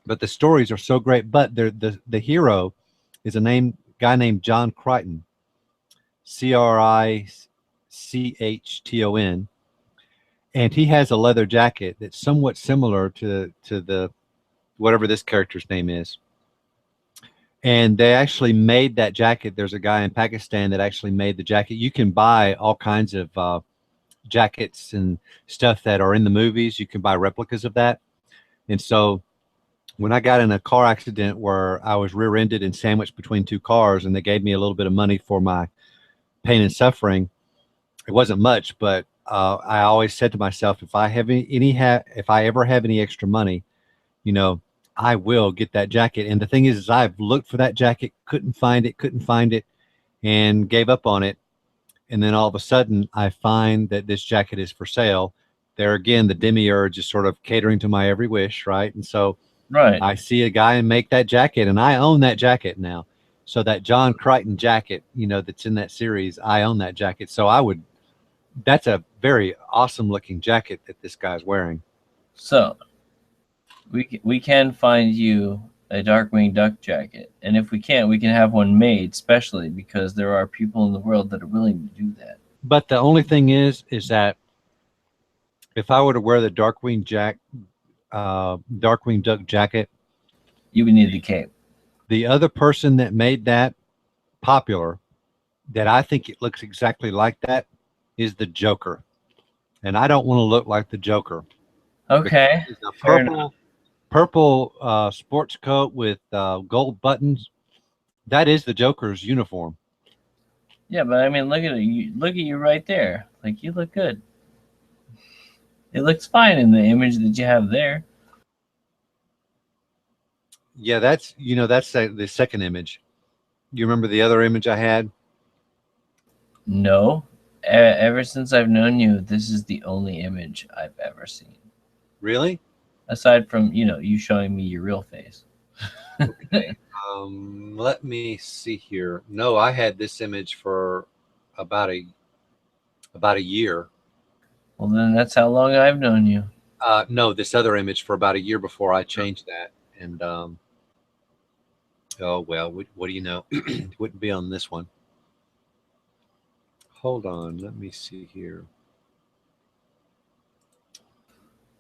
[SPEAKER 2] But the stories are so great. But the hero is a guy named John Crichton, Crichton, and he has a leather jacket that's somewhat similar to the whatever this character's name is. And they actually made that jacket. There's a guy in Pakistan that actually made the jacket. You can buy all kinds of jackets and stuff that are in the movies. You can buy replicas of that. And so when I got in a car accident where I was rear-ended and sandwiched between two cars, and they gave me a little bit of money for my pain and suffering, it wasn't much, but I always said to myself, if I ever have any extra money, I will get that jacket. And the thing is I've looked for that jacket, couldn't find it, and gave up on it. And then all of a sudden I find that this jacket is for sale. There again, the demiurge is sort of catering to my every wish, right? And so
[SPEAKER 5] Right.
[SPEAKER 2] I see a guy and make that jacket, and I own that jacket now. So that John Crichton jacket, that's in that series, I own that jacket. So that's a very awesome looking jacket that this guy's wearing.
[SPEAKER 5] So we can find you a Darkwing Duck jacket, and if we can't, we can have one made specially because there are people in the world that are willing to do that.
[SPEAKER 2] But the only thing is that if I were to wear the Darkwing Duck jacket,
[SPEAKER 5] You would need the cape.
[SPEAKER 2] the other person that made that popular, that I think it looks exactly like that, is the Joker. And I don't want to look like the Joker.
[SPEAKER 5] Okay.
[SPEAKER 2] It's a
[SPEAKER 5] Fair enough.
[SPEAKER 2] purple sports coat with gold buttons. That is the Joker's uniform.
[SPEAKER 5] Yeah, but I mean, look at it. Look at you right there. Like you look good. It looks fine in the image that you have there.
[SPEAKER 2] Yeah, that's the second image. You remember the other image I had?
[SPEAKER 5] No, ever since I've known you, this is the only image I've ever seen.
[SPEAKER 2] Really?
[SPEAKER 5] Aside from you showing me your real face.
[SPEAKER 2] Okay. Let me see here. No, I had this image for about a year.
[SPEAKER 5] Well, then that's how long I've known you.
[SPEAKER 2] No, this other image for about a year before I changed that. And oh well, what do you know? It wouldn't be on this one. Hold on, let me see here.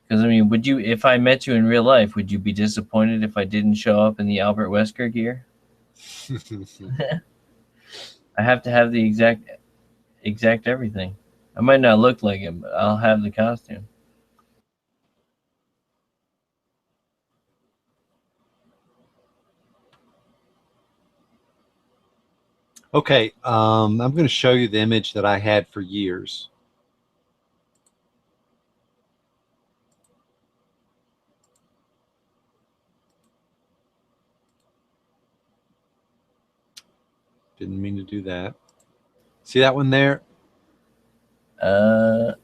[SPEAKER 5] Because I mean, if I met you in real life, would you be disappointed if I didn't show up in the Albert Wesker gear? I have to have the exact everything. I might not look like him, but I'll have the costume.
[SPEAKER 2] Okay, I'm going to show you the image that I had for years. Didn't mean to do that. See that one there?
[SPEAKER 5] Oh,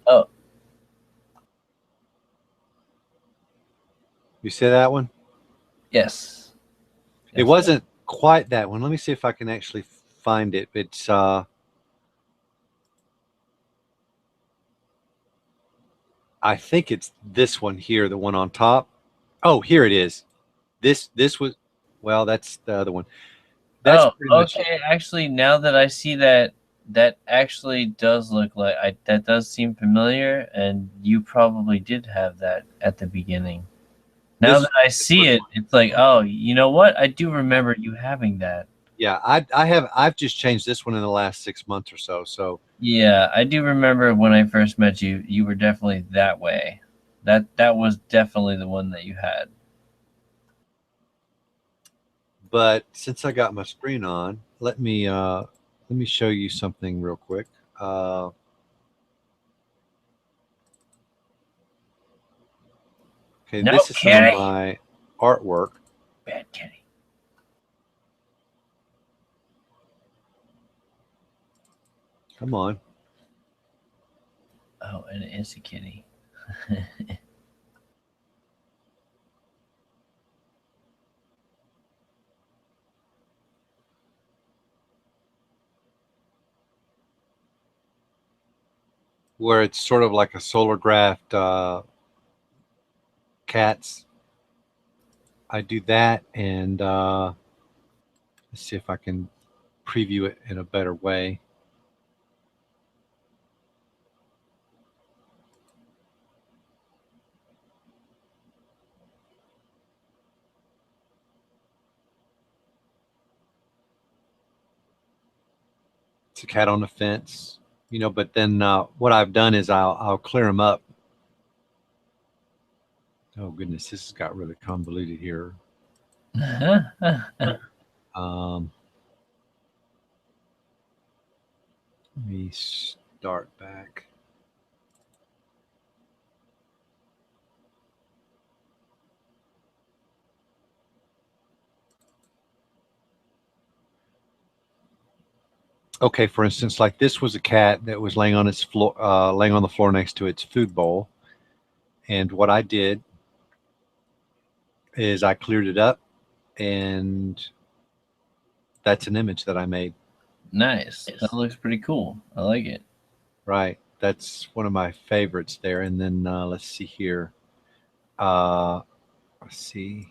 [SPEAKER 2] You see that one?
[SPEAKER 5] yes.
[SPEAKER 2] It wasn't quite that one. Let me see if I can actually find it. It's I think it's this one here, the one on top. Oh, here it is. This was, well, that's the other one. That's
[SPEAKER 5] Oh,
[SPEAKER 2] pretty much,
[SPEAKER 5] okay. Actually, now that I see that, that actually does look like that does seem familiar, and you probably did have that at the beginning. Now
[SPEAKER 2] this
[SPEAKER 5] that I see it, it's like, oh, you know what? I do remember you having that.
[SPEAKER 2] yeah, I've just changed this one in the last 6 months or so. So
[SPEAKER 5] Yeah, I do remember when I first met you, you were definitely that way. That was definitely the one that you had.
[SPEAKER 2] but since I got my screen on, let me show you something real quick. Okay,
[SPEAKER 5] No,
[SPEAKER 2] this is some of
[SPEAKER 5] Kenny.
[SPEAKER 2] my artwork.
[SPEAKER 5] Bad Kenny.
[SPEAKER 2] Come on.
[SPEAKER 5] Oh, and it is a kitty.
[SPEAKER 2] Where it's sort of like a solar-graphed cats. I do that, and let's see if I can preview it in a better way. It's a cat on the fence, you know, but then what I've done is I'll clear them up. Oh goodness, this has got really convoluted here. Let me start back. Okay, for instance, like this was a cat that was laying on its floor, laying on the floor next to its food bowl. And what I did is I cleared it up, and that's an image that I made.
[SPEAKER 5] Nice. That looks pretty cool. I like it.
[SPEAKER 2] Right. That's one of my favorites there. And then let's see here. Let's see.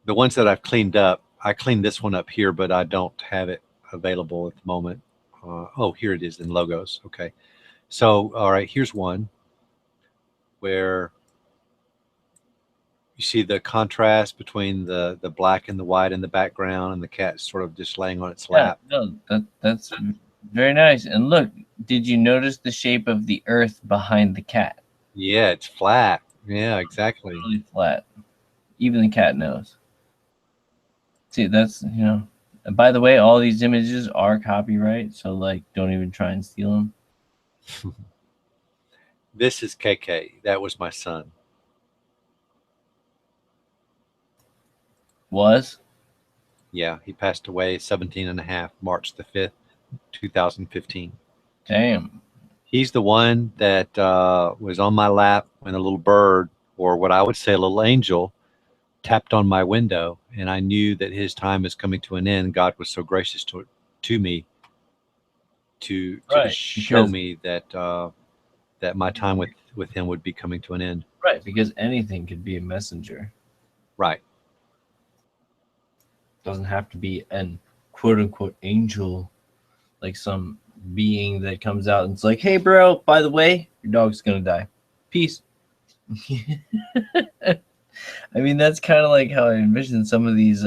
[SPEAKER 2] The ones that I've cleaned up, I cleaned this one up here, but I don't have it available at the moment. Oh, here it is in logos. Okay. So, all right, here's one where you see the contrast between the black and the white in the background, and the cat sort of just laying on its lap.
[SPEAKER 5] No, that's very nice. And look, did you notice the shape of the earth behind the cat?
[SPEAKER 2] Yeah, it's flat. Yeah, exactly.
[SPEAKER 5] Really flat. Even the cat knows. See, that's, you know. And by the way, all these images are copyright, so like, don't even try and steal them.
[SPEAKER 2] This is KK. That was my son.
[SPEAKER 5] Was?
[SPEAKER 2] Yeah, he passed away 17 and a half, March the 5th, 2015.
[SPEAKER 5] Damn.
[SPEAKER 2] He's the one that was on my lap when a little bird, or what I would say a little angel, tapped on my window, and I knew that his time is coming to an end. God was so gracious to me to
[SPEAKER 5] Right,
[SPEAKER 2] show
[SPEAKER 5] because-
[SPEAKER 2] me that that my time with him would be coming to an end.
[SPEAKER 5] Right, because anything could be a messenger.
[SPEAKER 2] Right.
[SPEAKER 5] Doesn't have to be an quote unquote angel, like some being that comes out and it's like, hey bro, by the way, your dog's gonna die. Peace. I mean, that's kind of like how I envision some of these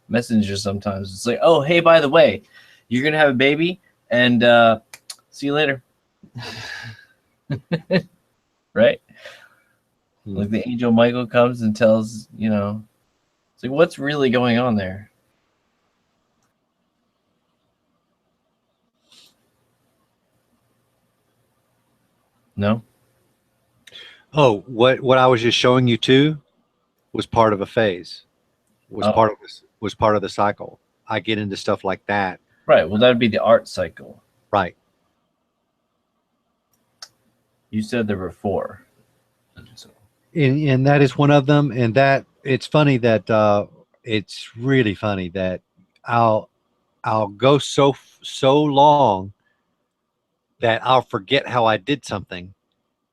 [SPEAKER 5] messengers sometimes. It's like, oh, hey, by the way, you're gonna have a baby, and see you later. Right? Like the angel Michael comes and tells, you know, it's like, what's really going on there? No.
[SPEAKER 2] Oh, what I was just showing you too was part of a phase. Was
[SPEAKER 5] Oh.
[SPEAKER 2] part of this. Was part of the cycle. I get into stuff like that.
[SPEAKER 5] Right. Well, that would be the art cycle.
[SPEAKER 2] Right.
[SPEAKER 5] You said there were 4. So,
[SPEAKER 2] And that is one of them. And that it's funny that it's really funny that I'll go so long that I'll forget how I did something,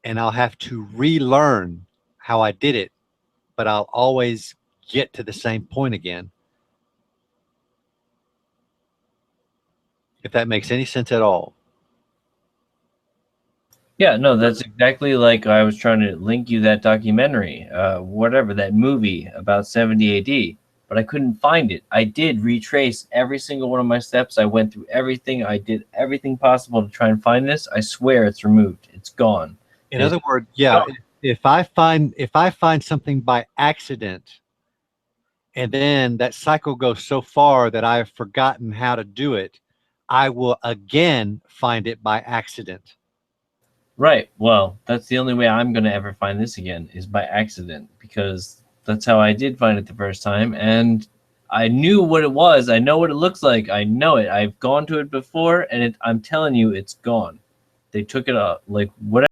[SPEAKER 2] and I'll have to relearn how I did it, but I'll always get to the same point again. If that makes any sense at all.
[SPEAKER 5] yeah, no, that's exactly like I was trying to link you that documentary, whatever, that movie about 70 AD, but I couldn't find it. I did retrace every single one of my steps. I went through everything. I did everything possible to try and find this. I swear it's removed. It's gone.
[SPEAKER 2] In other words, yeah, if I find something by accident, and then that cycle goes so far that I've forgotten how to do it, I will again find it by accident.
[SPEAKER 5] Right. Well, that's the only way I'm going to ever find this again is by accident, because that's how I did find it the first time. And I knew what it was. I know what it looks like. I know it. I've gone to it before, and I'm telling you, it's gone. They took it up. Like, whatever.